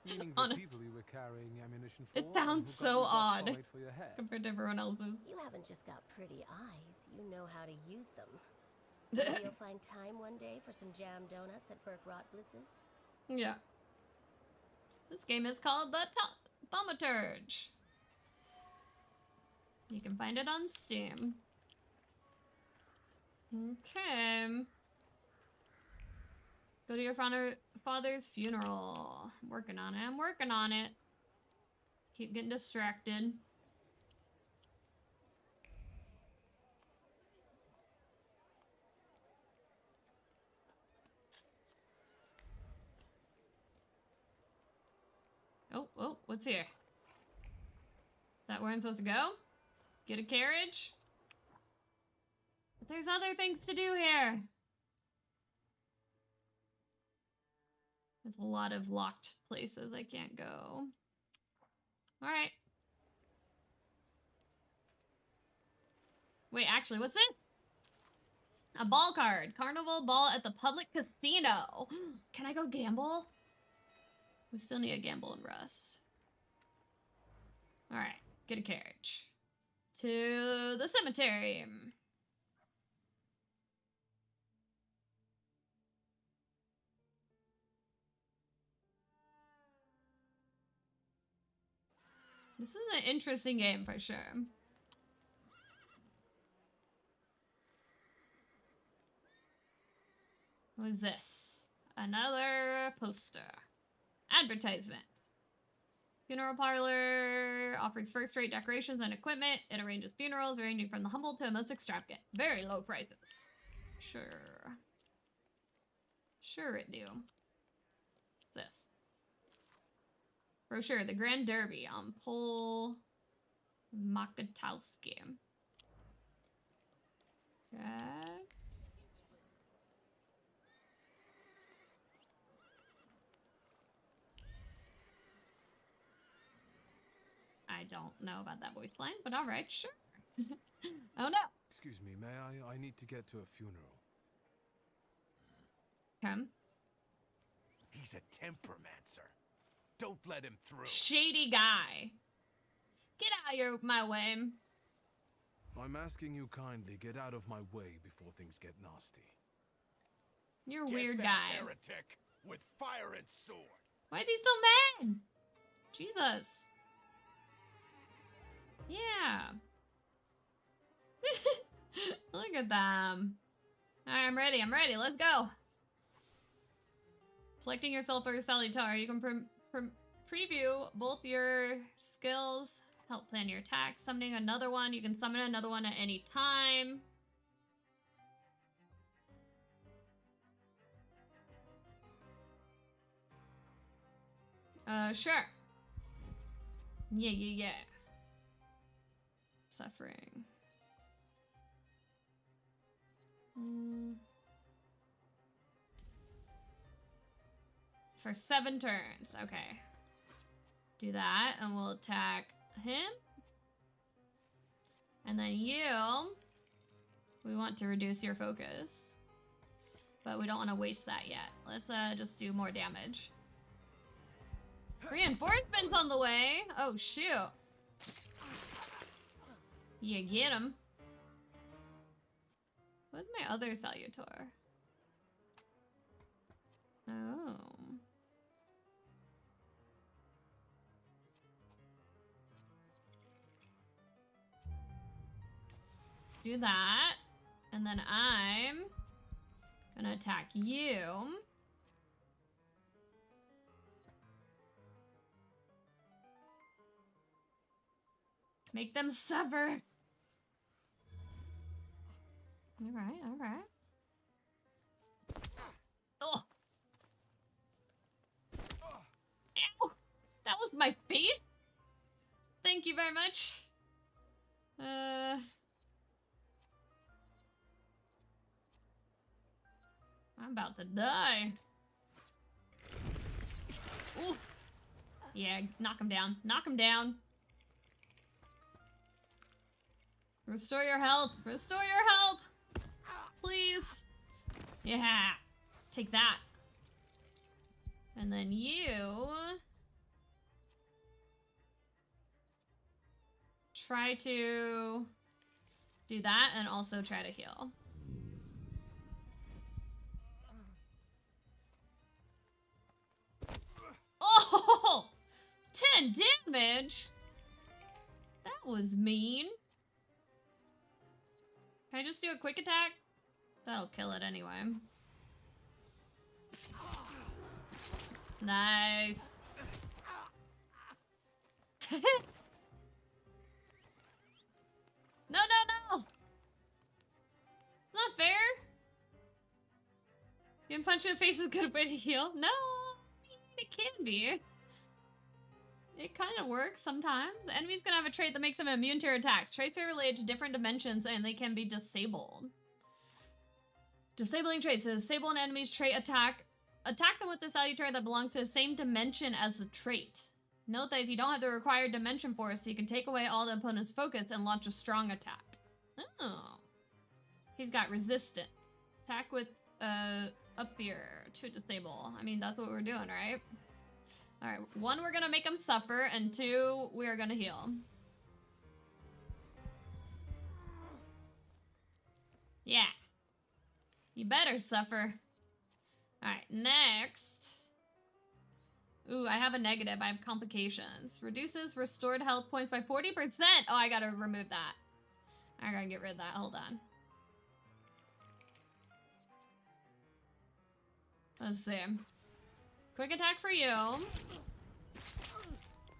Q: Meaning the people you were carrying ammunition for?
A: It sounds so odd compared to everyone else's.
O: You haven't just got pretty eyes. You know how to use them. Maybe you'll find time one day for some jam donuts at Burke Rotblitz's.
A: Yeah. This game is called the Thaumaturge. You can find it on Steam. Okay. Go to your father's funeral. I'm working on it. I'm working on it. Keep getting distracted. Oh, what's here? Is that where I'm supposed to go? Get a carriage? But there's other things to do here. There's a lot of locked places I can't go. Alright. Wait, actually, what's this? A ball card. Carnival ball at the public casino. Can I go gamble? We still need a gamble and rust. Alright, get a carriage. To the cemetery. This is an interesting game for sure. What is this? Another poster. Advertisements. Funeral parlor offers first-rate decorations and equipment. It arranges funerals ranging from the humble to the most extravagant. Very low prices. Sure. Sure it do. What's this? Brochure, the Grand Derby on Pol Makatowski. Okay. I don't know about that voice line, but alright, sure. Oh no.
H: Excuse me, may I need to get to a funeral.
A: Come.
K: He's a tempermancer. Don't let him through.
A: Shady guy. Get out of my way.
H: I'm asking you kindly, get out of my way before things get nasty.
A: You're a weird guy.
K: Heretic with fire and sword.
A: Why is he so mad? Jesus. Yeah. Look at them. Alright, I'm ready. Let's go. Selecting yourself for a Salutar, you can preview both your skills, help plan your attacks, summoning another one. You can summon another one at any time. Sure. Yeah. Suffering. For 7 turns. Okay. Do that, and we'll attack him. And then you... We want to reduce your focus. But we don't want to waste that yet. Let's just do more damage. Reinforcements on the way! Oh, shoot. You get him. What's my other Salutor? Oh. Do that. And then I'm gonna attack you. Make them suffer. Alright. Oh. Ow. That was my face? Thank you very much. I'm about to die. Ooh. Yeah, knock him down. Knock him down. Restore your health. Restore your health. Please. Yeah. Take that. And then you... try to do that and also try to heal. Oh! 10 damage? That was mean. Can I just do a quick attack? That'll kill it anyway. Nice. No! It's not fair. Getting punched in the face is a good way to heal. No, it can be. It kind of works sometimes. The enemy's gonna have a trait that makes them immune to your attacks. Traits are related to different dimensions and they can be disabled. Disabling traits. So disable an enemy's trait attack. Attack them with the Salutor that belongs to the same dimension as the trait. Note that if you don't have the required dimension for it, you can take away all the opponent's focus and launch a strong attack. Oh. He's got resistance. Attack with, up here to disable. I mean, that's what we're doing, right? Alright, 1, we're gonna make him suffer, and 2, we're gonna heal. Yeah. You better suffer. Alright, next. Ooh, I have a negative. I have complications. Reduces restored health points by 40%. Oh, I gotta remove that. I gotta get rid of that. Hold on. Let's see. Quick attack for you.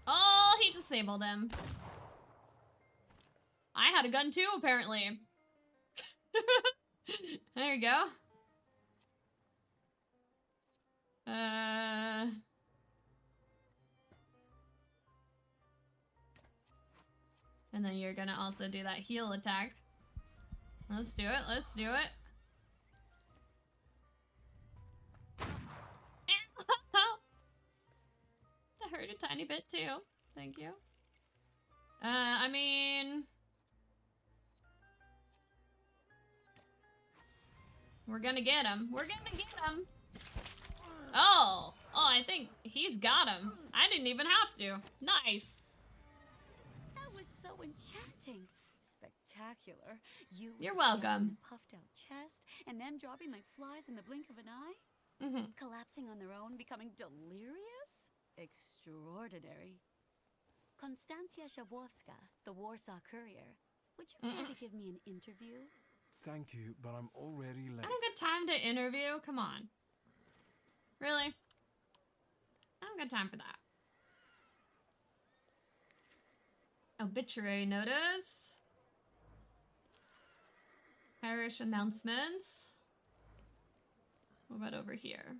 A: Oh, he disabled him. I had a gun too, apparently. There you go. And then you're gonna also do that heal attack. Let's do it. Let's do it. That hurt a tiny bit too. Thank you. I mean... We're gonna get him. We're gonna get him. Oh! Oh, I think he's got him. I didn't even have to. Nice.
G: That was so enchanting. Spectacular.
A: You're welcome.
G: Puffed out chest, and them dropping like flies in the blink of an eye. Collapsing on their own, becoming delirious? Extraordinary. Konstantia Shabowska, the Warsaw Courier. Would you care to give me an interview?
H: Thank you, but I'm already late.
A: I don't got time to interview. Come on. Really? I don't got time for that. Obituary notice. Parish announcements. What about over here?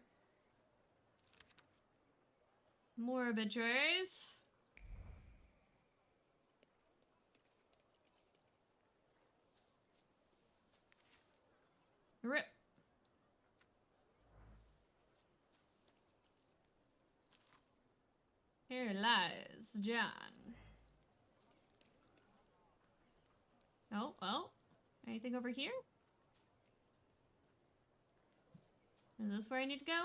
A: More obituaries. Rip. Here lies John. Oh, well. Anything over here? Is this where I need to go?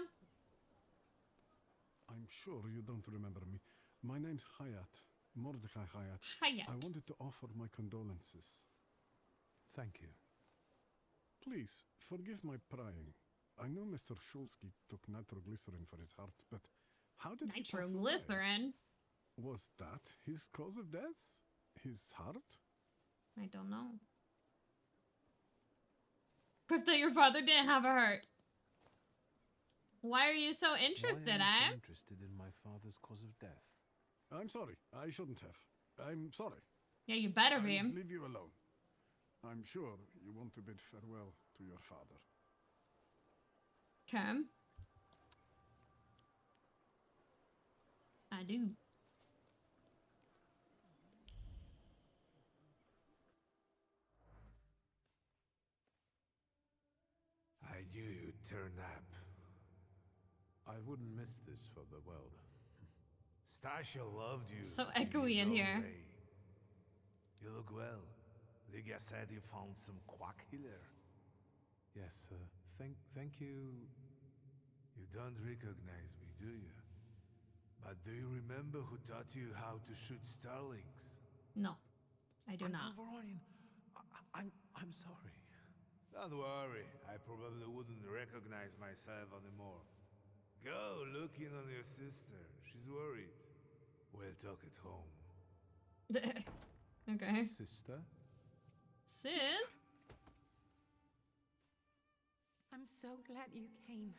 H: I'm sure you don't remember me. My name's Hayat. Mordecai Hayat.
A: Hayat.
H: I wanted to offer my condolences. Thank you. Please, forgive my prying. I know Mr. Shulsky took nitroglycerin for his heart, but how did he pass away?
A: Nitroglycerin?
H: Was that his cause of death? His heart?
A: I don't know. Proof that your father didn't have a heart. Why are you so interested,
H: Why are you so interested in my father's cause of death? I'm sorry. I shouldn't have. I'm sorry.
A: Yeah, you better be.
H: I'll leave you alone. I'm sure you want to bid farewell to your father.
A: Okay. I do.
D: I knew you'd turn up.
H: I wouldn't miss this for the world.
D: Stasha loved you.
A: So echoey in here.
D: You look well. Ligia said you found some quack healer.
H: Yes, thank you.
D: You don't recognize me, do you? But do you remember who taught you how to shoot starlings?
A: No, I do not.
D: Uncle Voronian, I'm sorry. Don't worry, I probably wouldn't recognize myself anymore. Go look in on your sister. She's worried. We'll talk at home.
A: Okay.
H: Sister?
A: Sis?
N: I'm so glad you came.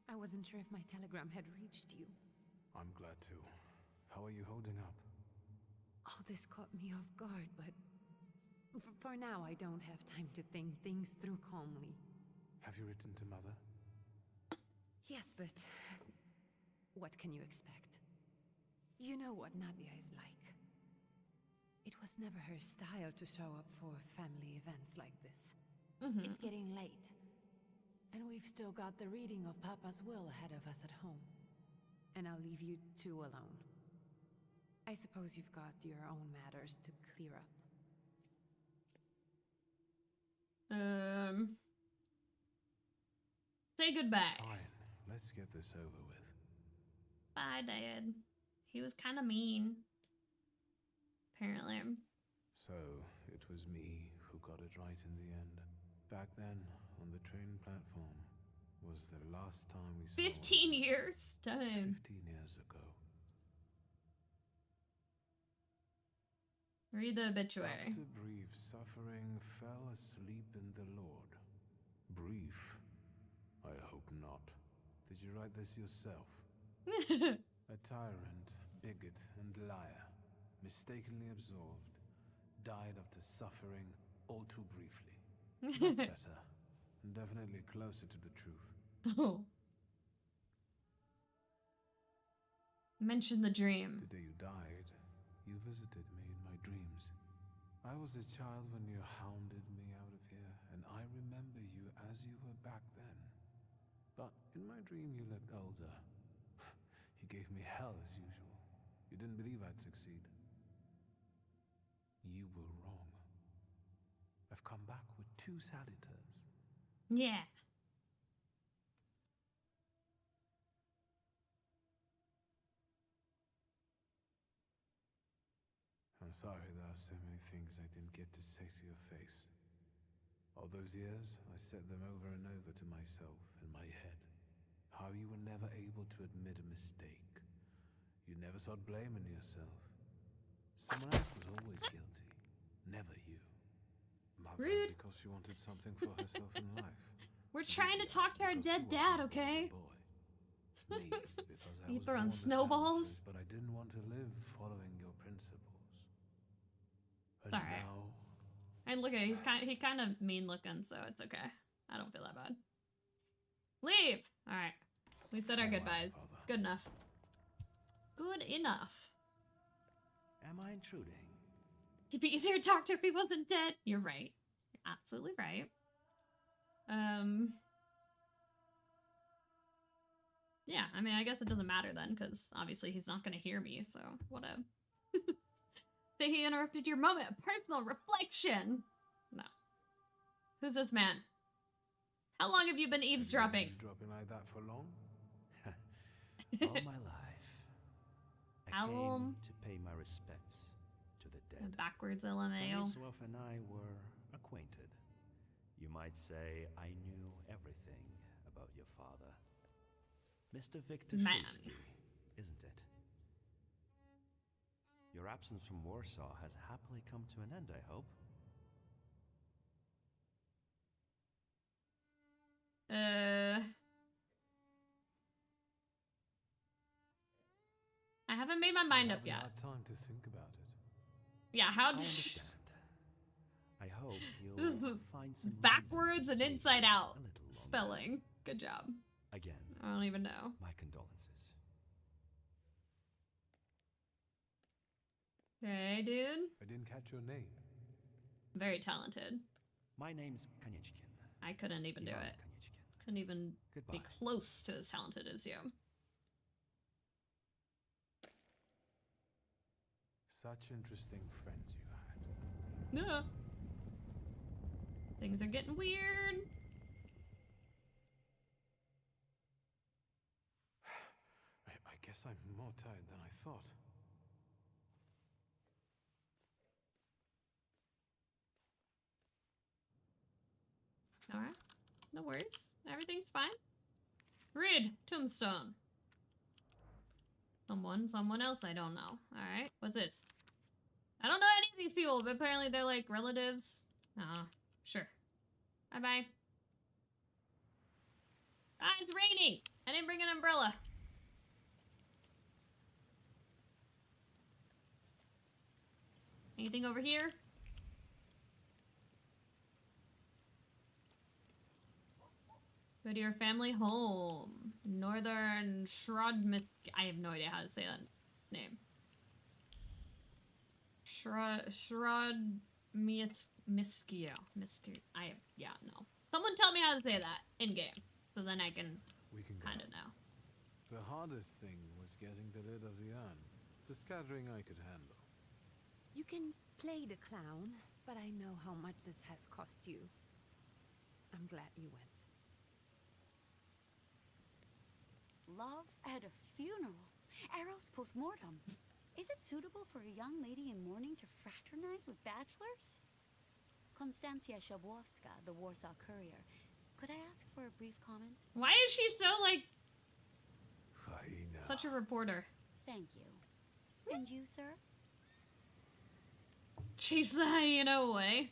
N: I wasn't sure if my telegram had reached you.
H: I'm glad too. How are you holding up?
N: All this caught me off guard, but for now I don't have time to think things through calmly.
H: Have you written to Mother?
N: Yes, but what can you expect? You know what Nadia is like. It was never her style to show up for family events like this. It's getting late, and we've still got the reading of Papa's will ahead of us at home. And I'll leave you two alone. I suppose you've got your own matters to clear up.
A: Say goodbye.
H: Fine, let's get this over with.
A: Bye, Dad. He was kind of mean. Apparently.
H: So, it was me who got it right in the end. Back then, on the train platform, was the last time we saw
A: 15 years? Time.
H: 15 years ago.
A: Read the obituary.
H: After brief suffering, fell asleep in the Lord. Brief? I hope not. Did you write this yourself? A tyrant, bigot, and liar, mistakenly absolved, died after suffering all too briefly. That's better. And definitely closer to the truth.
A: Oh. Mention the dream.
H: The day you died, you visited me in my dreams. I was a child when you hounded me out of here, and I remember you as you were back then. But in my dream you looked older. You gave me hell as usual. You didn't believe I'd succeed. You were wrong. I've come back with 2 salutors.
A: Yeah.
H: I'm sorry there are so many things I didn't get to say to your face. All those years, I said them over and over to myself in my head. How you were never able to admit a mistake. You never sought blame in yourself. Someone else was always guilty, never you. Mother,
A: Rude.
H: because she wanted something for herself in life.
A: We're trying to talk to our dead dad, okay?
H: Me, because I
A: You
H: was
A: throwing
H: born with
A: snowballs?
H: sandwiches, but I didn't want to live following your principles.
A: It's
H: And
A: alright.
H: now,
A: And look at him, he's kind of mean looking, so it's okay. I don't feel that bad. Leave! Alright. We said our goodbyes. Good enough. Good enough.
J: Am I intruding?
A: It'd be easier to talk to if he wasn't dead. You're right. You're absolutely right. Yeah, I mean, I guess it doesn't matter then, because obviously he's not going to hear me, so whatever. Say he interrupted your moment of personal reflection. No. Who's this man? How long have you been eavesdropping?
H: Eavesdropping like that for long?
J: All my life. I came to pay my respects to the dead.
A: Backwards LMAO.
J: Stanisław and I were acquainted. You might say I knew everything about your father. Mr. Victor Szulski, isn't it? Your absence from Warsaw has happily come to an end, I hope.
A: I haven't made my mind up yet.
H: I haven't had time to think about it.
A: Yeah, how did
J: I hope you'll find some
A: backwards and inside out spelling. Good job.
J: Again.
A: I don't even know.
J: My condolences.
A: Okay, dude.
H: I didn't catch your name.
A: Very talented.
J: My name's Kaniechkin.
A: I couldn't even do it. Couldn't even be close to as talented as you.
H: Such interesting friends you had.
A: Yeah. Things are getting weird.
H: I guess I'm more tired than I thought.
A: Alright. No worries. Everything's fine. Read. Tombstone. Someone else I don't know. Alright. What's this? I don't know any of these people, but apparently they're like relatives. Sure. Bye-bye. Ah, it's raining! I didn't bring an umbrella. Anything over here? Go to your family home. Northern Shrodmisk. I have no idea how to say that name. Shrodmiskio. Yeah, no. Someone tell me how to say that in game, so then I can kind of know.
H: The hardest thing was getting rid of the urn. The scattering I could handle.
N: You can play the clown, but I know how much this has cost you. I'm glad you went.
G: Love at a funeral. Eros postmortem. Is it suitable for a young lady in mourning to fraternize with bachelors? Konstancja Schabowska, the Warsaw Courier. Could I ask for a brief comment?
A: Why is she so, like, such a reporter?
G: Thank you. And you, sir?
A: She's the hyena away.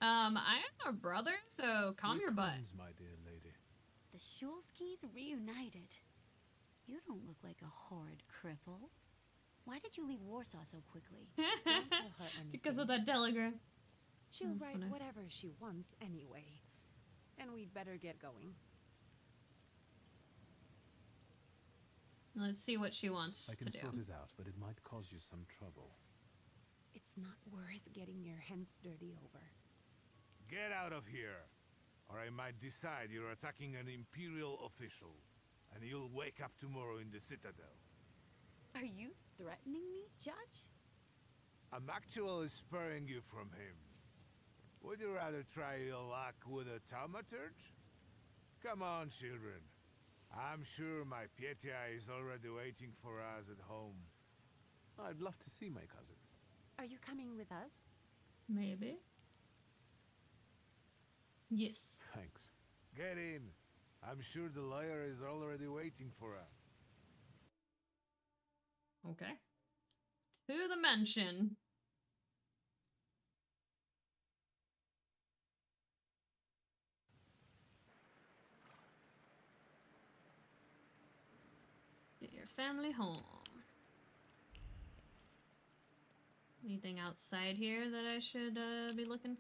A: I am a brother, so calm your butt.
H: My dear lady.
G: The Szulskis reunited. You don't look like a horrid cripple. Why did you leave Warsaw so quickly?
N: Don't tell her anything.
A: Because of that telegram.
N: She'll
A: That's
N: write
A: funny.
N: whatever she wants anyway. And we'd better get going.
A: Let's see what she wants
H: I
A: to
H: can
A: do.
H: sort it out, but it might cause you some trouble.
N: It's not worth getting your hands dirty over.
D: Get out of here, or I might decide you're attacking an Imperial official, and you'll wake up tomorrow in the Citadel.
G: Are you threatening me, Judge?
D: I'm actually sparing you from him. Would you rather try your luck with a thaumaturge? Come on, children. I'm sure my Pietia is already waiting for us at home.
H: I'd love to see my cousin.
N: Are you coming with us?
A: Maybe. Yes.
H: Thanks.
D: Get in. I'm sure the lawyer is already waiting for us.
A: Okay. To the mansion. Get your family home. Anything outside here that I should be looking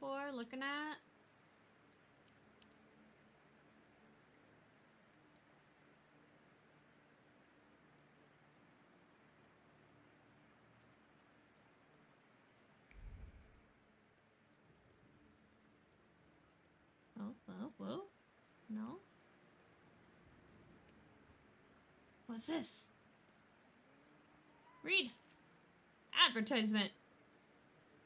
A: at? What's this? Read. Advertisement.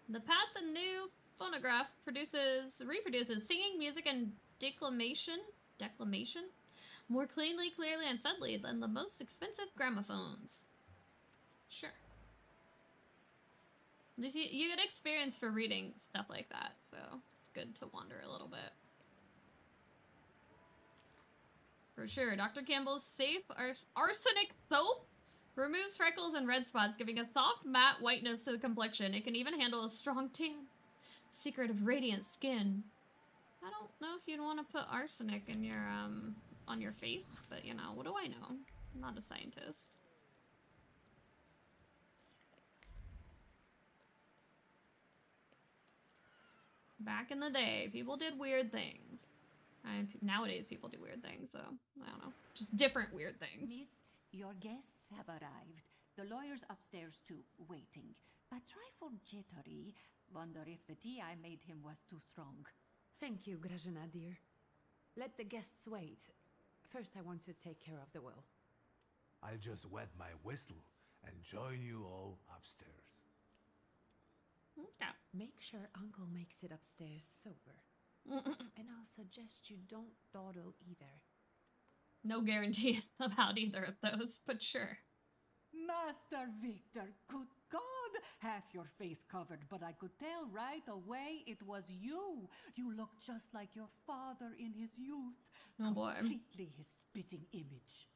A: The Path, the new phonograph, reproduces singing, music, and declamation more cleanly, clearly, and subtly than the most expensive gramophones. Sure. You get experience for reading stuff like that, so it's good to wander a little bit. For sure, Dr. Campbell's safe arsenic soap removes freckles and red spots, giving a soft, matte whiteness to the complexion. It can even handle a strong tan. Secret of radiant skin. I don't know if you'd want to put arsenic in your, on your face, but you know, what do I know? I'm not a scientist. Back in the day, people did weird things. Nowadays, people do weird things, so I don't know. Just different weird things.
I: Miss, your guests have arrived. The lawyer's upstairs too, waiting. A trifle jittery. Wonder if the tea I made him was too strong.
N: Thank you, Grajana dear. Let the guests wait. First, I want to take care of the will.
D: I'll just wet my whistle and join you all upstairs.
A: Okay.
N: Make sure Uncle makes it upstairs sober. And I'll suggest you don't dawdle either.
A: No guarantees about either of those, but sure.
I: Master Victor, good God! Half your face covered, but I could tell right away it was you. You look just like your father in his youth.
A: Oh boy.
I: Completely his spitting image.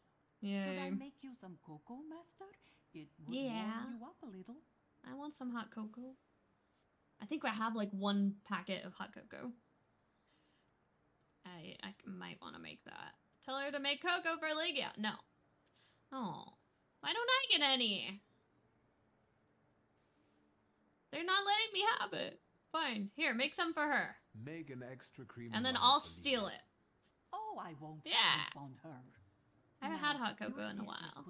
A: Yeah.
I: Should I make you some cocoa, Master? It would warm you up a little.
A: I want some hot cocoa. I think I have like one packet of hot cocoa. I might want to make that. Tell her to make cocoa for Legia. No. Oh. Why don't I get any? They're not letting me have it. Fine. Here, make some for her.
H: Make an extra cream.
A: And then I'll steal it.
I: Oh, I won't
A: Yeah.
I: on her.
A: I haven't had hot cocoa in a while.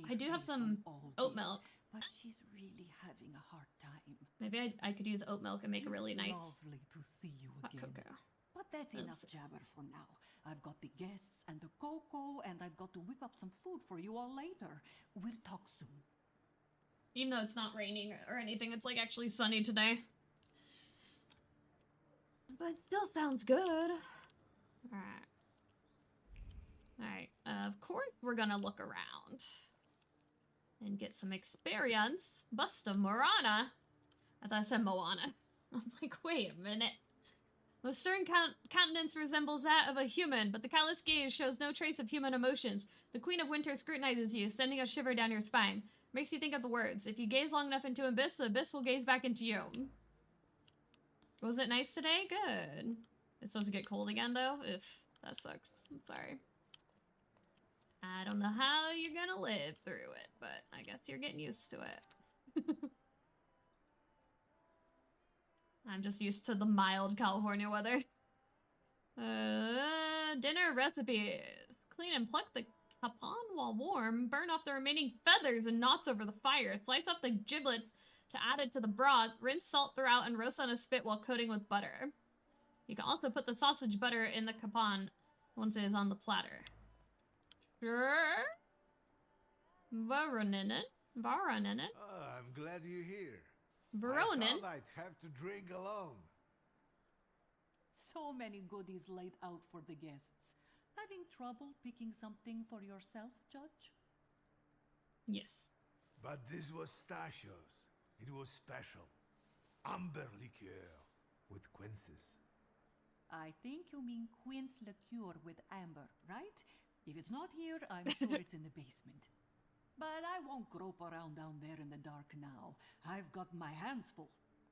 A: I do have some oat milk.
I: But she's really having a hard time.
A: Maybe I could use oat milk and make a really nice
I: lovely to see you
A: hot
I: again.
A: cocoa.
I: But that's enough jabber for now. I've got the guests and the cocoa, and I've got to whip up some food for you all later. We'll talk soon.
A: Even though it's not raining or anything, it's like actually sunny today. But it still sounds good. Alright. Alright, of course we're gonna look around. And get some experience. Bust of Morana. I thought I said Moana. I was like, wait a minute. The stern countenance resembles that of a human, but the callous gaze shows no trace of human emotions. The Queen of Winter scrutinizes you, sending a shiver down your spine. Makes you think of the words. If you gaze long enough into abyss, the abyss will gaze back into you. Was it nice today? Good. It's supposed to get cold again, though? That sucks. I'm sorry. I don't know how you're gonna live through it, but I guess you're getting used to it. I'm just used to the mild California weather. Dinner recipes. Clean and pluck the capon while warm. Burn off the remaining feathers and knots over the fire. Slice up the giblets to add it to the broth. Rinse salt throughout and roast on a spit while coating with butter. You can also put the sausage butter in the capon once it is on the platter. Sure. Varoninen.
D: Oh, I'm glad you're here.
A: Veronin.
D: I thought I'd have to drink alone.
I: So many goodies laid out for the guests. Having trouble picking something for yourself, Judge?
A: Yes.
D: But this was Stashio's. It was special. Amber liqueur with quinces.
I: I think you mean quince liqueur with amber, right? If it's not here, I'm sure it's in the basement. But I won't grope around down there in the dark now. I've got my hands full.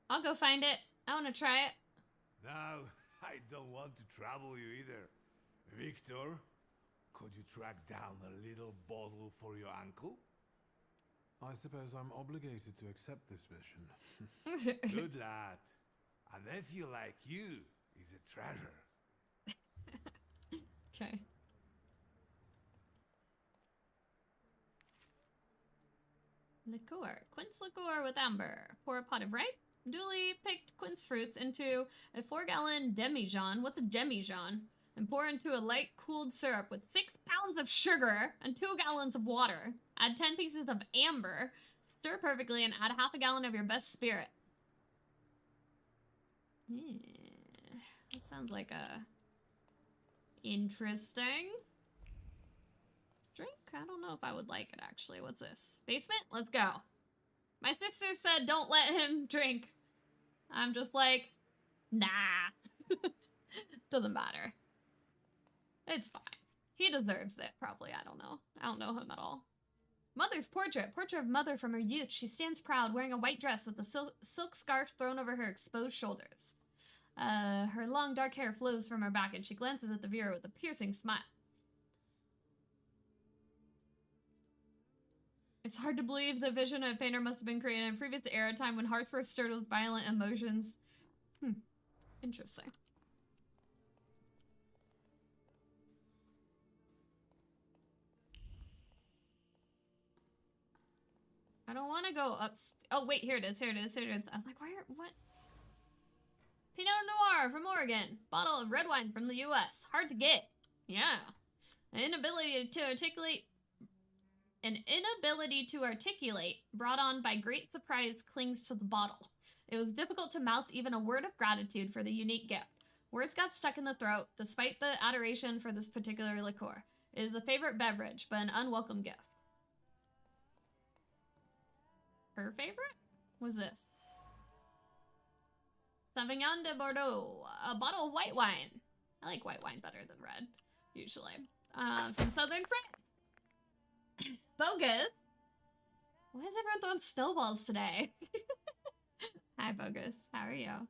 A: I'll go find it. I want to try it.
D: No, I don't want to trouble you either. Victor, could you track down a little bottle for your uncle?
H: I suppose I'm obligated to accept this mission.
D: Good lad. A nephew like you is a treasure.
A: Okay. Liqueur. Quince liqueur with amber. Pour a pot of ripe, duly picked quince fruits into a 4-gallon demijohn. What's a demijohn? and pour into a light cooled syrup with 6 pounds of sugar and 2 gallons of water. Add 10 pieces of amber. Stir perfectly and add half a gallon of your best spirit. Yeah, that sounds like a interesting drink. I don't know if I would like it, actually. What's this? Basement? Let's go. My sister said don't let him drink. I'm just like, nah. Doesn't matter. It's fine. He deserves it, probably. I don't know. I don't know him at all. Mother's portrait. Portrait of Mother from her youth. She stands proud, wearing a white dress with a silk scarf thrown over her exposed shoulders. Her long dark hair flows from her back, and she glances at the viewer with a piercing smile. It's hard to believe the vision of a painter must have been created in a previous era, time when hearts were stirred with violent emotions. Interesting. I don't want to go up. Oh, wait, here it is. Here it is. Here it is. I was like, what? Pinot Noir from Oregon. Bottle of red wine from the U.S. Hard to get. Yeah. An inability to articulate, brought on by great surprise, clings to the bottle. It was difficult to mouth even a word of gratitude for the unique gift. Words got stuck in the throat, despite the adoration for this particular liqueur. It is a favorite beverage, but an unwelcome gift. Her favorite? What's this? Sauvignon de Bordeaux. A bottle of white wine. I like white wine better than red, usually. From southern France. Bogus. Why is everyone throwing snowballs today? Hi, Bogus. How are you?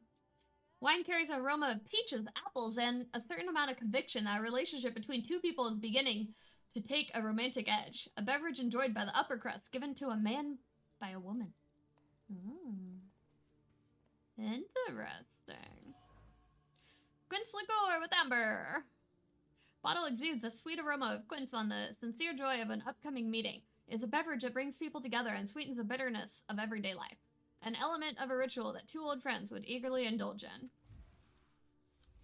A: Wine carries an aroma of peaches, apples, and a certain amount of conviction that a relationship between two people is beginning to take a romantic edge. A beverage enjoyed by the upper crust, given to a man by a woman. Interesting. Quince liqueur with amber. Bottle exudes a sweet aroma of quince on the sincere joy of an upcoming meeting. It is a beverage that brings people together and sweetens the bitterness of everyday life. An element of a ritual that two old friends would eagerly indulge in.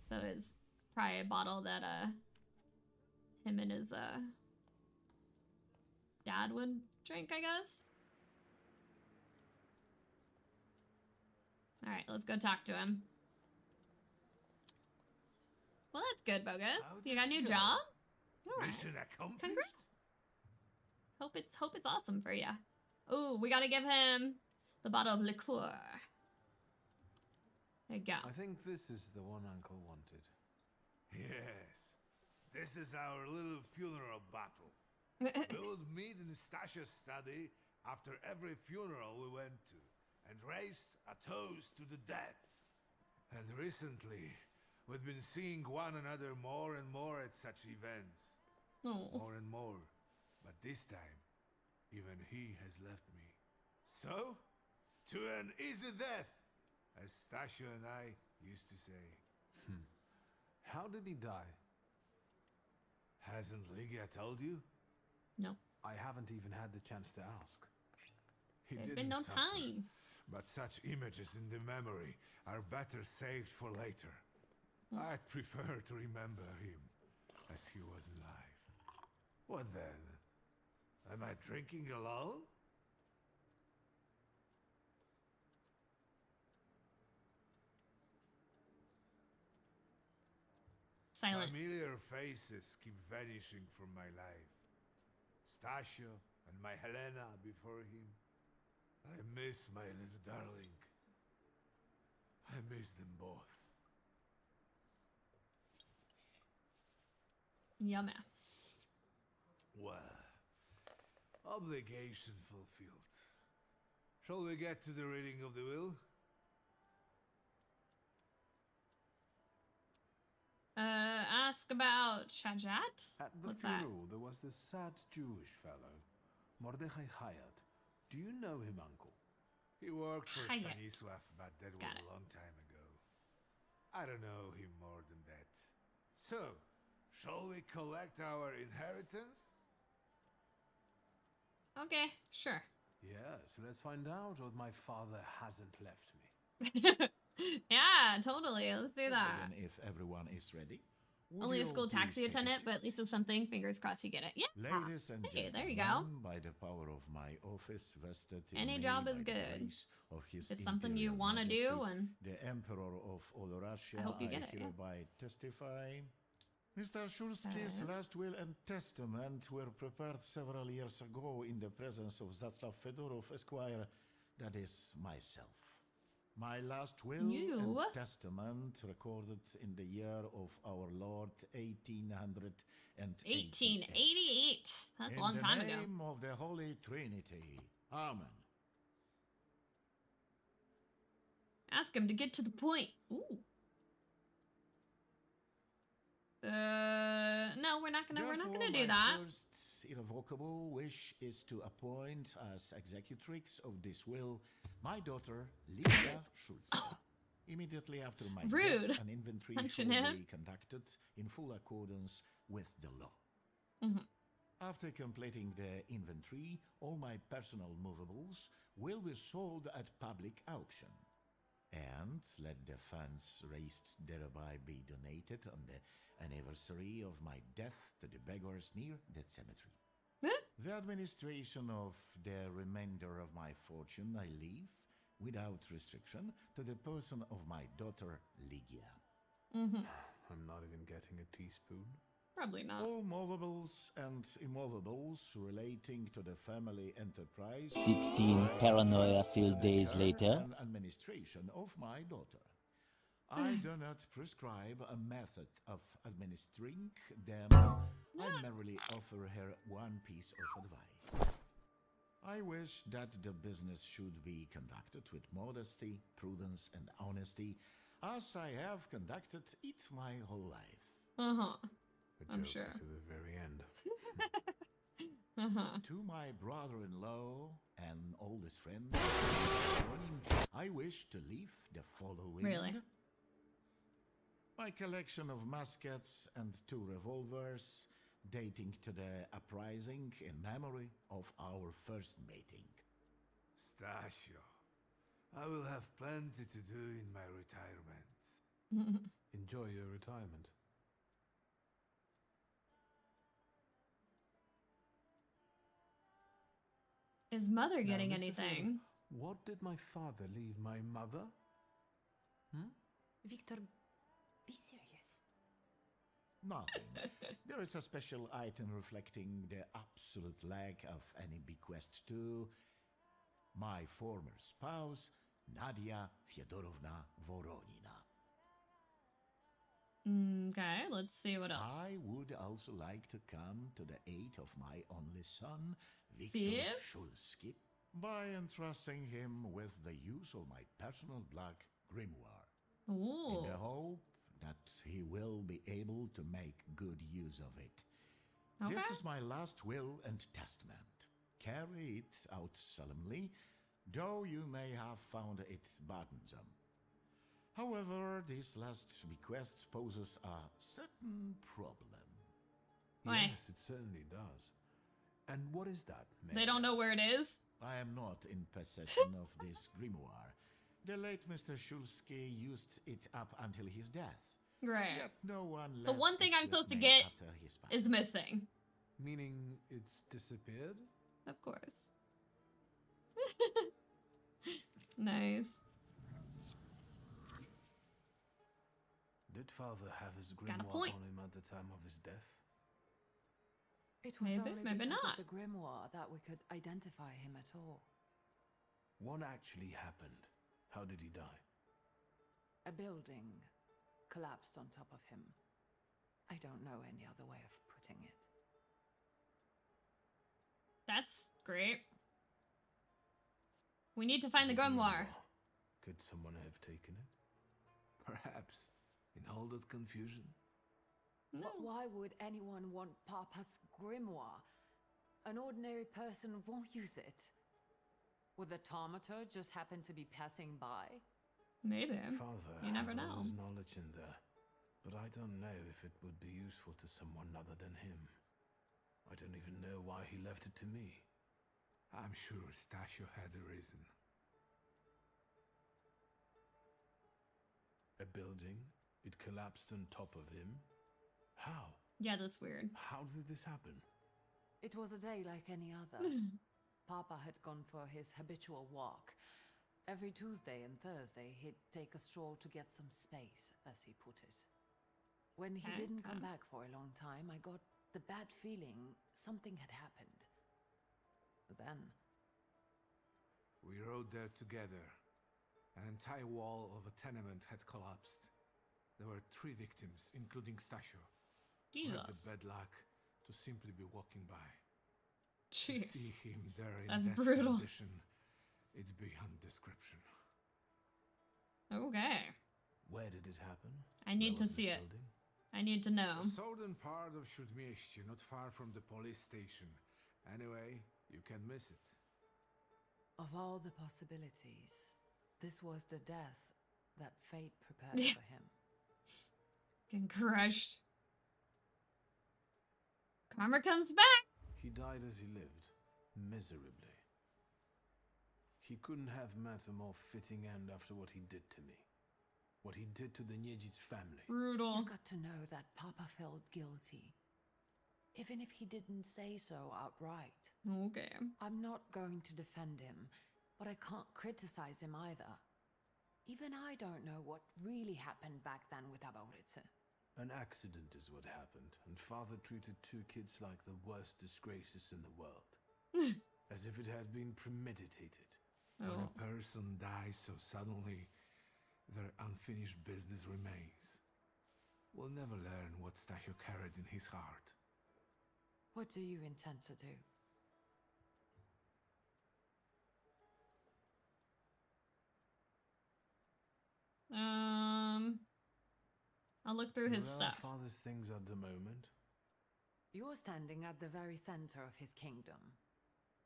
A: So it's probably a bottle that him and his dad would drink, I guess. All right, let's go talk to him. Well, that's good, Bogus. You got a new job? All right.
D: Mission accomplished.
A: Congrats. Hope it's awesome for you. Ooh, we gotta give him the bottle of liqueur. There you go.
H: I think this is the one Uncle wanted.
D: Yes. This is our little funeral bottle. We would meet in Stasha's study after every funeral we went to and raise a toast to the dead. And recently, we've been seeing one another more and more at such events. More and more. But this time, even he has left me. So, to an easy death, as Stasha and I used to say.
H: How did he die?
D: Hasn't Lygia told you?
A: No.
H: I haven't even had the chance to ask.
A: There's been no time.
D: But such images in the memory are better saved for later. I'd prefer to remember him as he was alive. What then? Am I drinking alone?
A: Silent.
D: Familiar faces keep vanishing from my life. Stasha and my Helena before him. I miss my little darling. I miss them both.
A: Yummy.
D: Well, obligation fulfilled. Shall we get to the reading of the will?
A: Ask about Shajat?
H: At the
A: What's that?
H: funeral, there was this sad Jewish fellow, Mordechai Hayat. Do you know him, Uncle?
D: He worked for
A: Hayat.
D: Stanisław, but that was a long time ago. I don't know him more than that. So, shall we collect our inheritance?
A: Okay, sure.
H: Yes, let's find out what my father hasn't left me.
A: Yeah, totally. Let's do that.
C: Then if everyone is ready,
A: Only a school taxi attendant, but at least it's something. Fingers crossed you get it. Yeah.
C: Ladies and
A: hey,
C: gentlemen,
A: there you go.
C: by the power of my office vested in
A: Any
C: me
A: job
C: by
A: is
C: the
A: good.
C: grace of His
A: If it's something you
C: Imperial
A: want to do,
C: Majesty,
A: and
C: the Emperor of all Russia,
A: I hope you get it, yeah.
C: hereby testify. Mr. Shulsky's last will and testament were prepared several years ago in the presence of Zaslav Fedorov, Esquire, that is myself. My last will and testament recorded in the year of our Lord
A: 1888. That's a long time ago.
C: In the name of the Holy Trinity. Amen.
A: Ask him to get to the point. Ooh. No, we're not gonna do that.
C: First irrevocable wish is to appoint as executrix of this will my daughter Lydia Shulska. Immediately after my death, an inventory shall be conducted in full accordance with the law. After completing the inventory, all my personal movables will be sold at public auction. And let the funds raised thereby be donated on the anniversary of my death to the beggars near that cemetery. The administration of the remainder of my fortune I leave, without restriction, to the person of my daughter Lygia.
H: I'm not even getting a teaspoon.
A: Probably not.
C: All movables and immovables relating to the family enterprise.
E: 16 paranoia-filled days later.
C: And administration of my daughter. I do not prescribe a method of administering them. I merely offer her one piece of advice. I wish that the business should be conducted with modesty, prudence, and honesty, as I have conducted it my whole life.
A: I'm sure.
H: To the very end.
C: To my brother-in-law and oldest friend, I wish to leave the following.
A: Really?
C: My collection of muskets and 2 revolvers dating to the uprising in memory of our first meeting.
D: Stasio, I will have plenty to do in my retirement.
H: Enjoy your retirement.
A: Is mother getting
H: Now, Mr.
A: anything?
H: Fedorov, what did my father leave my mother?
N: Victor, be serious.
C: Nothing. There is a special item reflecting the absolute lack of any bequest to my former spouse, Nadia Fyodorovna Voronina.
A: Okay, let's see what else.
C: I would also like to come to the aid of my only son, Viktor Shulsky, by entrusting him with the use of my personal black grimoire.
A: Ooh.
C: In the hope that he will be able to make good use of it.
A: Okay.
C: This is my last will and testament. Carry it out solemnly, though you may have found it burdensome. However, this last bequest poses a certain problem.
A: Why?
H: Yes, it certainly does. And what is that,
A: They don't know where it is?
C: I am not in possession of this grimoire. The late Mr. Shulsky used it up until his death.
A: Right.
C: Yet no one
A: The
C: left
A: one thing
C: it
A: I'm
C: with
A: supposed to
C: me
A: get
C: after his passing.
A: is missing.
H: Meaning it's disappeared?
A: Of course. Nice.
H: Did father have his
A: Got a
H: grimoire
A: point.
H: on him at the time of his death?
N: It was
A: Maybe,
N: only
A: maybe
N: because
A: not.
N: of the grimoire that we could identify him at all.
H: What actually happened? How did he die?
N: A building collapsed on top of him. I don't know any other way of putting it.
A: That's great. We need to find the grimoire.
H: Could someone have taken it?
D: Perhaps. In all that confusion?
N: But why would anyone want Papa's grimoire? An ordinary person won't use it. Would the Taumaturg just happen to be passing by?
A: Maybe.
H: Father
A: You never
H: had
A: know.
H: all his knowledge in there, but I don't know if it would be useful to someone other than him. I don't even know why he left it to me.
D: I'm sure Stasio had a reason.
H: A building? It collapsed on top of him? How?
A: Yeah, that's weird.
H: How did this happen?
I: It was a day like any other. Papa had gone for his habitual walk. Every Tuesday and Thursday, he'd take a stroll to get some space, as he put it. When he didn't come back for a long time, I got the bad feeling something had happened. Then...
D: We rode there together. An entire wall of a tenement had collapsed. There were 3 victims, including Stasio.
A: Jesus.
D: We had the bad luck to simply be walking by.
A: Jeez.
D: To see him there in
A: That's
D: that
A: brutal.
D: condition, it's beyond description.
A: Okay.
H: Where did it happen?
A: I need to
H: Where was
A: see
H: this
A: it.
H: building?
A: I need to know.
D: The southern part of Śródmieście, not far from the police station. Anyway, you can miss it.
I: Of all the possibilities, this was the death that fate prepared for him.
A: Getting crushed. Karma comes back.
H: He died as he lived, miserably. He couldn't have met a more fitting end after what he did to me. What he did to the Niedzic family.
A: Brutal.
I: You've got to know that Papa felt guilty. Even if he didn't say so outright.
A: Okay.
I: I'm not going to defend him, but I can't criticize him either. Even I don't know what really happened back then with Abauritze.
H: An accident is what happened, and father treated 2 kids like the worst disgraces in the world. As if it had been premeditated.
D: When a person dies so suddenly, their unfinished business remains. We'll never learn what Stasio carried in his heart.
I: What do you intend to do?
A: I'll look through his
H: Where
A: stuff.
H: are father's things at the moment?
I: You're standing at the very center of his kingdom.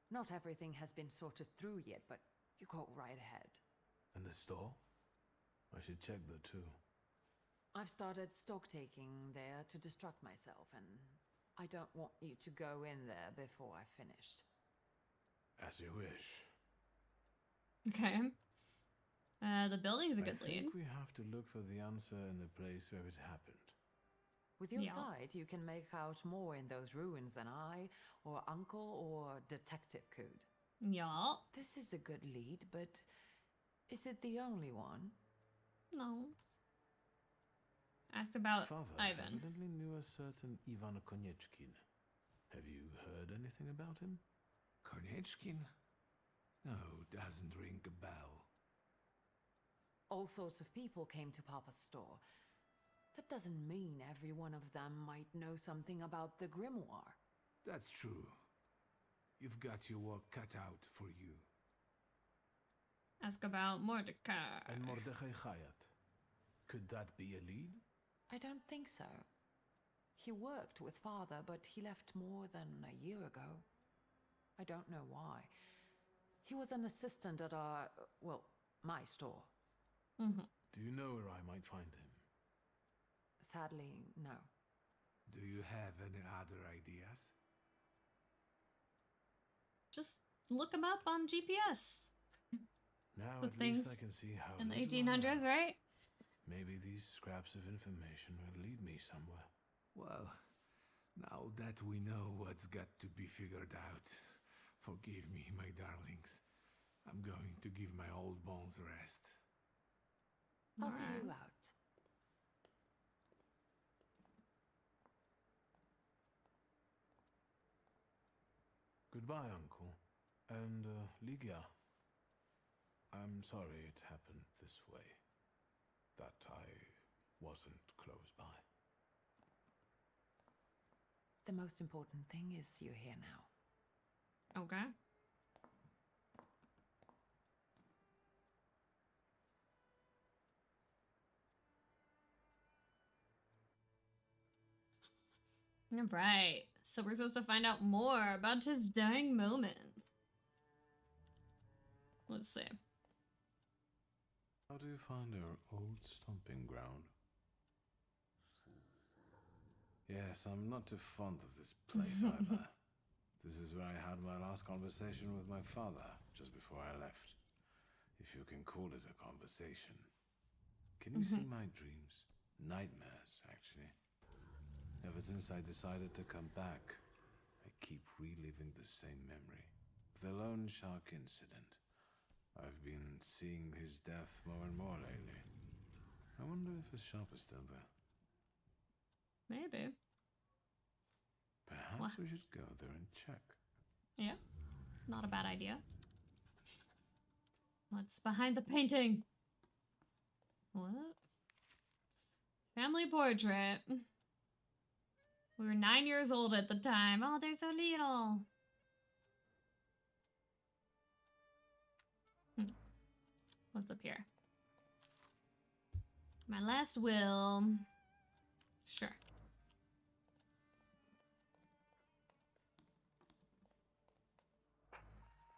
I: Not everything has been sorted through yet, but you go right ahead.
H: And the store? I should check that too.
I: I've started stock taking there to distract myself, and I don't want you to go in there before I've finished.
H: As you wish.
A: Okay. The building's a good
H: I
A: lead.
H: think we have to look for the answer in the place where it happened.
I: With your
A: Yeah.
I: sight, you can make out more in those ruins than I, or Uncle, or Detective could.
A: Yeah.
I: This is a good lead, but is it the only one?
A: No. Asked about
H: Father
A: Ivan.
H: evidently knew a certain Ivan Konieczkin. Have you heard anything about him?
D: Konieczkin? No, doesn't ring a bell.
I: All sorts of people came to Papa's store. That doesn't mean every one of them might know something about the grimoire.
D: That's true. You've got your work cut out for you.
A: Ask about Mordecai.
H: And Mordechai Chayat. Could that be a lead?
I: I don't think so. He worked with Father, but he left more than a year ago. I don't know why. He was an assistant at our, well, my store.
H: Do you know where I might find him?
I: Sadly, no.
D: Do you have any other ideas?
A: Just look him up on GPS.
H: Now
A: The
H: at least
A: things
H: I can see how
A: in the
H: little I
A: 1800s,
H: know.
A: right?
H: Maybe these scraps of information will lead me somewhere.
D: Well, now that we know what's got to be figured out, forgive me, my darlings. I'm going to give my old bones a rest.
I: I'll see you out.
H: Goodbye, Uncle. And, Ligia. I'm sorry it happened this way. That I wasn't close by.
I: The most important thing is you're here now.
A: Okay. All right. So we're supposed to find out more about his dying moments. Let's see.
H: How do you find our old stomping ground? Yes, I'm not too fond of this place either. This is where I had my last conversation with my father, just before I left. If you can call it a conversation. Can you see my dreams? Nightmares, actually. Ever since I decided to come back, I keep reliving the same memory. The loan shark incident. I've been seeing his death more and more lately. I wonder if his shop is still there.
A: Maybe.
H: Perhaps we should go there and check.
A: Yeah, not a bad idea. What's behind the painting? What? Family portrait. We were 9 years old at the time. Oh, they're so little. What's up here? My last will. Sure.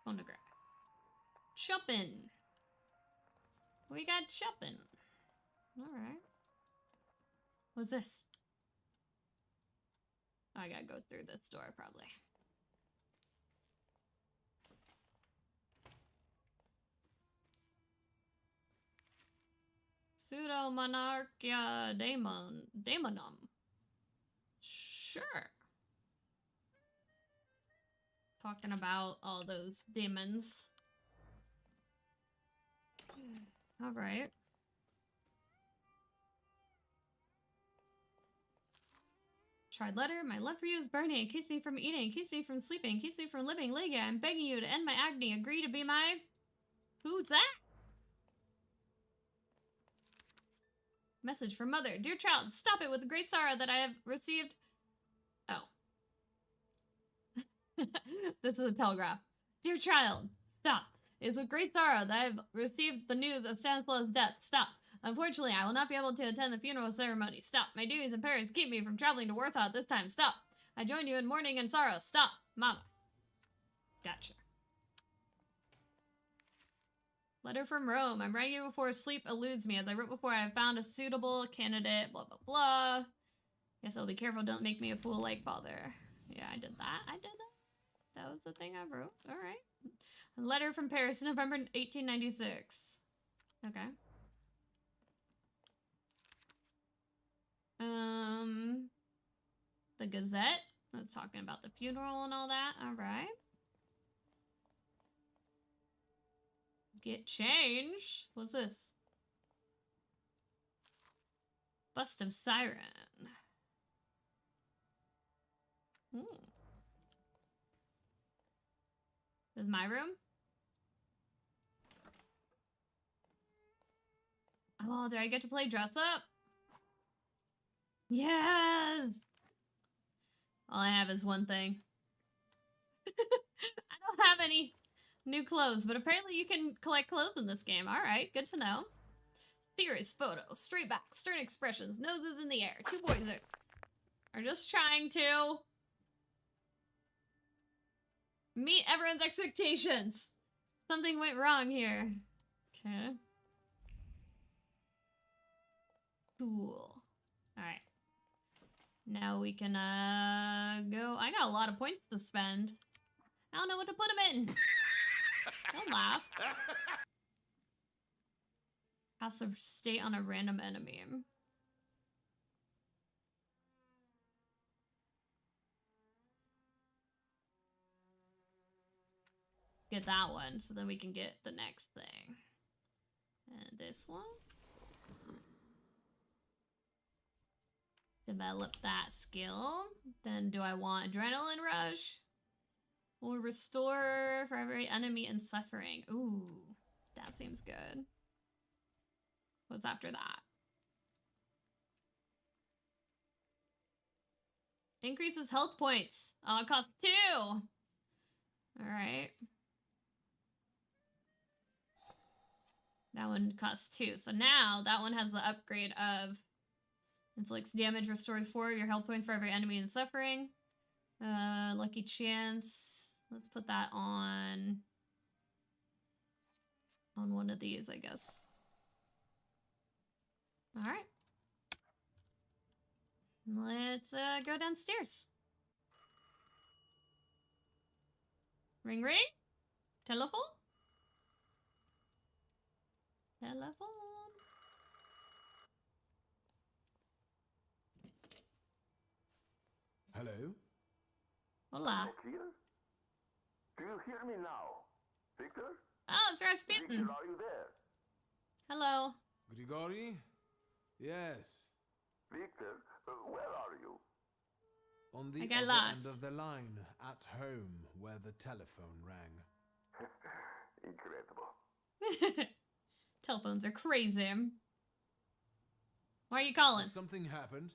A: Phonograph. Shopping. We got shopping. Alright. What's this? I gotta go through this door, probably. Pseudo-monarchia daemonum. Sure. Talking about all those demons. Alright. Tried letter. My love for you is burning. It keeps me from eating. It keeps me from sleeping. It keeps me from living. Lygia, I'm begging you to end my agony. Agree to be my... Who's that? Message from mother. Dear child, stop it with the great sorrow that I have received. Oh. This is a telegraph. Dear child, stop. It is with great sorrow that I have received the news of Stanislaus' death. Stop. Unfortunately, I will not be able to attend the funeral ceremony. Stop. My duties in Paris keep me from traveling to Warsaw at this time. Stop. I join you in mourning and sorrow. Stop. Mama. Gotcha. Letter from Rome. I'm writing you before sleep eludes me. As I wrote before, I have found a suitable candidate. Blah, blah, blah. Guess I'll be careful. Don't make me a fool like father. Yeah, I did that. I did that. That was the thing I wrote. All right. A letter from Paris, November 1896. Okay. The Gazette. That's talking about the funeral and all that. All right. Get changed. What's this? Bust of Siren. Ooh. This is my room? Oh, do I get to play dress up? Yes! All I have is one thing. I don't have any new clothes, but apparently you can collect clothes in this game. Alright, good to know. Serious photo. Straight back. Stern expressions. Noses in the air. Two boys are just trying to meet everyone's expectations. Something went wrong here. Okay. Cool. Alright. Now we can, go. I got a lot of points to spend. I don't know what to put them in. Don't laugh. Cast a state on a random enemy. Get that one, so then we can get the next thing. And this one. Develop that skill. Then do I want Adrenaline Rush? Or Restore for every enemy in suffering. Ooh, that seems good. What's after that? Increases health points. Oh, it costs 2. Alright. That one costs 2. So now that one has the upgrade of inflicts damage, restores 4 of your health points for every enemy in suffering. Lucky chance. Let's put that on one of these, I guess. All right. Let's go downstairs. Ring ring. Telephone. Telephone.
H: Hello?
A: Hola.
L: Here? Do you hear me now? Victor?
A: Oh, it's Rasputin.
L: Victor, are you there?
A: Hello.
H: Grigori? Yes.
L: Victor, where are you?
H: On the
A: I got
H: other
A: lost.
H: end of the line, at home, where the telephone rang.
L: Incredible.
A: Telephones are crazy. Why are you calling?
H: Something happened?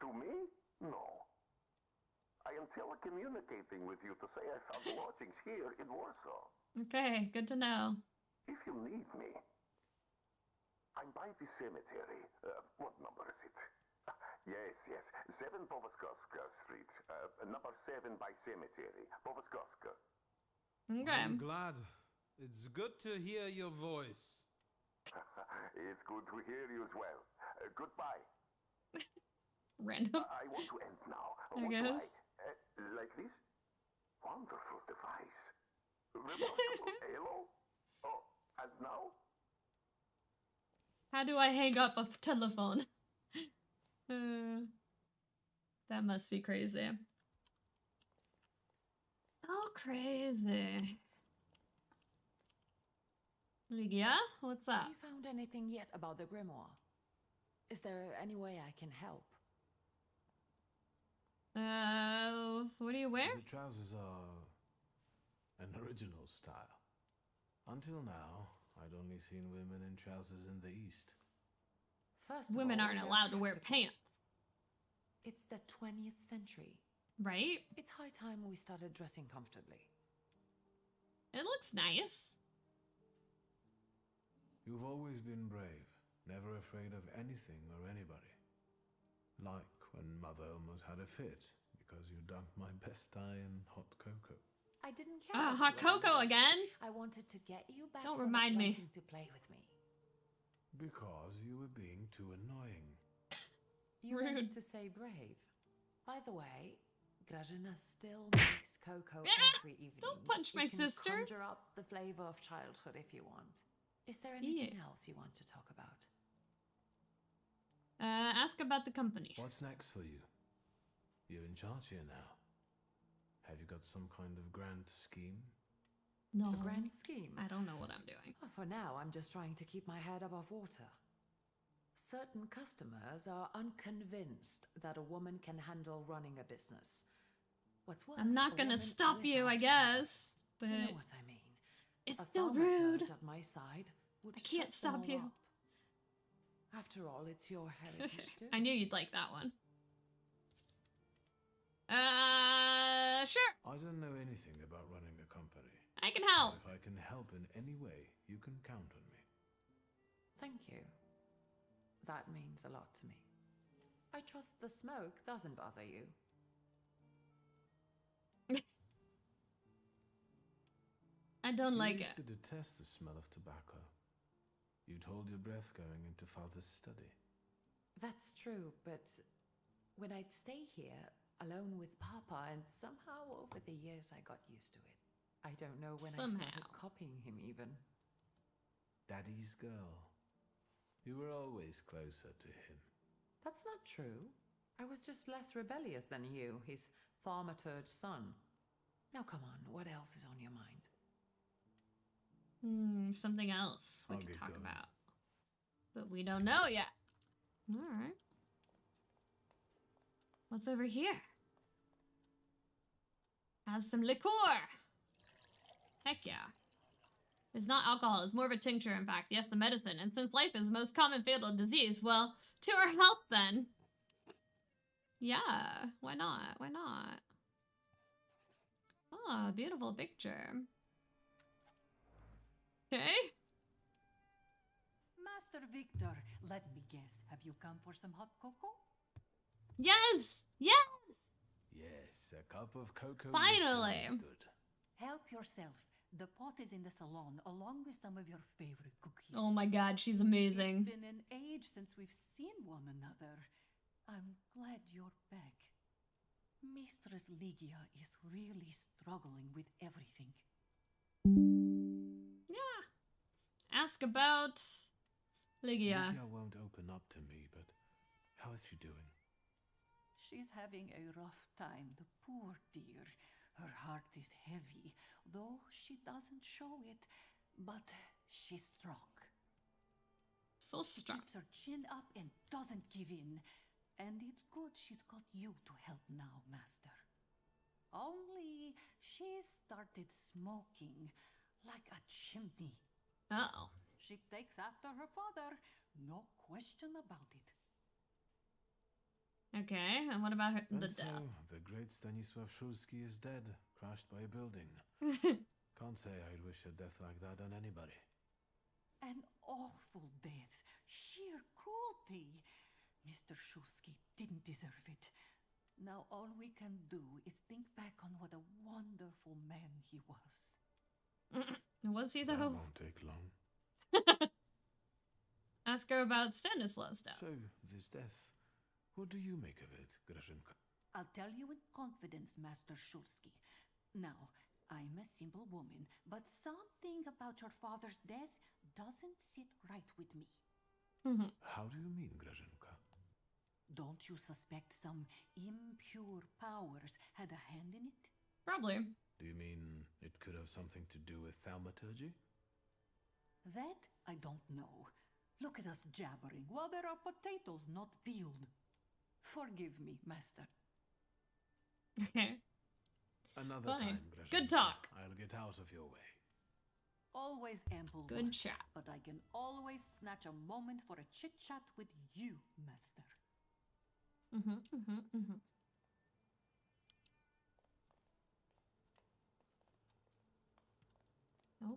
L: To me? No. I am telecommunicating with you to say I found lodgings here in Warsaw.
A: Okay, good to know.
L: If you need me, I'm by the cemetery. What number is it? Yes, 7 Powaskowska Street. Number 7 by cemetery. Powaskowska.
A: Okay.
H: I'm glad. It's good to hear your voice.
L: It's good to hear you as well. Goodbye.
A: Random.
L: I want to end now.
A: I
L: What do
A: guess.
L: like this? Wonderful device. Remarkable. Hello? Oh, and now?
A: How do I hang up a telephone? That must be crazy. Oh, crazy. Lygia, what's up?
P: Have you found anything yet about the grimoire? Is there any way I can help?
A: What do you wear?
H: The trousers are an original style. Until now, I'd only seen women in trousers in the East.
P: First of
A: Women
P: all,
A: aren't
P: they're
A: allowed to wear
P: practical.
A: pants,
P: It's the 20th century.
A: right?
P: It's high time we started dressing comfortably.
A: It looks nice.
H: You've always been brave, never afraid of anything or anybody. Like when Mother almost had a fit because you dunked my best tie in hot cocoa.
P: I didn't care.
A: Ah,
P: what
A: hot
P: you were
A: cocoa
P: doing.
A: again?
P: I wanted to get you back.
A: Don't
P: for
A: remind
P: not
A: me.
P: wanting to play with me.
H: Because you were being too annoying.
P: You
A: Rude.
P: meant to say brave. By the way, Grażyna still makes cocoa every evening.
A: Don't punch my
P: you can
A: sister.
P: Conjure up the flavor of childhood if you want. Is there anything else you want to talk about?
A: Ask about the company.
H: What's next for you? You're in charge here now. Have you got some kind of grand scheme?
A: No.
P: A grand scheme?
A: I don't know what I'm doing.
P: Well, for now, I'm just trying to keep my head above water. Certain customers are unconvinced that a woman can handle running a business. What's worse,
A: I'm not
P: a
A: gonna
P: woman
A: stop you, I
P: without
A: guess. But
P: You know what I mean.
A: it's
P: A
A: still
P: thaumaturge
A: rude.
P: at my side would
A: I can't
P: shut them
A: stop
P: all
A: you.
P: up. After all, it's your heritage too.
A: I knew you'd like that one. Sure.
H: I don't know anything about running a company.
A: I can help.
H: But if I can help in any way, you can count on me.
P: Thank you. That means a lot to me. I trust the smoke doesn't bother you.
A: I don't like
H: You
A: it.
H: used to detest the smell of tobacco. You'd hold your breath going into Father's study.
P: That's true, but when I'd stay here alone with Papa, and somehow over the years I got used to it. I don't know when I started
A: Somehow.
P: copying him even.
H: Daddy's girl. You were always closer to him.
P: That's not true. I was just less rebellious than you, his thaumaturge son. Now come on, what else is on your mind?
A: Something else we
H: I'll
A: can
H: get
A: talk
H: going.
A: about. But we don't know yet. Alright. What's over here? Have some liqueur! Heck yeah. It's not alcohol, it's more of a tincture, in fact. Yes, the medicine. And since life is the most common fatal disease, well, to our health then. Yeah, why not? Why not? Oh, beautiful picture. Okay.
I: Master Victor, let me guess. Have you come for some hot cocoa?
A: Yes! Yes!
H: Yes, a cup of cocoa. would
A: Finally!
H: do me good.
I: Help yourself. The pot is in the salon, along with some of your favorite cookies.
A: Oh my god, she's amazing.
I: It's been an age since we've seen one another. I'm glad you're back. Mistress Lygia is really struggling with everything.
A: Yeah. Ask about Lygia.
H: Lygia won't open up to me, but how is she doing?
I: She's having a rough time, the poor dear. Her heart is heavy, though she doesn't show it. But she's strong.
A: So strong.
I: She keeps her chin up and doesn't give in. And it's good she's got you to help now, Master. Only she started smoking like a chimney.
A: Uh-oh.
I: She takes after her father. No question about it.
A: Okay, and what about her, the
H: And so,
A: death?
H: the great Stanisław Szulski is dead, crushed by a building. Can't say I'd wish a death like that on anybody.
I: An awful death. Sheer cruelty. Mr. Szulski didn't deserve it. Now all we can do is think back on what a wonderful man he was.
A: Was he,
H: That
A: though?
H: won't take long.
A: Ask her about Stanisław's death.
H: So, this death, what do you make of it, Grażynka?
I: I'll tell you in confidence, Master Szulski. Now, I'm a simple woman, but something about your father's death doesn't sit right with me.
H: How do you mean, Grażynka?
I: Don't you suspect some impure powers had a hand in it?
A: Probably.
H: Do you mean it could have something to do with thaumaturgy?
I: That I don't know. Look at us jabbering while there are potatoes not peeled. Forgive me, Master.
A: Okay.
H: Another
A: Fine.
H: time, Grażynka.
A: Good talk.
H: I'll get out of your way.
I: Always ample
A: Good
I: work,
A: chat.
I: but I can always snatch a moment for a chit-chat with you, Master.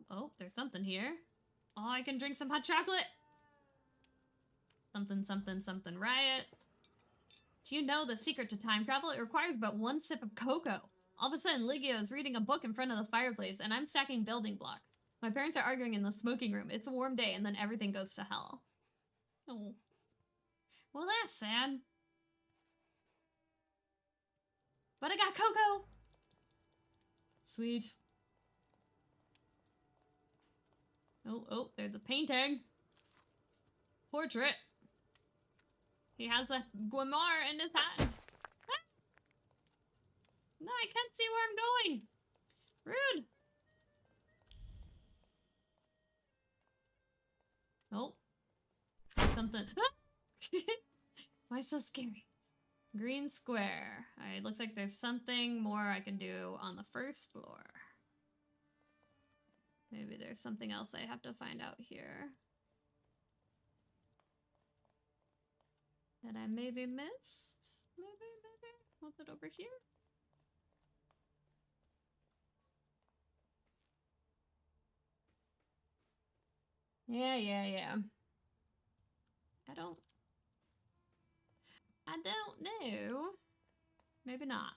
A: Oh, there's something here. Oh, I can drink some hot chocolate. Something riots. Do you know the secret to time travel? It requires but one sip of cocoa. All of a sudden, Ligia is reading a book in front of the fireplace, and I'm stacking building blocks. My parents are arguing in the smoking room. It's a warm day, and then everything goes to hell. Oh. Well, that's sad. But I got cocoa! Sweet. Oh, there's a painting. Portrait. He has a grimoire in his hand. Ah! No, I can't see where I'm going. Rude. Oh. Something. Ah! Why so scary? Green square. Alright, looks like there's something more I can do on the first floor. Maybe there's something else I have to find out here. That I maybe missed? Maybe. What's it over here? Yeah. I don't know. Maybe not.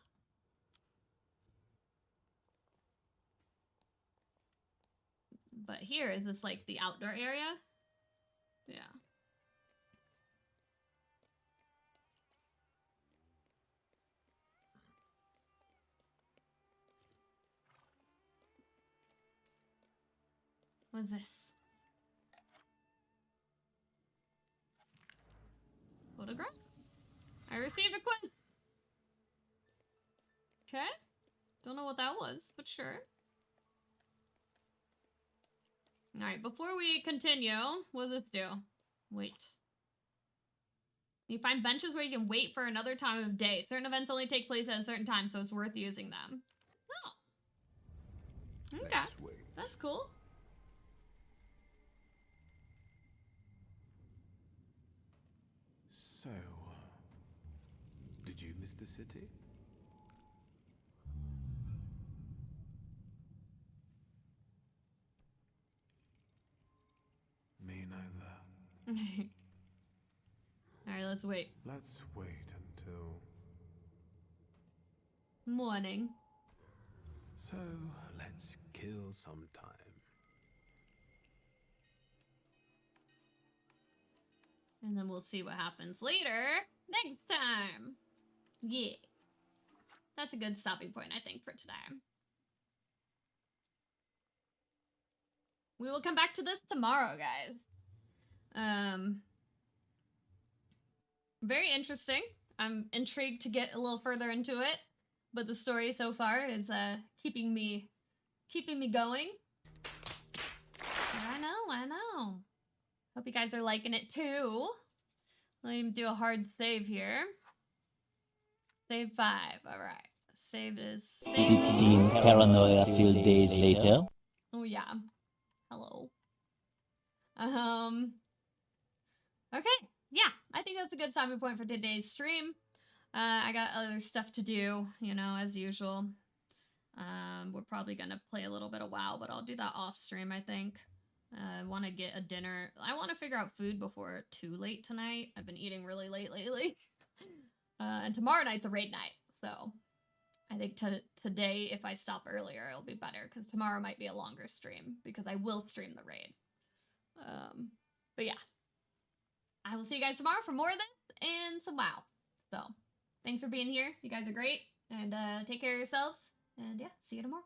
A: But here, is this like the outdoor area? Yeah. What's this? Photograph? I received a quest. Okay. Don't know what that was, but sure. Alright, before we continue, what does this do? Wait. You find benches where you can wait for another time of day. Certain events only take place at a certain time, so it's worth using them. Oh. Okay. That's cool.
H: So, did you miss the city? Me neither.
A: Alright, let's wait.
H: Let's wait until...
A: morning.
H: So, let's kill some time.
A: And then we'll see what happens later next time. Yeah. That's a good stopping point, I think, for today. We will come back to this tomorrow, guys. Very interesting. I'm intrigued to get a little further into it, but the story so far is keeping me going. I know. Hope you guys are liking it too. Let me do a hard save here. Save 5. All right. Save is
E: 16 paranoia-filled days later.
A: Oh yeah. Hello. Okay. Yeah, I think that's a good stopping point for today's stream. I got other stuff to do, you know, as usual. We're probably gonna play a little bit of WoW, but I'll do that off stream, I think. I want to get a dinner. I want to figure out food before too late tonight. I've been eating really late lately. And tomorrow night's a raid night, so I think today, if I stop earlier, it'll be better, because tomorrow might be a longer stream, because I will stream the raid. But yeah. I will see you guys tomorrow for more of this and some WoW. So, thanks for being here. You guys are great. And take care of yourselves. And yeah, see you tomorrow.